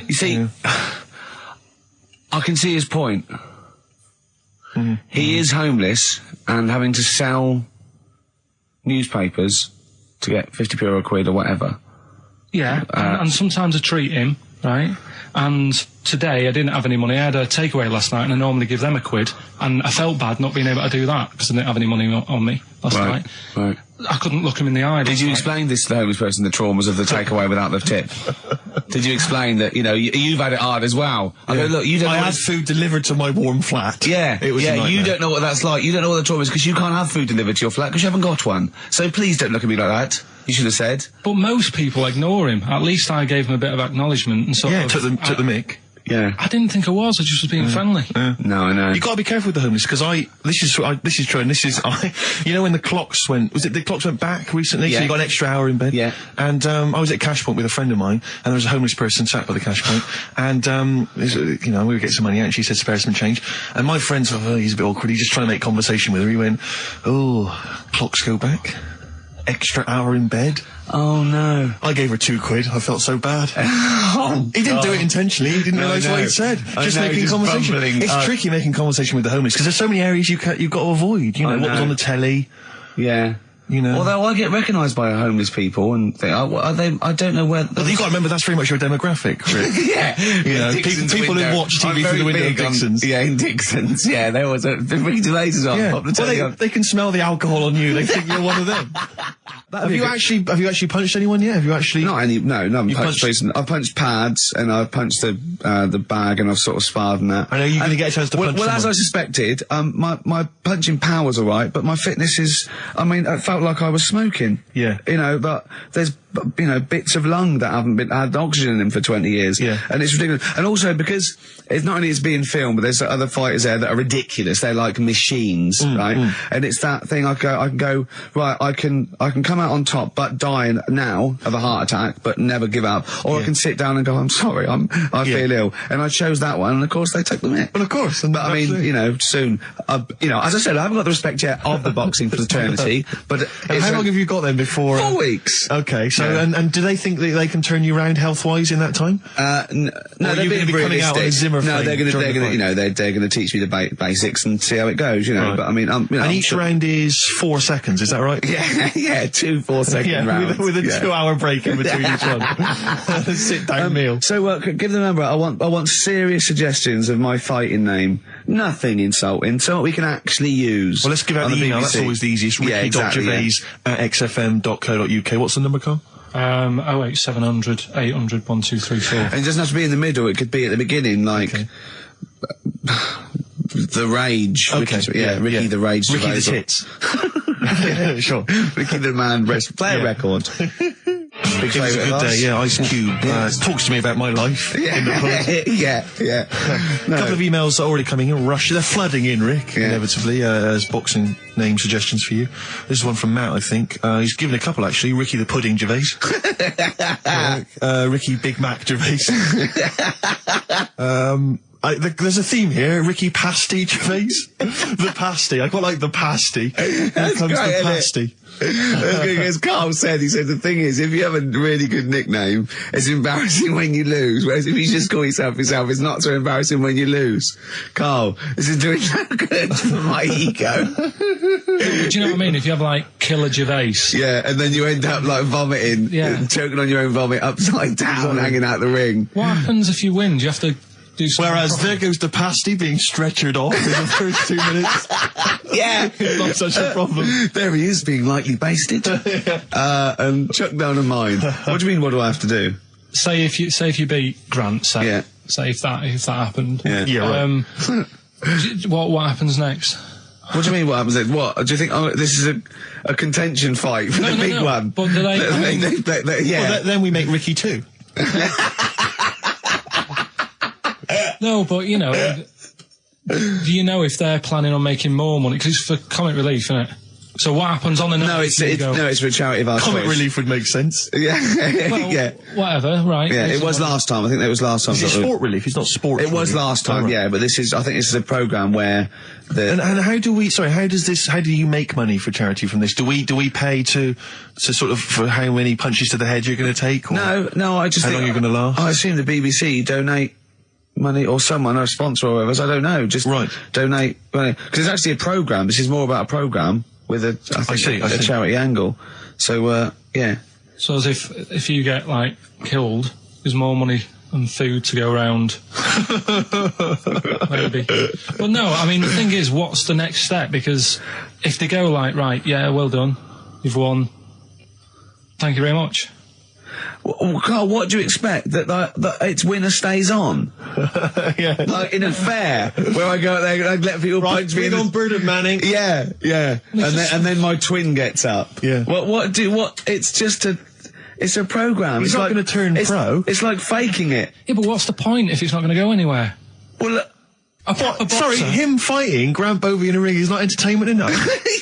You see, I can see his point. He is homeless and having to sell newspapers to get 50p or a quid or whatever. Yeah, and sometimes I treat him, right? And today I didn't have any money. I had a takeaway last night, and I normally give them a quid. And I felt bad not being able to do that because I didn't have any money on me last night. Right. I couldn't look him in the eye. Did you explain this to the homeless person, the traumas of the takeaway without the tip? Did you explain that, you've had it hard as well? I go, look, you don't I know had food delivered to my warm flat. Yeah, It was a nightmare. you don't know what that's like. You don't know what the trauma is because you can't have food delivered to your flat because you haven't got one. So please don't look at me like that. You should have said. But most people ignore him. At least I gave him a bit of acknowledgement and sort of... took the mick. Yeah. I didn't think I was. I just was being friendly. No, I know. You got to be careful with the homeless because this is true, and you know when the clocks went back recently, so Yeah. you got an extra hour in bed. Yeah. And I was at cash point with a friend of mine, and there was a homeless person sat by the cash point, and we were getting some money out, and she said spare some change, and my friend thought, oh, he's a bit awkward. He's just trying to make conversation with her. He went, oh, clocks go back, extra hour in bed. Oh no. I gave her £2. I felt so bad. He didn't do it intentionally. He didn't realise what he said. Just making conversation. It's tricky making conversation with the homeless because there's so many areas you've got to avoid. You know, what was on the telly. Yeah. You know. Although I get recognised by homeless people and think, are they? I don't know where. But you got to remember that's very much your demographic, Rick. Yeah. You know, Dixon's people window. who watch TV through the window of Dixon's. In Dixon's. Yeah, there was a Ricky Gervais as well. Yeah. Pop the telly Well, on. they can smell the alcohol on you. They think you're one of them. Have you actually punched anyone yet? Have you actually? No, I haven't You punched punched- I've punched pads and I've punched the bag and I've sort of sparred and that. I know you're going to get a chance to punch Well, as someone. I suspected, my punching power was alright, but my fitness is, I mean, it felt like I was smoking. Yeah. You know, but there's, you know, bits of lung that haven't had oxygen in them for 20 years. Yeah. And it's ridiculous. And also because it's not only it's being filmed, but there's other fighters there that are ridiculous. They're like machines, right? And it's that thing I can go, right, I can come out on top, but die now of a heart attack, but never give up. Or I can sit down and go, I'm sorry, I feel ill. And I chose that one, and of course they took the mick. Well, of course. But I mean, you know, soon, you know, as I said, I haven't got the respect yet of the boxing fraternity, but And how long have you got then before? 4 weeks. Okay, so Yeah. and do they think that they can turn you around health-wise in that time? No, Or are they're you being gonna be coming out on a realistic. Zimmer No, frame they're during the going to, fight? you know, they're going to teach me the basics and see how it goes, you know. Right. But I mean, you know, And I'm each sure- round is 4 seconds, is that right? yeah, 2 4-second rounds. with a Yeah. 2-hour break in between each one. Sit-down meal. So give them a number. I want serious suggestions of my fighting name. Nothing insulting. So what we can actually use. Well, let's give out on the email. That's BBC. always the easiest. Yeah, exactly. Ricky.Gervais at xfm.co.uk. What's the number, Carl? 08700 800 1234. And it doesn't have to be in the middle. It could be at the beginning, like Okay. the Rage. Okay, Ricky the Rage. Ricky the Gervais. Tits. Yeah, sure. Ricky the Man. Play a record. Big It was a favourite good of day, ours. yeah. Ice Cube talks to me about my life. In the pub. yeah. A couple of emails are already coming in. They're flooding in, Rick, Yeah. inevitably, as boxing name suggestions for you. This is one from Matt, I think. He's given a couple, actually. Ricky the Pudding Gervais. Ricky Big Mac Gervais. There's a theme here. Ricky Pasty Gervais. The Pasty. I quite like the Pasty. Here comes great, the isn't it? Pasty. As Carl said, he said the thing is, if you have a really good nickname, it's embarrassing when you lose. Whereas if you just call yourself, it's not so embarrassing when you lose. Carl, this is doing so good for my ego. Do you know what I mean? If you have like Killer Gervais. Yeah, and then you end up like vomiting, Yeah. choking on your own vomit upside down, hanging out the ring. What happens if you win? Do you have to do something? Whereas there goes the Pasty being stretchered off in the first 2 minutes. Yeah. Not such a problem. There he is, being lightly basted. And chucked down a mine. What do you mean, what do I have to do? Say if you beat Grant, say. Yeah. Say if that happened. Yeah. Yeah, right. What happens next? What do you mean, what happens then? What? Do you think, this is a contention fight for the big one? But do they, I mean, yeah. Well, then we make Ricky 2. no, but you know, do you know if they're planning on making more money? Because it's for comic relief, isn't it? So what happens on the night? No, it's for a charity of our Comic choice. relief would make sense. Yeah. Well, yeah. Whatever, right? Yeah, it was last time. I think that was last time. Is it sport relief? It's not sport. It was last time, yeah, but this is, I think this is a programme where And how do you make money for charity from this? Do we pay to sort of, for how many punches to the head you're going to take? Or No, I just how think long you're going to last? I assume the BBC donate money, or someone, or a sponsor or whatever, I don't know, just Right. donate money. Because it's actually a programme, this is more about a programme with a charity angle. So, yeah. So as if you get like killed, there's more money and food to go around. Maybe. But no, I mean the thing is, what's the next step? Because if they go like, right, yeah, well done, you've won, thank you very much. Well, Carl, what do you expect? That it's winner stays on? Yeah. Like in a fair, where I go there and I let people punch me in on the... Bird and Manning. Yeah. And then my twin gets up. Yeah. It's just It's a program. He's not going to turn pro. It's like faking it. Yeah, but what's the point if it's not going to go anywhere? Well, Sorry, him fighting Grant Bovey in a ring is not entertainment enough.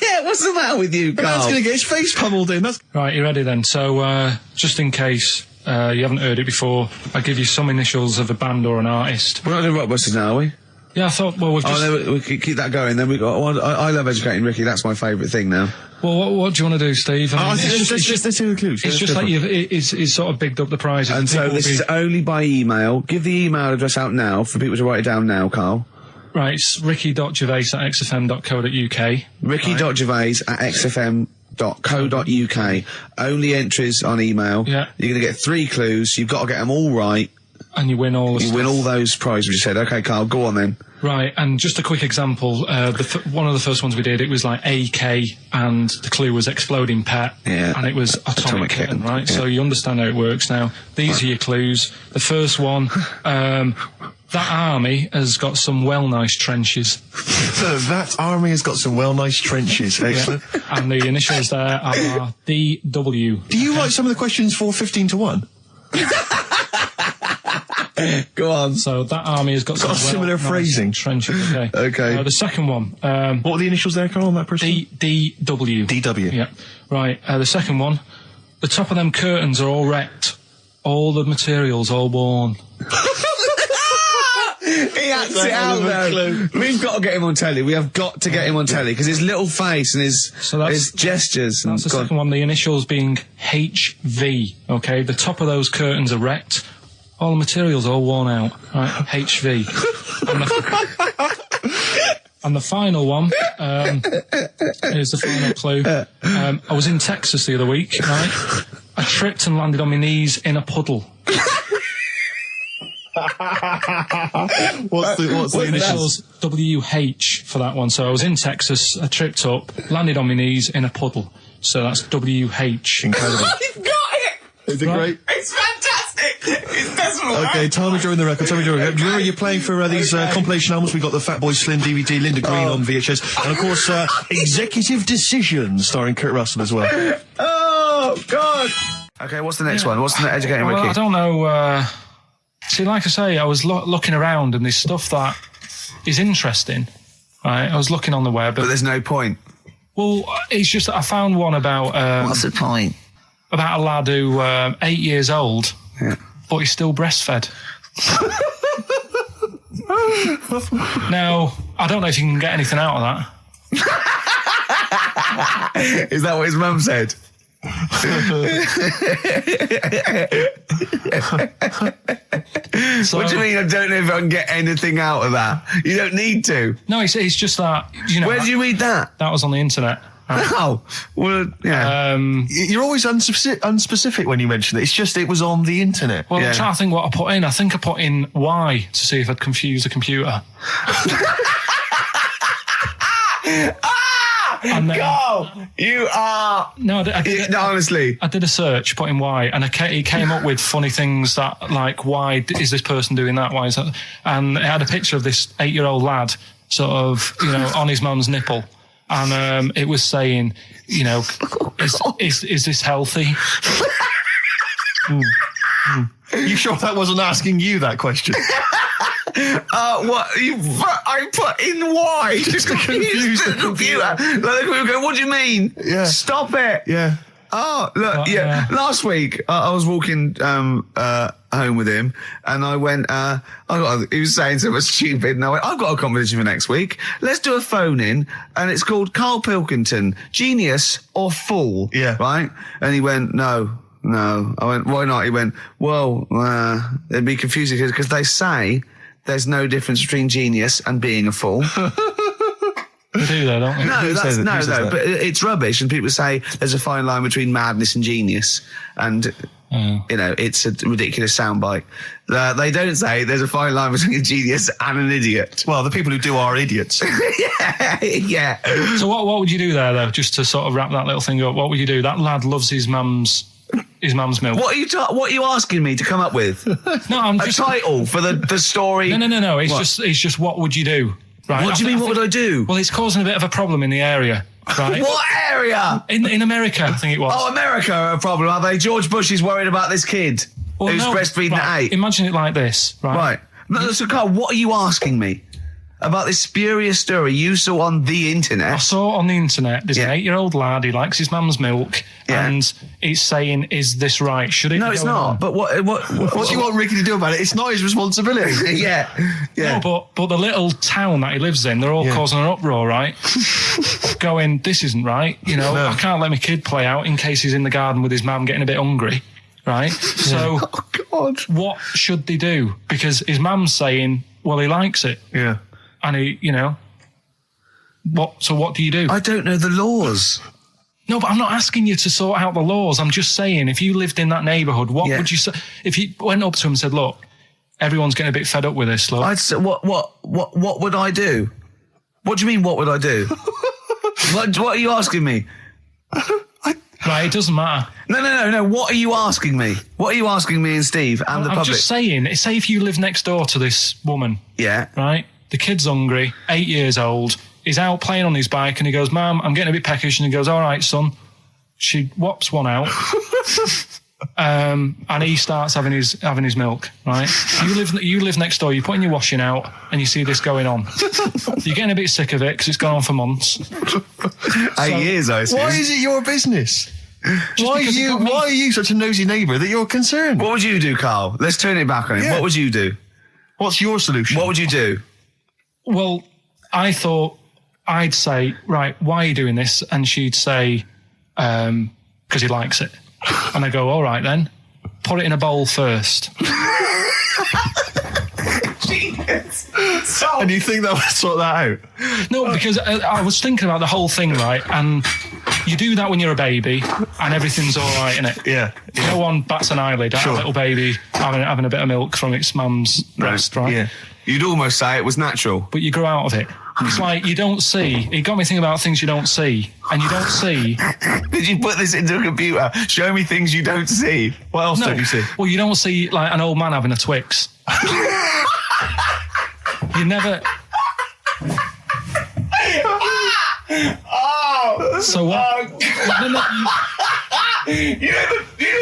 yeah, what's the matter with you, The man's Carl? going to get his face pummeled in. That's Right, you ready then? So, just in case you haven't heard it before, I'll give you some initials of a band or an artist. We're not doing Rockbusters now, are we? Yeah, I thought, well, we've just... Oh, we keep that going. Then we got. I love educating Ricky. That's my favourite thing now. Well, what do you want to do, Steve? I mean, let's do the clues. It's just like it's sort of bigged up the prizes. And so this is only by email. Give the email address out now for people to write it down now, Carl. Right, it's ricky.gervais@xfm.co.uk. Ricky.gervais@xfm.co.uk. Only entries on email. Yeah. You're going to get 3 clues. You've got to get them all right. And you win all the You win all those prizes you said. Okay, Carl, go on then. Right, and just a quick example, one of the first ones we did, it was like AK, and the clue was exploding pet, Yeah. and it was atomic kitten, right? Yeah. So you understand how it works now. These are your clues. The first one, that army has got some nice trenches. That army has got some nice trenches. Excellent. And the initials there are DW. Do you write some of the questions for 15 to 1? Go on. So that army has got some similar nice phrasing. trenches, okay. Okay. The second one, What were the initials there, Carl, on that person? DW. DW. Yeah. Right, the second one, the top of them curtains are all wrecked. All the materials all worn. He acts it out though. We've got to get him on telly. We have got to get him on telly because his little face and his gestures. That's the second one. The initials being HV. Okay, the top of those curtains are wrecked. All the materials all worn out. Right, HV. And the final one. Here's the final clue. I was in Texas the other week. Right, I tripped and landed on my knees in a puddle. What's the Initials WH for that one. So I was in Texas, I tripped up, landed on my knees in a puddle. So that's WH. Incredible. You've got it. Is it great? It's fantastic. It's decimal. Okay, time of drawing the record. Do you remember you're playing for these compilation albums? We got the Fatboy Slim DVD, Linda Green on VHS, and of course Executive Decision, starring Kurt Russell as well. Oh God. Okay, what's the next one? What's the educating Ricky? Well, I don't know. See, like I say, I was looking around and there's stuff that is interesting. Right, I was looking on the web. But there's no point. Well, it's just that I found one about... What's the point? About a lad who 8 years old, Yeah. but he's still breastfed. Now, I don't know if you can get anything out of that. Is that what his mum said? So, What do you mean? I don't know if I can get anything out of that. You don't need to. No, it's just that, you know... Where did you read that? That was on the internet. Oh, well, yeah. You're always unspecific when you mention it. It's just it was on the internet. Well, Yeah. I'm trying to think what I put in. I think I put in Y to see if I'd confuse a computer. And then- Carl, you are... No, No, honestly. I did a search, put in why, and it came up with funny things that, like, why is this person doing that? Why is that? And it had a picture of this 8-year-old lad, sort of, you know, on his mum's nipple, and it was saying, you know, is this healthy? You sure that wasn't asking you that question? What? I put in why? Just to confuse the computer. Like, the computer go, what do you mean? Yeah. Stop it. Yeah. Oh, look, yeah. Last week, I was walking home with him, and I went, he was saying something stupid, and I went, I've got a competition for next week. Let's do a phone-in, and it's called Karl Pilkington, Genius or Fool. Yeah. Right? And he went, No. I went, why not? He went, well, it'd be confusing because they say there's no difference between genius and being a fool. They do though, don't they? No, says that? but it's rubbish. And people say there's a fine line between madness and genius. And, you know, it's a ridiculous soundbite. They don't say there's a fine line between a genius and an idiot. Well, the people who do are idiots. Yeah. So what would you do there, though, just to sort of wrap that little thing up? What would you do? That lad loves his mum's milk. What are you asking me to come up with? No, I'm A just... title for the story? No. It's What? just what would you do? Right. What do you mean, what would I do? Well, it's causing a bit of a problem in the area. right? What area? In America, I think it was. Oh, America are a problem, are they? George Bush is worried about this kid who's breastfeeding at 8. Imagine it like this, right? Right. No, so, Carl, what are you asking me about this spurious story you saw on the internet? I saw on the internet, there's an 8-year-old lad, he likes his mum's milk, and he's saying, is this right? Should it No, be it's going not. on? But what do you want Ricky to do about it? It's not his responsibility. yeah. No, but the little town that he lives in, they're all causing an uproar, right? Going, this isn't right. You know, I can't let my kid play out in case he's in the garden with his mum getting a bit hungry, right? So, Oh, God. what should they do? Because his mum's saying, well, he likes it. Yeah. And he, you know, what do you do? I don't know the laws. No, but I'm not asking you to sort out the laws. I'm just saying, if you lived in that neighbourhood, what would you say? If you went up to him and said, look, everyone's getting a bit fed up with this, look. I'd say, what would I do? What do you mean, what would I do? what are you asking me? Right, it doesn't matter. No. What are you asking me? What are you asking me and Steve and the I'm public? just saying, say if you live next door to this woman, Yeah. right? The kid's hungry, 8 years old, he's out playing on his bike and he goes, Mum, I'm getting a bit peckish. And he goes, all right, son. She whops one out. And he starts having his milk, right? You live next door, you're putting your washing out and you see this going on. You're getting a bit sick of it because it's gone on for months. 8 years, I assume. Why is it your business? Why because it got me- are you such a nosy neighbour that you're concerned? What would you do, Carl? Let's turn it back on him. Yeah. What would you do? What's your solution? What would you do? Well, I thought I'd say, right, why are you doing this? And she'd say, because he likes it. And I go, all right then, put it in a bowl first. And you think that would sort that out? No, because I was thinking about the whole thing, right? And you do that when you're a baby and everything's all right, innit? Yeah. No one bats an eyelid at a little baby having a bit of milk from its mum's breast, right? Yeah. You'd almost say it was natural. But you grow out of it. It's like you don't see. It got me thinking about things you don't see. And you don't see. Did you put this into a computer? Show me things you don't see. What else don't you see? Well, you don't see like an old man having a Twix. You never. So what? You know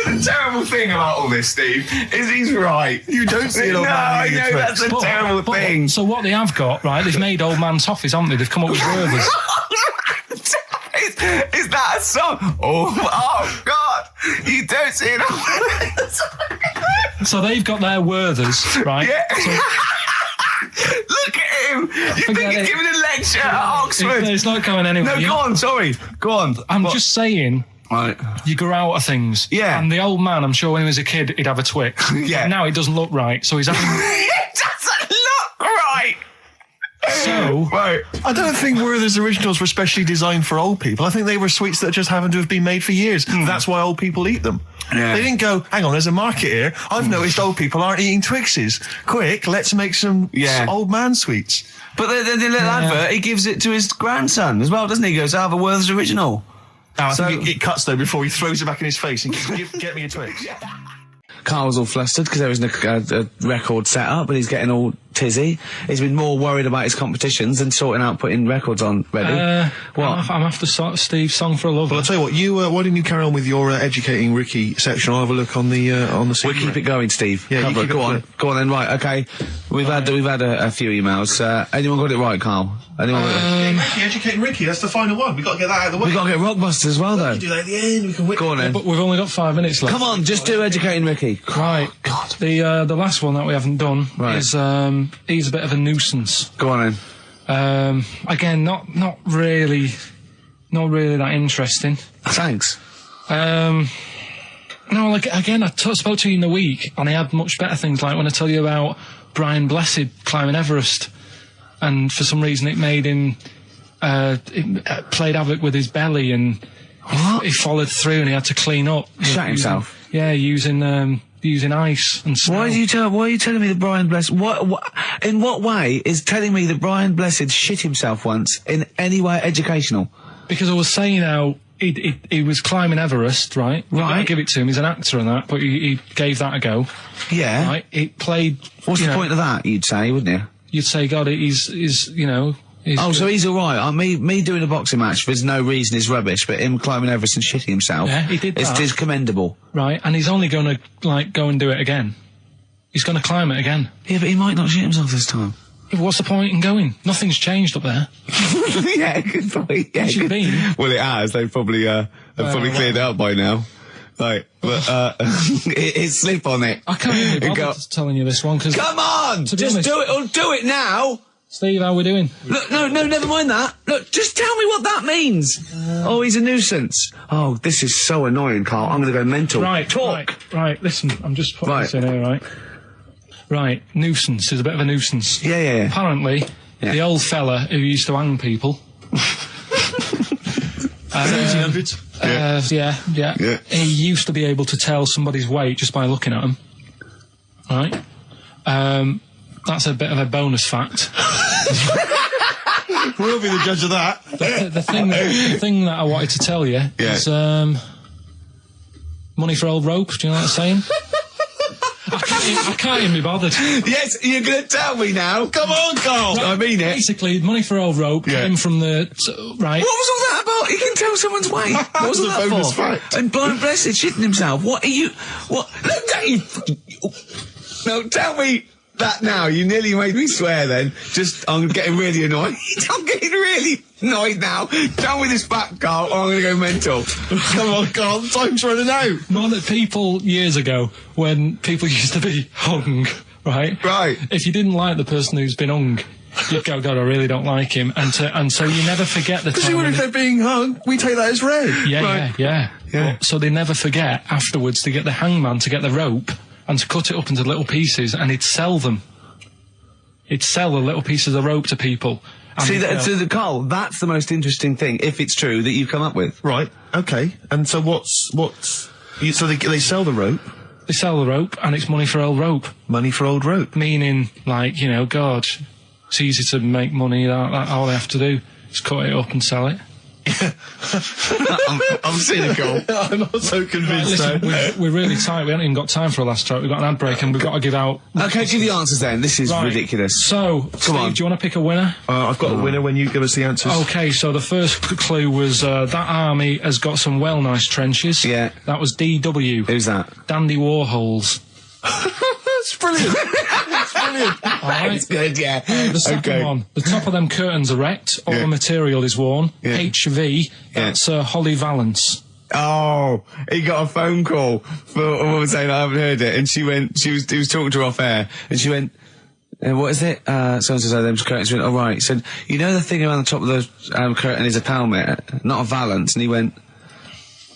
the terrible thing about all this, Steve, is he's right. You don't see an old man I eating a know, Twix. that's a terrible thing. So what they have got, right? They've made old man toffees, haven't they? They've come up with Werther's. Is that a song? Oh God! You don't see it. So they've got their Werther's, right? Yeah. So Look at him. You think Forget he's it. giving a lecture at Oxford? it's not going anywhere. No, You- go on. Sorry. Go on. I'm just saying. Right. You grow out of things. Yeah. And the old man, I'm sure when he was a kid, he'd have a Twix. Yeah. Now it doesn't look right, so he's having. It doesn't look right. So. Right. I don't think Werther's originals were specially designed for old people. I think they were sweets that just happened to have been made for years. That's why old people eat them. Yeah. They didn't go, hang on, there's a market here. I've noticed old people aren't eating Twixes. Quick, let's make some old man sweets. But the little advert, he gives it to his grandson as well, doesn't he? He goes, I have a Werther's original. I think it cuts though before he throws it back in his face and get me a Twix. Carl's all flustered because there isn't a record set up, but he's getting all tizzy. He's been more worried about his competitions than sorting out putting records on ready. What? I'm after Steve's song for a lover. Well, I'll tell you what, you why didn't you carry on with your educating Ricky section? I'll have a look on the We'll scene. keep it going, Steve. Yeah, you Cover it. keep it Go on. going. Go on then. Right. Okay. We've had a few emails. Anyone got it right, Carl? Anyone? Ricky, educating Ricky, that's the final one. We've got to get that out of the way. We've got to get Rockbusters as well, though. We can do that at the end, we can whip. Go on then. But we've only got 5 minutes left. Come on, just do educating Ricky. Right. God. The last one that we haven't done is he's a bit of a nuisance. Go on then. Again, not really that interesting. Thanks. No, like again, I spoke to you in the week, and I had much better things. Like when I tell you about Brian Blessed climbing Everest, and for some reason it made him it played havoc with his belly, and he followed through, and he had to clean up. Shut himself. Yeah, using ice and snow. Why are you telling me that Brian Blessed? In what way is telling me that Brian Blessed shit himself once in any way educational? Because I was saying how he was climbing Everest, right? I give it to him. He's an actor and that, but he gave that a go. Yeah. Right? It played. What's the point of that? You'd say, wouldn't you? You'd say, God, he's So he's all right. Me doing a boxing match for no reason is rubbish, but him climbing Everest and shitting himself, Yeah, he did that. It's commendable. Right, and he's only going to, like, go and do it again. He's going to climb it again. Yeah, but he might not shit himself this time. Yeah, what's the point in going? Nothing's changed up there. Yeah, good point. Yeah, Where's you been? Well, it has. They've probably cleared it up by now. Like, but it's slip on it. I can't even be bothered telling you this one, because... Come on! Just do it, or do it now! Steve, how we doing? Look, no, never mind that. Look, just tell me what that means. Oh, he's a nuisance. Oh, this is so annoying, Carl. I'm going to go mental. Right, talk. Right, listen, I'm just putting this in here, right? Right, nuisance is a bit of a nuisance. Yeah. Apparently, the old fella who used to hang people... 1800s? Yeah. He used to be able to tell somebody's weight just by looking at them. Right? That's a bit of a bonus fact. We'll be the judge of that. The thing that I wanted to tell you is money for old rope. Do you know what I'm saying? I can't even be bothered. Yes, you're going to tell me now. Come on, Carl. Right, I mean it. Basically, money for old rope came from the... right. What was all that about? He can tell someone's weight. What was all that bonus for? fact. And blind blessed shitting himself. What are you... What? Look at you... No, tell me that now. You nearly made me swear then. I'm getting really annoyed. I'm getting really annoyed now. Tell me this back, Carl, or I'm going to go mental. Come on, Carl, time's running out. More that people, years ago, when people used to be hung, right? Right. If you didn't like the person who's been hung, you'd go, God, I really don't like him. And so you never forget the time. Because if they're being hung, we take that as read. Yeah. So they never forget afterwards to get the hangman to get the rope and to cut it up into little pieces, and he'd sell them. He'd sell the little pieces of rope to people. See, Carl, that's the most interesting thing, if it's true, that you've come up with. Right, okay. And so so they sell the rope? They sell the rope, and it's money for old rope. Money for old rope? Meaning, like, God, it's easy to make money, all they have to do is cut it up and sell it. I'm cynical. I'm not so convinced. Listen, we're really tight. We haven't even got time for a last track. We've got an ad break and we've got to give out... Okay, give the answers then. This is ridiculous. So, Steve, on. do you want to pick a winner? I've got a winner when you give us the answers. Okay, so the first clue was that army has got some well nice trenches. Yeah. That was DW. Who's that? Dandy Warhols. That's brilliant. That's brilliant. All right. It's good, yeah. The second one, the top of them curtains are wrecked, all the material is worn. Yeah. HV, that's Holly Valance. Oh, he got a phone call for a woman saying, I haven't heard it, and he was talking to her off air, and she went, what is it? So-and-so said them curtains. She went, oh right. He said, you know the thing around the top of the curtain is a palmet, not a valance, and he went,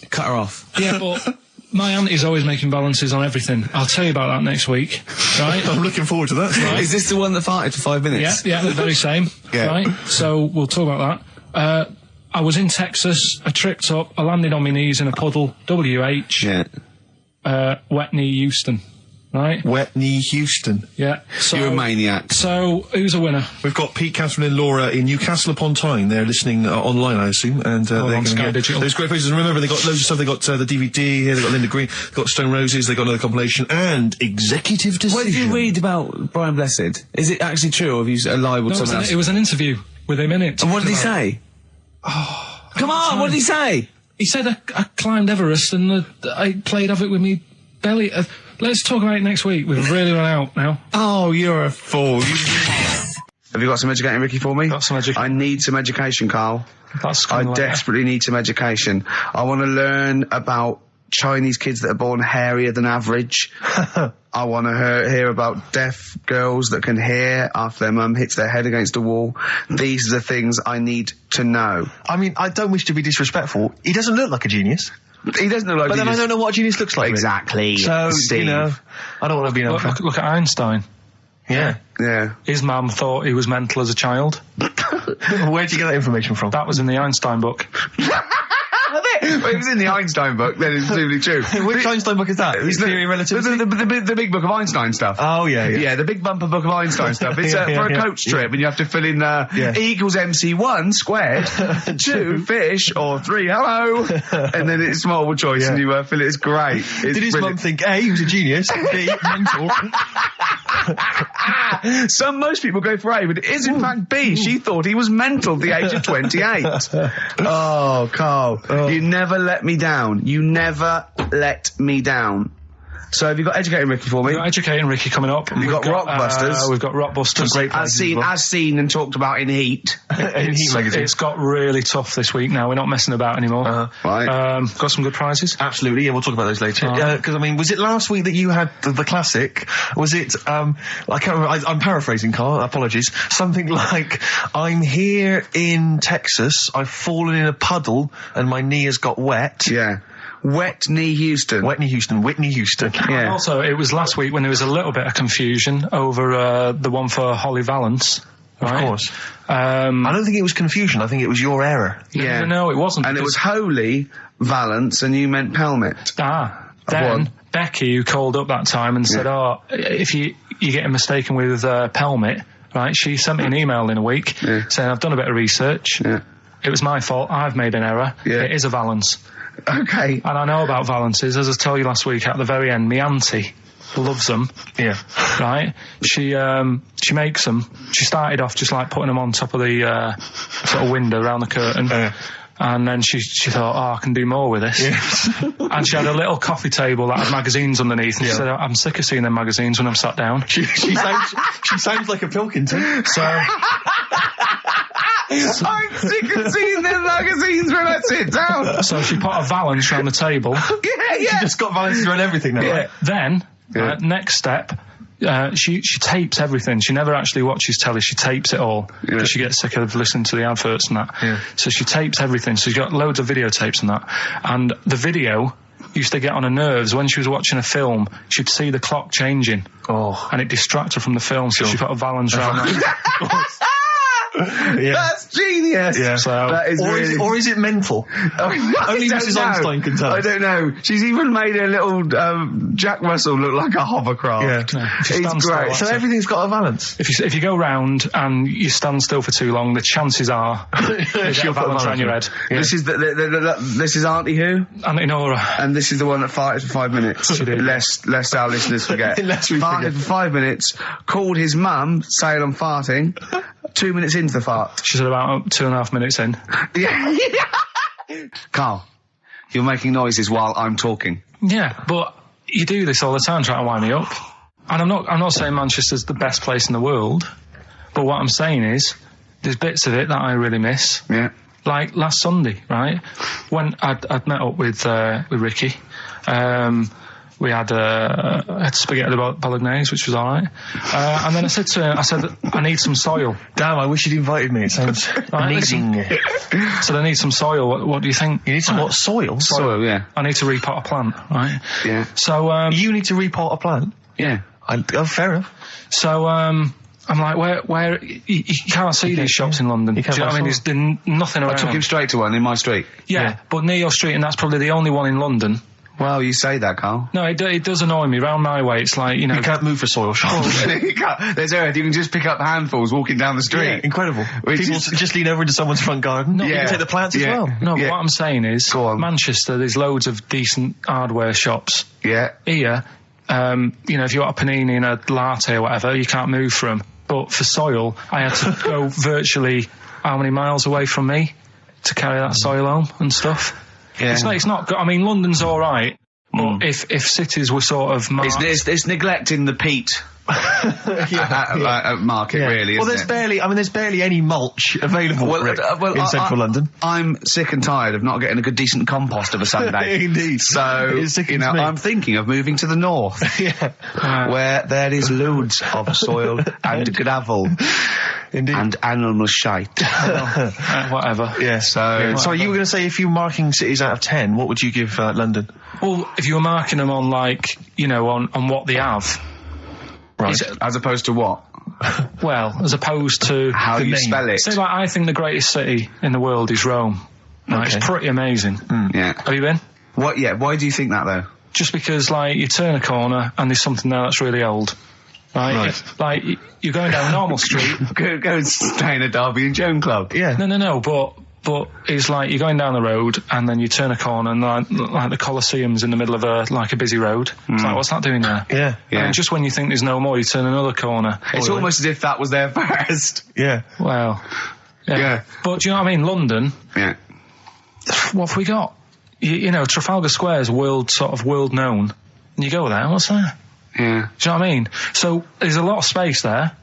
cut her off. Yeah, but... My auntie's always making balances on everything. I'll tell you about that next week, right? I'm looking forward to that. Right. Is this the one that farted for 5 minutes? Yeah, the very same. Yeah. Right? So we'll talk about that. I was in Texas, I tripped up, I landed on my knees in a puddle, WH, wet knee Houston, right? Wet knee Houston. Yeah. So, You're a maniac. So, who's a winner? We've got Pete, Catherine and Laura in Newcastle upon Tyne. They're listening online, I assume, and they're going to Sky get Digital. those great places. And remember, they got loads of stuff. They got the DVD here. They got Linda Green. They got Stone Roses. They got another compilation and Executive Decision. What did you read about Brian Blessed? Is it actually true, or have you lied with someone else? It was an interview with him in it. And what did he say? Oh, come on! What did he say? He said I climbed Everest and I played off it with me belly. Let's talk about it next week. We've really run out now. Oh, you're a fool. Have you got some educating, Ricky, for me? Got some education. I need some education, Carl. I desperately need some education. I want to learn about Chinese kids that are born hairier than average. I want to hear about deaf girls that can hear after their mum hits their head against a wall. These are the things I need to know. I mean, I don't wish to be disrespectful. He doesn't look like a genius. He doesn't look like But then I don't know what a genius looks like. Exactly. So, Steve. I don't want to be an Look at Einstein. Yeah. Yeah. His mum thought he was mental as a child. Where'd you get that information from? That was in the Einstein book. Well, it was in the Einstein book, then it's presumably true. Which Einstein book is that? Is Theory of Relativity? The big book of Einstein stuff. Oh, yeah. Yeah, the big bumper book of Einstein stuff. It's for a coach trip, and you have to fill in E equals MC1 squared, 2 fish, or 3 hello, and then it's multiple choice, and you fill it. It's great. Did his mum think A, he was a genius, B, mental? Most people go for A, but it is in fact B. She thought he was mental at the age of 28. Oh, Carl, you never let me down. You never let me down. So have you got Educating Ricky for me? We've got Educating Ricky coming up. We've got Rockbusters. We've got Rockbusters. Great As seen and talked about in Heat. In Heat magazine. It's got really tough this week now. We're not messing about anymore. Right. Got some good prizes. Absolutely, yeah, we'll talk about those later. Because, I mean, was it last week that you had the classic? Was it, I can't remember, I'm paraphrasing, Carl, apologies. Something like, I'm here in Texas, I've fallen in a puddle, and my knee has got wet. Yeah. Whitney Houston. And Yeah. also, it was last week when there was a little bit of confusion over the one for Holly Valance. Right? Of course. I don't think it was confusion, I think it was your error. Yeah. No, it wasn't. And it was Holy Valance and you meant Pelmet. Then Becky, who called up that time and said, if you're getting mistaken with Pelmet, right, she sent me an email in a week saying, I've done a bit of research. Yeah. It was my fault. I've made an error. Yeah. It is a Valance. Okay. And I know about Valances. As I told you last week, at the very end, my auntie loves them. Yeah. Right? She makes them. She started off just like putting them on top of the sort of window around the curtain. And then she thought, I can do more with this. Yes. And she had a little coffee table that had magazines underneath. And she said, I'm sick of seeing them magazines when I'm sat down. She sounds like a Pilkington. So... I'm sick of seeing them magazines when I sit down. So she put a Valance around the table. She just got Valance around everything now. Yeah. Then, next step, she tapes everything. She never actually watches telly. She tapes it all because she gets sick of listening to the adverts and that. Yeah. So she tapes everything. So she's got loads of videotapes and that. And the video used to get on her nerves. When she was watching a film, she'd see the clock changing. Oh. And it distracted her from the film. So she put a Valance around that. That's genius. Yeah. So, that is or is it mental? Only Mrs. Einstein can tell. I don't know. She's even made a little Jack Russell look like a hovercraft. Yeah. It's great. So everything's got a Valance. If you go round and you stand still for too long, the chances are you get a Valance around your head. Yeah. This is this is Auntie Who, Auntie Nora. and this is the one that farted for 5 minutes. She did. Lest our listeners forget. Lest we farted forget. for 5 minutes. Called his mum, saying I'm farting. 2 minutes into the fart. She's about 2.5 minutes in. Yeah. Carl, you're making noises while I'm talking. Yeah, but you do this all the time trying to wind me up. And I'm not saying Manchester's the best place in the world, but what I'm saying is there's bits of it that I really miss. Yeah. Like last Sunday, right? When I'd met up with Ricky, we had spaghetti bolognese, which was all right. And then I said to him, I need some soil. Damn, I wish you'd invited me. It sounds amazing. So I need some soil. What do you think? You need some what? Soil? Soil, yeah. I need to repot a plant, right? Yeah. So you need to repot a plant? Yeah. Fair enough. So I'm like, where you can't see these shops in London. Do you know what I mean? There's nothing around. I took him straight to one in my street. Yeah, but near your street, and that's probably the only one in London. Well, you say that, Carl. No, it does annoy me. Round my way, it's like, you know... You can't move for soil shops. There's earth. You can just pick up handfuls walking down the street. Yeah, incredible. People just lean over into someone's front garden. No, you can take the plants as well. No, but what I'm saying is, Go on. Manchester, there's loads of decent hardware shops. Yeah. Here, you know, if you want a panini and a latte or whatever, you can't move from. But for soil, I had to go virtually how many miles away from me to carry that soil home and stuff. Yeah. It's not good. I mean, London's all right, but if cities were sort of marked... It's neglecting the peat market, really, Well, isn't there's barely any mulch available in central London. I'm sick and tired of not getting a good, decent compost of a Sunday. Indeed. So, you know, I'm thinking of moving to the north, where there is loads of soil and gravel. Indeed. And animal shite. whatever. Yeah. So you were going to say, if you were marking cities out of 10, what would you give London? Well, if you were marking them on, like, you know, on what they have. Right. As opposed to what? Well, as opposed to... How you spell it. Say, like, I think the greatest city in the world is Rome. Right? Okay. It's pretty amazing. Yeah. Have you been? What? Yeah. Why do you think that, though? Just because, like, you turn a corner and there's something there that's really old. Right? Like, you're going down a normal street. Go and stay in a Derby and Joan club. Yeah. No, but But it's like you're going down the road and then you turn a corner and like the Colosseum's in the middle of a busy road. It's like, what's that doing there? Yeah. And just when you think there's no more, you turn another corner. It's almost as if that was there first. Yeah. Well, yeah. But do you know what I mean? London, Yeah. what have we got? You know, Trafalgar Square's world known. And you go there, what's there? Yeah. Do you know what I mean? So there's a lot of space there.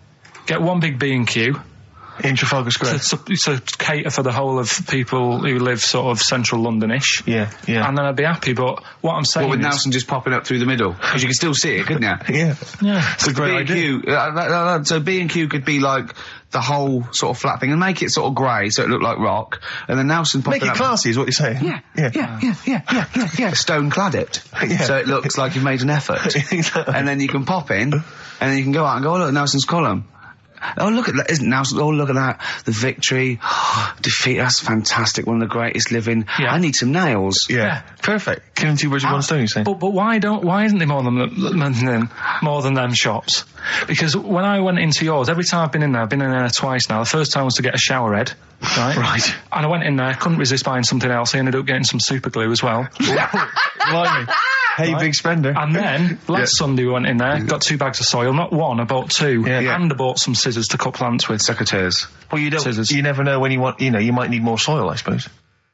Get one big B&Q. In Trafalgar Square. To cater for the whole of people who live sort of central Londonish. Yeah. And then I'd be happy, but what I'm saying Well, with is... Nelson just popping up through the middle. Because you can still see it, couldn't you? Yeah. Yeah. It's a great idea. B&Q, so B&Q could be like the whole sort of flat thing and make it sort of grey so it looked like rock. And then Nelson popping Make it up... classy is what you're saying. Yeah. Stone clad it. Yeah. So it looks like you've made an effort. And then you can pop in, and then you can go out and go, oh, look, Nelson's column. Oh, look at that. Isn't Nelson? Oh, look at that. The victory. Defeat. That's fantastic. One of the greatest living. Yeah. I need some nails. Yeah. Perfect. Killing two birds with one stone, you say? But why isn't there more than them shops? Because when I went into yours, every time I've been in there twice now. The first time was to get a shower head, right? Right. And I went in there, couldn't resist buying something else. I ended up getting some super glue as well. Blimey. Hey, big spender. And then last Sunday we went in there, got 2 bags of soil, not one, I bought 2, and I bought some scissors to cut plants with. Secateurs. Well, Scissors. you never know when you want, you might need more soil, I suppose.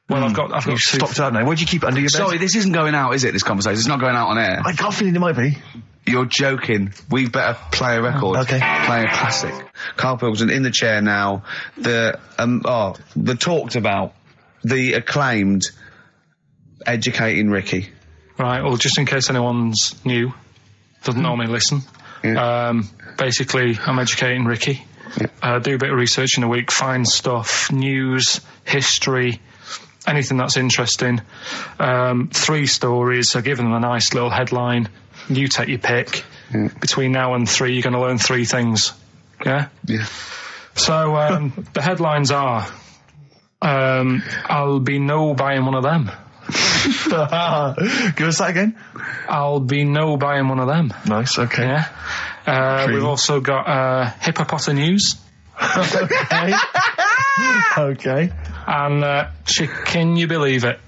Well, I've got You've 2. stocked out now. Where'd you keep it under your bed? Sorry, this isn't going out, is it, this conversation? It's not going out on air. I got a feeling it might be. You're joking. We better play a record. Okay. Play a classic. Karl Pilkington in the chair now. The talked about, the acclaimed Educating Ricky. Right, well, just in case anyone's new, doesn't normally listen. Yeah. Basically, I'm educating Ricky. Do a bit of research in a week, find stuff, news, history, anything that's interesting. 3 stories, I give them a nice little headline. You take your pick. Between now and 3, you're going to learn 3 things. Yeah? Yeah. So, the headlines are, I'll be no buying one of them. Give us that again. I'll be no buying one of them. Nice, okay. Yeah. We've also got hippopotamus. Okay. And can you believe it?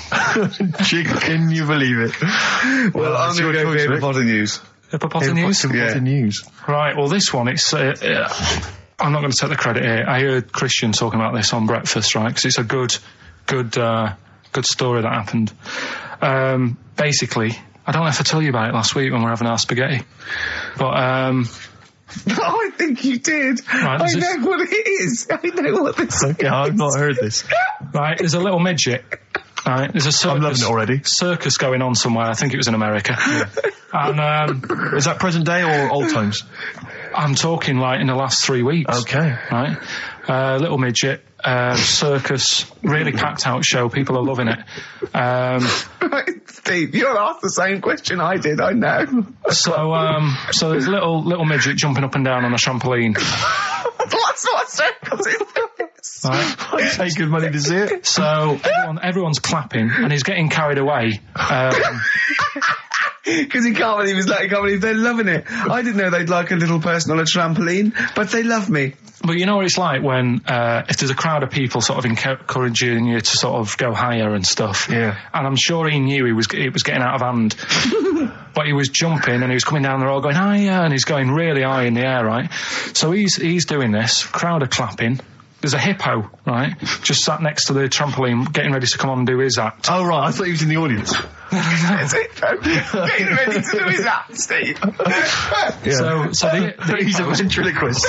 Can you believe it? Well, I'm going to go for hippopotamus. Hippopotamus? Yeah. Right, well, this one, it's... I'm not going to take the credit here. I heard Christian talking about this on breakfast, right? Because it's a good story that happened. Basically, I don't know if I told you about it last week when we were having our spaghetti, but I think you did. Right, I know what it is. I know what this is. Okay, I've not heard this. right, there's a little midget. Right, there's a circus. I'm loving it already. Circus going on somewhere. I think it was in America. And is that present day or old times? I'm talking like in the last 3 weeks. Okay. Right, little midget. Circus, really packed out show. People are loving it. Right, Steve, you asked the same question I did. I know. So there's a little midget jumping up and down on a trampoline. What sort of circus is this? Right. I'd pay good money to see it. So everyone's clapping, and he's getting carried away. Because he can't believe they're loving it. I didn't know they'd like a little person on a trampoline, but they love me. But you know what it's like when, if there's a crowd of people sort of encouraging you to sort of go higher and stuff. Yeah. And I'm sure he knew it was getting out of hand. But he was jumping and he was coming down the road going higher, and he's going really high in the air, right? So he's doing this, crowd are clapping. There's a hippo, right, just sat next to the trampoline, getting ready to come on and do his act. Oh, right, I thought he was in the audience. There's a hippo getting ready to do his act, Steve. Yeah. So he's a ventriloquist.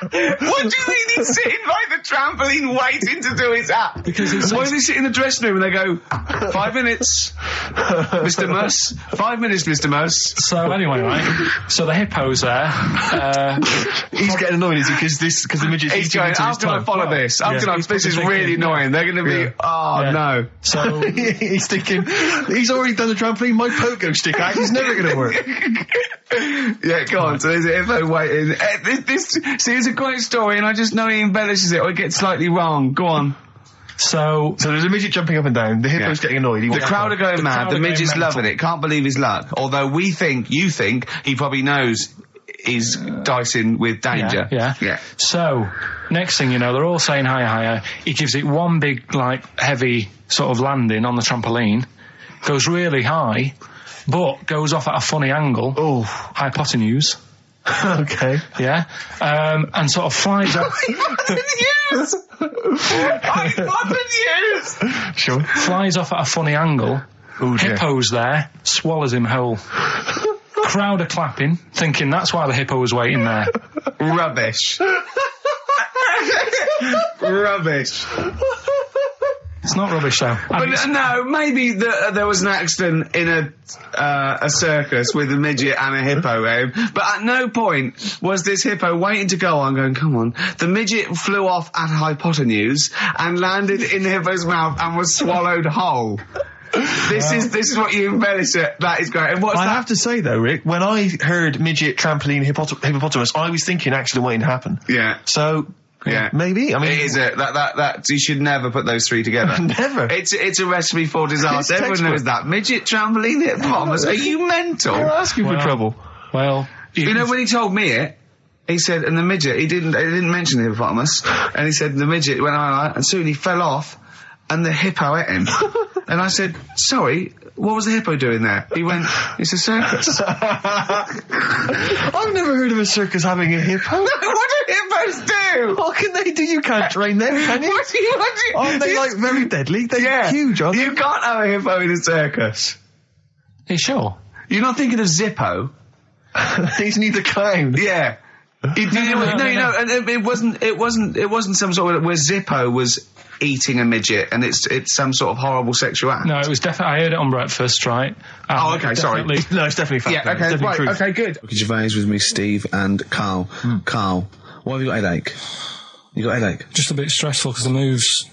What do you mean he's sitting by the trampoline waiting to do his act? Because why does he sit in the dressing room and they go, 5 minutes, Mr. Mus, 5 minutes, Mr. Mus. So anyway, right, so the hippo's there. He's getting annoyed, is he? Because the midget's He's going, how can I follow this? This is really annoying. They're going to be, no. So he's thinking, he's already done the trampoline, my pogo stick act is never going to work. Yeah, go on. So there's a hippo waiting. See, it's a great story, and I just know he embellishes it or it gets slightly wrong. Go on. So there's a midget jumping up and down. The hippo's getting annoyed. The crowd are going mad. The midget's loving it. Can't believe his luck. Although you think, he probably knows is dicing with danger. Yeah. So, next thing you know, they're all saying hiya. He gives it one big, like, heavy sort of landing on the trampoline, goes really high, but goes off at a funny angle. Oh. Hypotenuse. Okay. Yeah. And sort of flies up. Hypotenuse! Sure. Flies off at a funny angle. Oh, dear. Hippo's there, swallows him whole. Crowd are clapping, thinking that's why the hippo was waiting there. Rubbish. Rubbish. It's not rubbish though. But no, maybe there was an accident in a circus with a midget and a hippo, but at no point was this hippo waiting to go on going, come on. The midget flew off at hypotenuse and landed in the hippo's mouth and was swallowed whole. This is what you embellish it. That is great. And what's I that? have to say though, Rick, when I heard midget, trampoline, hippopotamus, I was thinking accident waiting to happen. Yeah. So, Yeah, maybe. I mean, it is that you should never put those three together. Never. It's a recipe for disaster. It's Everyone knows that. Midget, trampoline, hippopotamus. Are you mental? You're asking for trouble. Well, You know, when he told me it, he said, and the midget, he didn't mention the hippopotamus, and he said the midget went on, and soon he fell off, and the hippo ate him. And I said, sorry, what was the hippo doing there? He went, it's a circus. I've never heard of a circus having a hippo. What do hippos do? What can they do? You can't train them, can you? What do you? Aren't they like very deadly? They're huge, aren't they? You can't have a hippo in a circus. are you sure? You're not thinking of Zippo. He's neither clown. Yeah. And it wasn't some sort of where Zippo was eating a midget and it's some sort of horrible sexual act. No, it was definitely. I heard it on breakfast, right? Oh, okay, sorry. No, it's definitely fact. Yeah, okay, right, truth. okay, good. Ricky Gervais with me, Steve and Karl. Karl, why have you got a headache? You got a headache? Just a bit stressful because the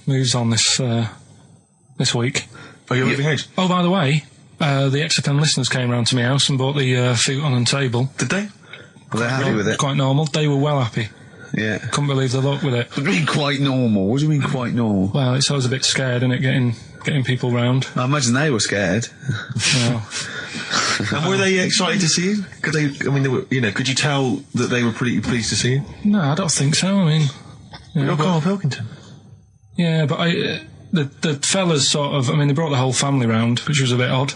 moves on this week. Are you moving house? Oh, by the way, the XFM listeners came round to my house and bought the futon and table. Did they? Were they happy with it? Quite normal. They were well happy. Yeah. Couldn't believe the luck with it. What do you mean quite normal? What do you mean quite normal? Well, it's always a bit scared, isn't it, getting people round. I imagine they were scared. Well, And were they excited to see you? Could they were, could you tell that they were pretty pleased to see you? no, I don't think so. I mean, You're Karl Pilkington. yeah, but the fellas sort of. I mean, they brought the whole family round, which was a bit odd.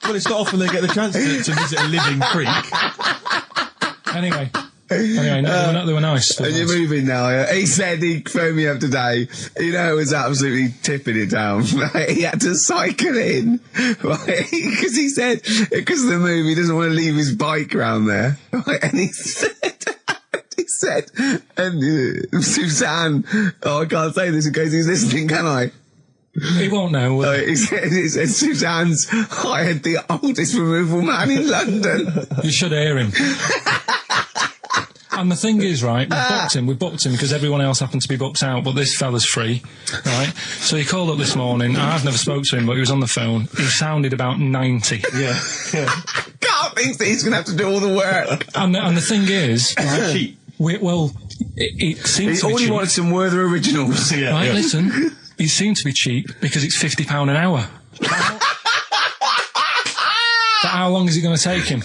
Well, it's not often they get the chance to visit a living creek. Anyway, no, they were nice. And you're moving now, yeah? He said he phoned me up today. You know, it was absolutely tipping it down. Right? He had to cycle in, right? Because he said, because of the move, he doesn't want to leave his bike round there. Right? And he said, and Suzanne, I can't say this in case he's listening, can I? He won't know. He said Suzanne's hired the oldest removal man in London. You should hear him. And the thing is, right, we booked him because everyone else happened to be booked out, but this fella's free, right? So he called up this morning. I've never spoke to him, but he was on the phone. He sounded about 90. Yeah. Carl thinks that he's going to have to do all the work. And the thing is, right, Cheap. it seems to be All he cheap. wanted some Werther originals. Yeah. Right, listen, it seemed to be cheap because it's £50 an hour. But how long is it going to take him?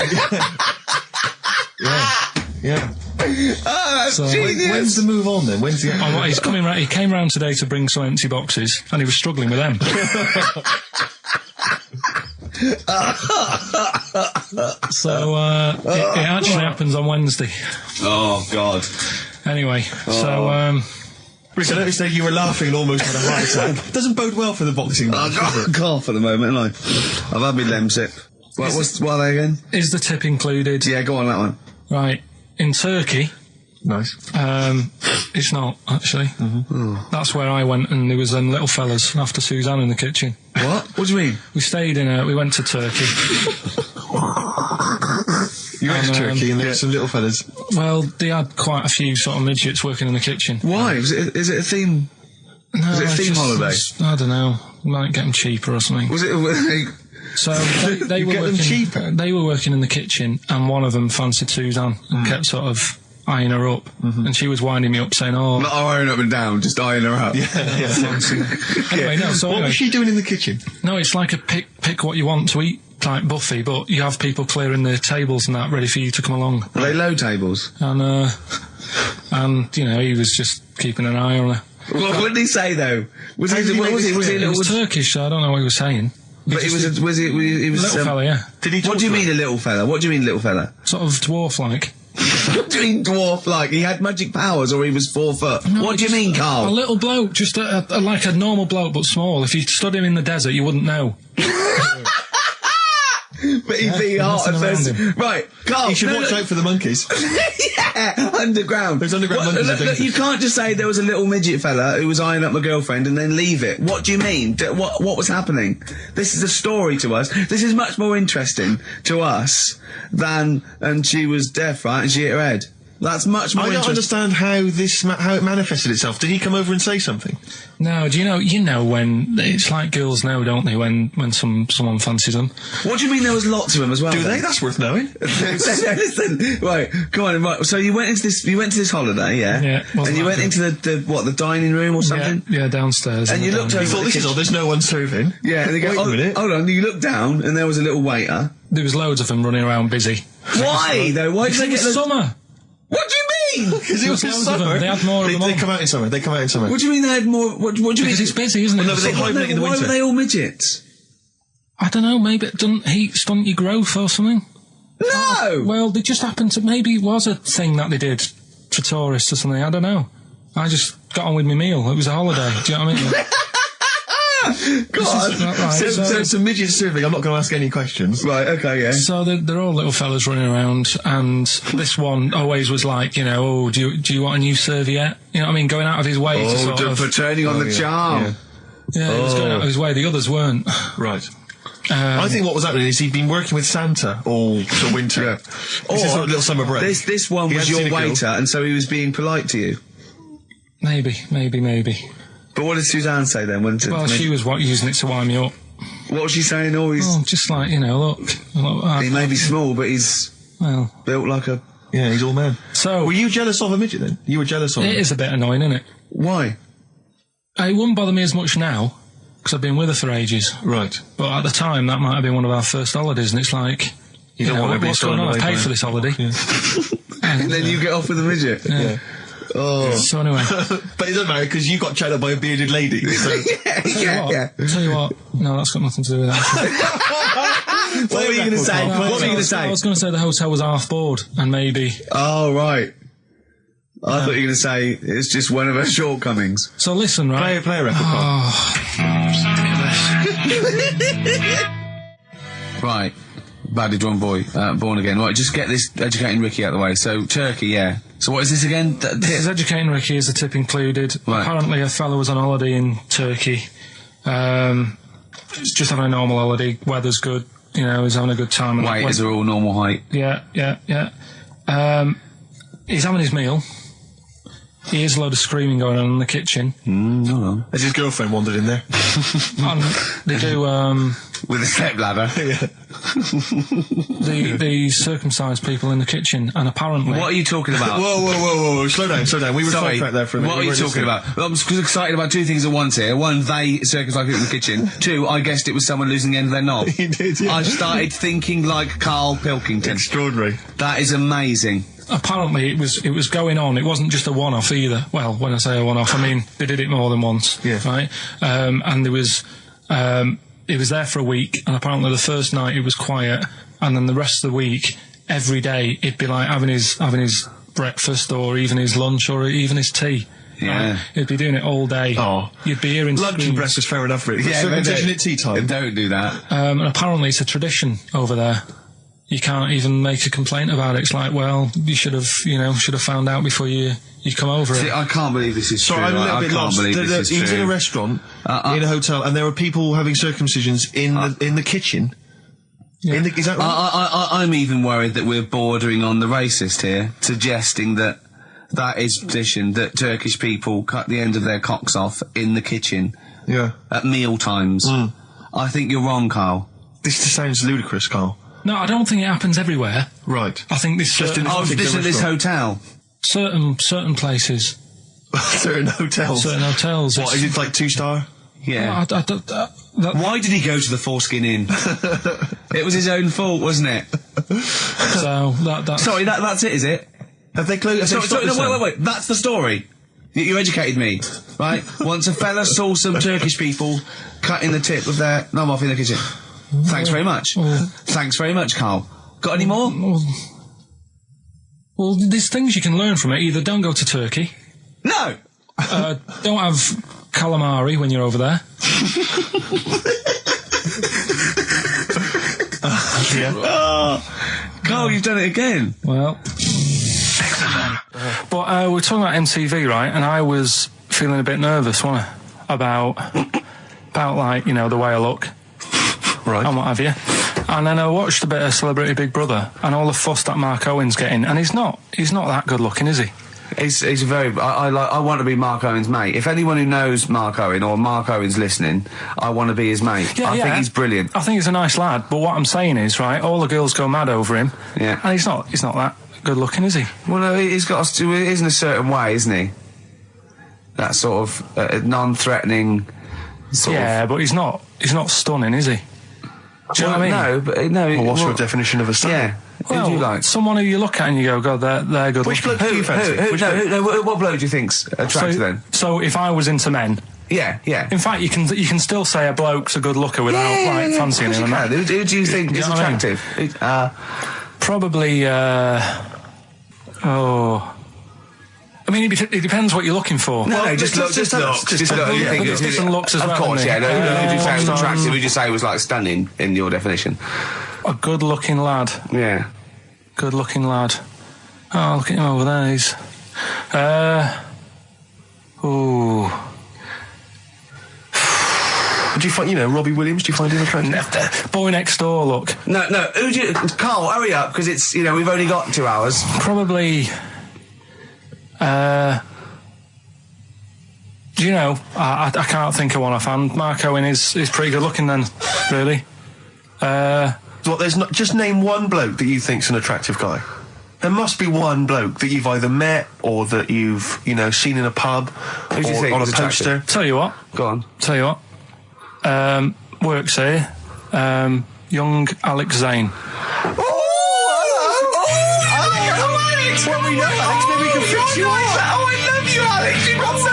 Yeah. Oh, that's So, genius. When's the move on then? When's the? Oh, he's coming round. He came round today to bring some empty boxes, and he was struggling with them. So it actually happens on Wednesday. Oh, God. Anyway, so Rick, I noticed that you were laughing and almost had a heart attack. Doesn't bode well for the boxing match, does it? Cough at the moment, haven't I? I've had my Lemsip. What are they again? is the tip included? Yeah, go on, that one. Right, in Turkey. Nice. It's not actually. That's where I went, and there was them little fellas after Suzanne in the kitchen. What? What do you mean? We went to Turkey. You went to Turkey and there were some little fellas. Well, they had quite a few sort of midgets working in the kitchen. Why? Is it a theme? No, Was it a it's theme holiday? I don't know. Might get them cheaper or something. Was it? So they were get them working. cheaper? They were working in the kitchen, and one of them fancied Suzanne and kept sort of eyeing her up, and she was winding me up saying, "Oh, Not iron up and down, just eyeing her up. Anyway, no. So What anyway, was she doing in the kitchen? no, it's like a pick what you want to eat like Buffy, but you have people clearing the tables and that ready for you to come along. Are they low tables? And you know, he was just keeping an eye on her. What did he say though? Was he a It little? was Turkish, so I don't know what he was saying. But he was a Little fella, yeah. Did he? What do you mean a little fella? What do you mean little fella? Sort of dwarf-like. What do you mean dwarf like? He had magic powers or he was 4 foot? No, What do you mean, A Carl? little bloke, just like a normal bloke, but small. If you stood him in the desert, you wouldn't know. But he'd be hot at nothing around first. him. Right, Carl. You should watch out for the monkeys. Yeah, underground. There's underground monkeys Look, are dangerous. you can't just say there was a little midget fella who was eyeing up my girlfriend and then leave it. What do you mean? What was happening? This is a story to us. This is much more interesting to us than, and she was deaf, right, and she hit her head. That's much more I don't interesting. understand how it manifested itself. Did he come over and say something? No, do you know when it's like girls know, don't they? When someone fancies them. What do you mean there was lots of them as well? Do then? they? That's worth knowing. Listen, right, come on, right. So you went into this holiday, yeah? Yeah, wasn't And you that went good? into the dining room or something? Yeah, downstairs. And in you the looked dining over- room. Thought, this is odd, there's no one serving. Yeah, and they go, Wait a minute. hold on, you looked down and there was a little waiter. There was loads of them running around busy. Why, though? Why did they It get was those... summer. What do you mean? Because it was in Loads of them. summer. They had more of them They on. come out in summer. They come out in summer. What do you mean they had more... What do you mean? Because it's busy, isn't it? Well, no, but they hibernate in the Why winter. were they all midgets? I don't know, maybe it doesn't heat stunt your growth or something. No! Well, they just happened to, maybe it was a thing that they did for tourists or something, I don't know. I just got on with my meal. It was a holiday, do you know what I mean? God. Right, So it's a midget serving. I'm not going to ask any questions. Right, okay, yeah. So they're all little fellas running around, and this one always was like, you know, oh, do you want a new serviette? You know what I mean? Going out of his way to sort of... for turning on the charm. Yeah, he was going out of his way. The others weren't. Right. I think what was happening is he'd been working with Santa all the winter. Yeah. This is a little summer break. This one He was hadn't seen your a girl. waiter, and so he was being polite to you. Maybe. But what did Suzanne say then? Well, she was using it to wind me up. What was she saying? Oh, he's... Oh, just like, you know, look He may be small, but he's well, built like a... Yeah, he's all man. so Were you jealous of a midget then? You were jealous of it him? is a bit annoying, isn't it? Why? It wouldn't bother me as much now, because I've been with her for ages. Right. But at the time, that might have been one of our first holidays, and it's like, You don't know, want to be what's going on? I've stolen paid away for by- this holiday. Yeah. And then you get off with a midget. Yeah. Oh. So anyway, But it doesn't matter because you got chatted up by a bearded lady. So. Yeah. tell you what, no, that's got nothing to do with that. What were you going to say? No, What were you going to I say? was going to say the hotel was half board, and maybe. Oh, right. I thought you were going to say it's just one of her shortcomings. So listen, right? Play a record. Right. Badly drawn boy, born again. Right, just get this educating Ricky out of the way. So, Turkey, yeah. So what is this again? His educating Ricky is the tip included. Right. Apparently a fellow was on holiday in Turkey. He's just having a normal holiday. Weather's good. You know, he's having a good time. Waiters are all normal height. Yeah. He's having his meal. He hears a load of screaming going on in the kitchen. Hold on. Has his girlfriend wandered in there? And they do, With a stepladder. the circumcised people in the kitchen, and apparently... What are you talking about? Whoa. Slow down. We were Sorry, sidetracked there for a minute. what are you We weren't talking listening. about? I'm just excited about two things at once here. One, they circumcised people in the kitchen. Two, I guessed it was someone losing the end of their knob. You did, yeah. I started thinking like Karl Pilkington. Extraordinary. That is amazing. Apparently it was going on. It wasn't just a one-off either. Well, when I say a one-off, I mean they did it more than once. Yeah. Right. And there was it was there for a week, and apparently the first night it was quiet, and then the rest of the week, every day it'd be like having his breakfast, or even his lunch, or even his tea. Yeah. He'd be doing it all day. Oh. You'd be hearing Lunch and screams. breakfast, fair enough, really. Yeah, Circumcision but at tea time. Don't do that. And apparently it's a tradition over there. You can't even make a complaint about it. It's like, well, you should have found out before you come over See, it. I can't believe this is So true. I'm a little I bit can't lost. believe this is He was true. in a restaurant, in a hotel, and there were people having circumcisions in the kitchen. Yeah. Is that right? I'm even worried that we're bordering on the racist here, suggesting that is tradition, that Turkish people cut the end of their cocks off in the kitchen Yeah. at meal times. I think you're wrong, Carl. This just sounds ludicrous, Carl. No, I don't think it happens everywhere. Right. I think this Just in Oh, particular this at this restaurant. hotel. certain places, Certain hotels. certain hotels. What, is it like 2-star? Yeah. Why did he go to the Foreskin Inn? It was his own fault, wasn't it? So that's... Sorry, that's it, is it? Have they closed? Sorry, no, wait. That's the story. You educated me, right? Once a fella saw some Turkish people cutting the tip of their... No, I'm off in the kitchen. Thanks very much. Thanks very much, Carl. Got any more? Well, there's things you can learn from it. Either don't go to Turkey. No! Don't have calamari when you're over there. Carl, you've done it again. Well... But we're talking about MTV, right? And I was feeling a bit nervous, wasn't I? About like, you know, the way I look. Right. And what have you. And then I watched a bit of Celebrity Big Brother and all the fuss that Mark Owen's getting. And he's not that good looking, is he? He's very... I want to be Mark Owen's mate. If anyone who knows Mark Owen or Mark Owen's listening, I want to be his mate. I think he's brilliant. I think he's a nice lad. But what I'm saying is, right, all the girls go mad over him. Yeah. And he's not that good looking, is he? Well, no, he's got to... He is in a certain way, isn't he? That sort of non-threatening sort of... Yeah, but he's not stunning, is he? Do you know what I mean? No, but no... Well, what's your definition of a stunning? Yeah. Well, who do you like? Someone who you look at and you go, God, they're good Which looking. bloke do you fancy? What bloke do you think's attractive then? So if I was into men... Yeah. In fact, you can still say a bloke's a good looker without fancying him. Who do you think is attractive? Probably... I mean, it depends what you're looking for. No, just look. You think it's different looks as well. Of course, isn't yeah. it? Who do you say was attractive? Who do you say was like stunning in your definition? A good-looking lad. Yeah. Good-looking lad. Oh, look at him over there. He's... Do you find, Robbie Williams, do you find him attractive? Boy Next Door, look. No, who do you... Carl, hurry up, because it's, we've only got 2 hours. Probably... I can't think of one offhand. Mark Owen is pretty good looking then, really. There's not... Just name one bloke that you think's an attractive guy. There must be one bloke that you've either met or that you've, seen in a pub Who do you think on a is poster. attractive? Tell you what. Go on. Tell you what. Works here. Young Alex Zane. Alex! Well, we know Alex, maybe we can fix you like that. Oh, I love you, Alex! You've got so...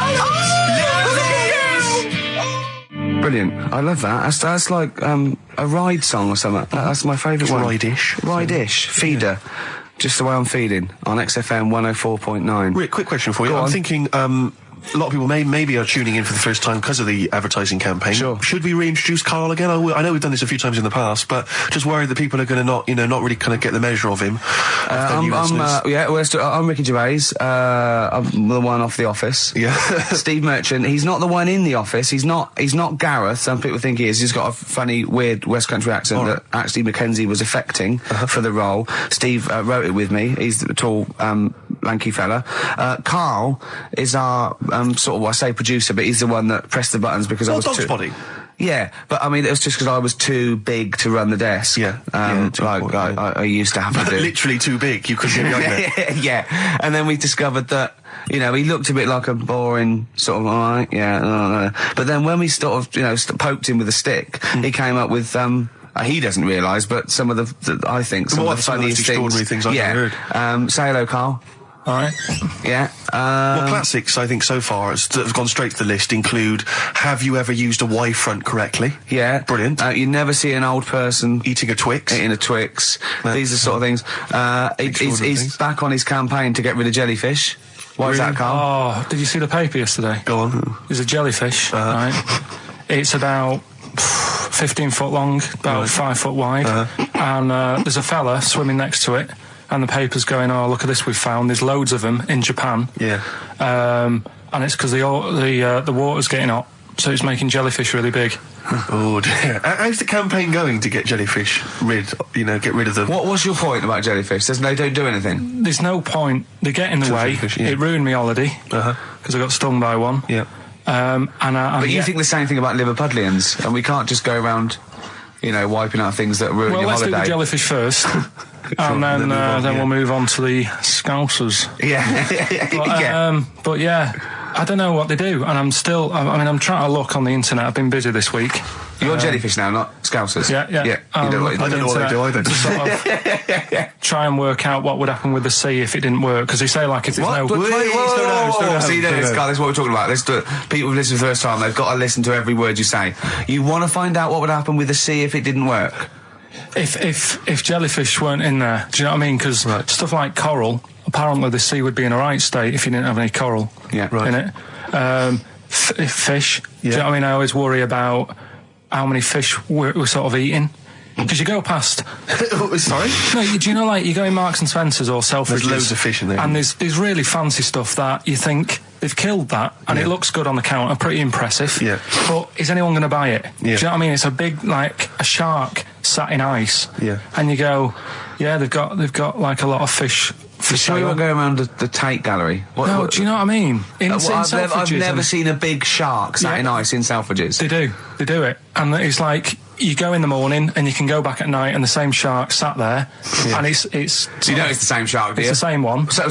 Brilliant. I love that. That's like a ride song or something. That's my favourite one. Ride-ish. Ride-ish. Feeder. Just the way I'm feeding on XFM 104.9. Rick, quick question for you. I'm thinking a lot of people maybe are tuning in for the first time because of the advertising campaign. Sure. Should we reintroduce Karl again? I know we've done this a few times in the past, but just worried that people are going to not really kind of get the measure of him. I'm Ricky Gervais. I'm the one off The Office. Yeah. Steve Merchant. He's not the one in The Office. He's not Gareth. Some people think he is. He's got a funny, weird West Country accent that actually Mackenzie was affecting for the role. Steve wrote it with me. He's the tall, lanky fella. Karl is our I say producer, but he's the one that pressed the buttons because I was Dog's Body. Yeah, but I mean, it was just because I was too big to run the desk. Yeah. I used to have to do. Literally too big. You couldn't get younger. Yeah. And then we discovered that, he looked a bit like a boring sort of, all right, yeah. But then when we sort of, poked him with a stick, he came up with, he doesn't realise, but some of the I think, some of the funniest extraordinary things I've ever heard. Say hello, Karl. All right. Yeah. Classics, I think, so far that have gone straight to the list include, have you ever used a Y front correctly? Yeah. Brilliant. You never see an old person eating a Twix. Eating a Twix. These are sort of things. He's back on his campaign to get rid of jellyfish. Why is that, Karl? Oh, did you see the paper yesterday? Go on. There's a jellyfish, right? It's about 15 foot long, about 5 foot wide, and there's a fella swimming next to it. And the paper's going, oh, look at this we've found. There's loads of them in Japan. Yeah. And it's because the water's getting hot, so it's making jellyfish really big. Oh, dear. How's the campaign going to get jellyfish get rid of them? What was your point about jellyfish? They don't do anything? There's no point. They get in the way. Jellyfish, yeah. It ruined me holiday, because I got stung by one. Yeah. But you think the same thing about Liverpudlians, and we can't just go around, wiping out things that ruin your holiday. Let's do the jellyfish first. And then we'll move on to the Scousers. Yeah. But I don't know what they do, and I'm trying to look on the internet. I've been busy this week. You're jellyfish now, not scousers. Yeah. You don't I don't know what they do either. To sort of try and work out what would happen with the sea if it didn't work, because they say, like, if there's no... Slow down. See, this is what we're talking about. Let's do it. People who've listened for the first time, they've got to listen to every word you say. You want to find out what would happen with the sea if it didn't work? If jellyfish weren't in there, do you know what I mean? Because stuff like coral, apparently the sea would be in a right state if you didn't have any coral in it. Fish, do you know what I mean? I always worry about how many fish we're sort of eating. Because you go past... Sorry? No, do you know, like, you go in Marks and Spencer's or Selfridges... There's loads of fish in there. And there's really fancy stuff that you think they've killed that, and it looks good on the counter, pretty impressive. Yeah. But is anyone going to buy it? Yeah. Do you know what I mean? It's a big, like, a shark sat in ice. Yeah. And you go, they've got like, a lot of fish... Sure, you won't go around the Tate Gallery. Do you know what I mean? I've never seen a big shark sat in ice in Selfridges. They do it. And it's like, you go in the morning and you can go back at night and the same shark sat there. Yeah. And it's... So you know it's the same shark, do you? It's the same one. So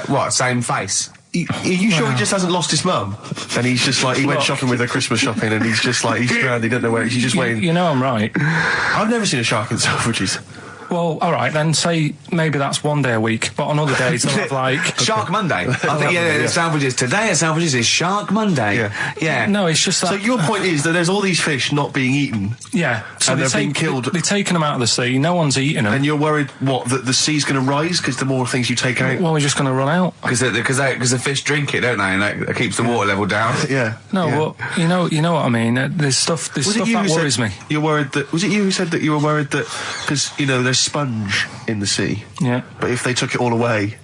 what, same face? Are you sure he just hasn't lost his mum? And he's just like, he went shopping with her Christmas shopping and he's just like, he's drowned, he doesn't know where, he's just waiting. You know I'm right. I've never seen a shark in Selfridges. Well, all right, then say maybe that's one day a week, but on other days they'll have like... Shark Monday. I think, Selfridges. Today at Selfridges is Shark Monday. Yeah. No, it's just that... So your point is that there's all these fish not being eaten. Yeah. So and they're being killed. They're taking them out of the sea, no one's eating them. And you're worried, that the sea's going to rise because the more things you take out? Well, we're just going to run out. Because the fish drink it, don't they? And that keeps the water level down. Yeah. No, well, you know what I mean. There's stuff that worries me. You're worried that... Was it you who said that you were worried that... Because, there's sponge in the sea. Yeah. But if they took it all away...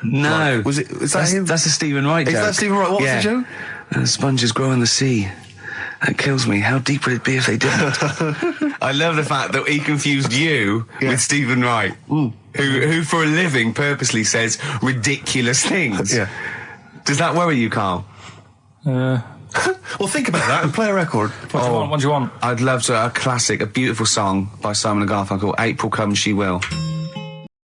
No. Is that him? That's a Stephen Wright joke. Is that Stephen Wright? What was the joke? Sponges grow in the sea. That kills me. How deep would it be if they didn't? I love the fact that he confused you with Stephen Wright, who for a living purposely says ridiculous things. Yeah. Does that worry you, Karl? Well, think about that and play a record. What do you want? I'd love to a classic, a beautiful song by Simon and Garfunkel, April Comes She Will.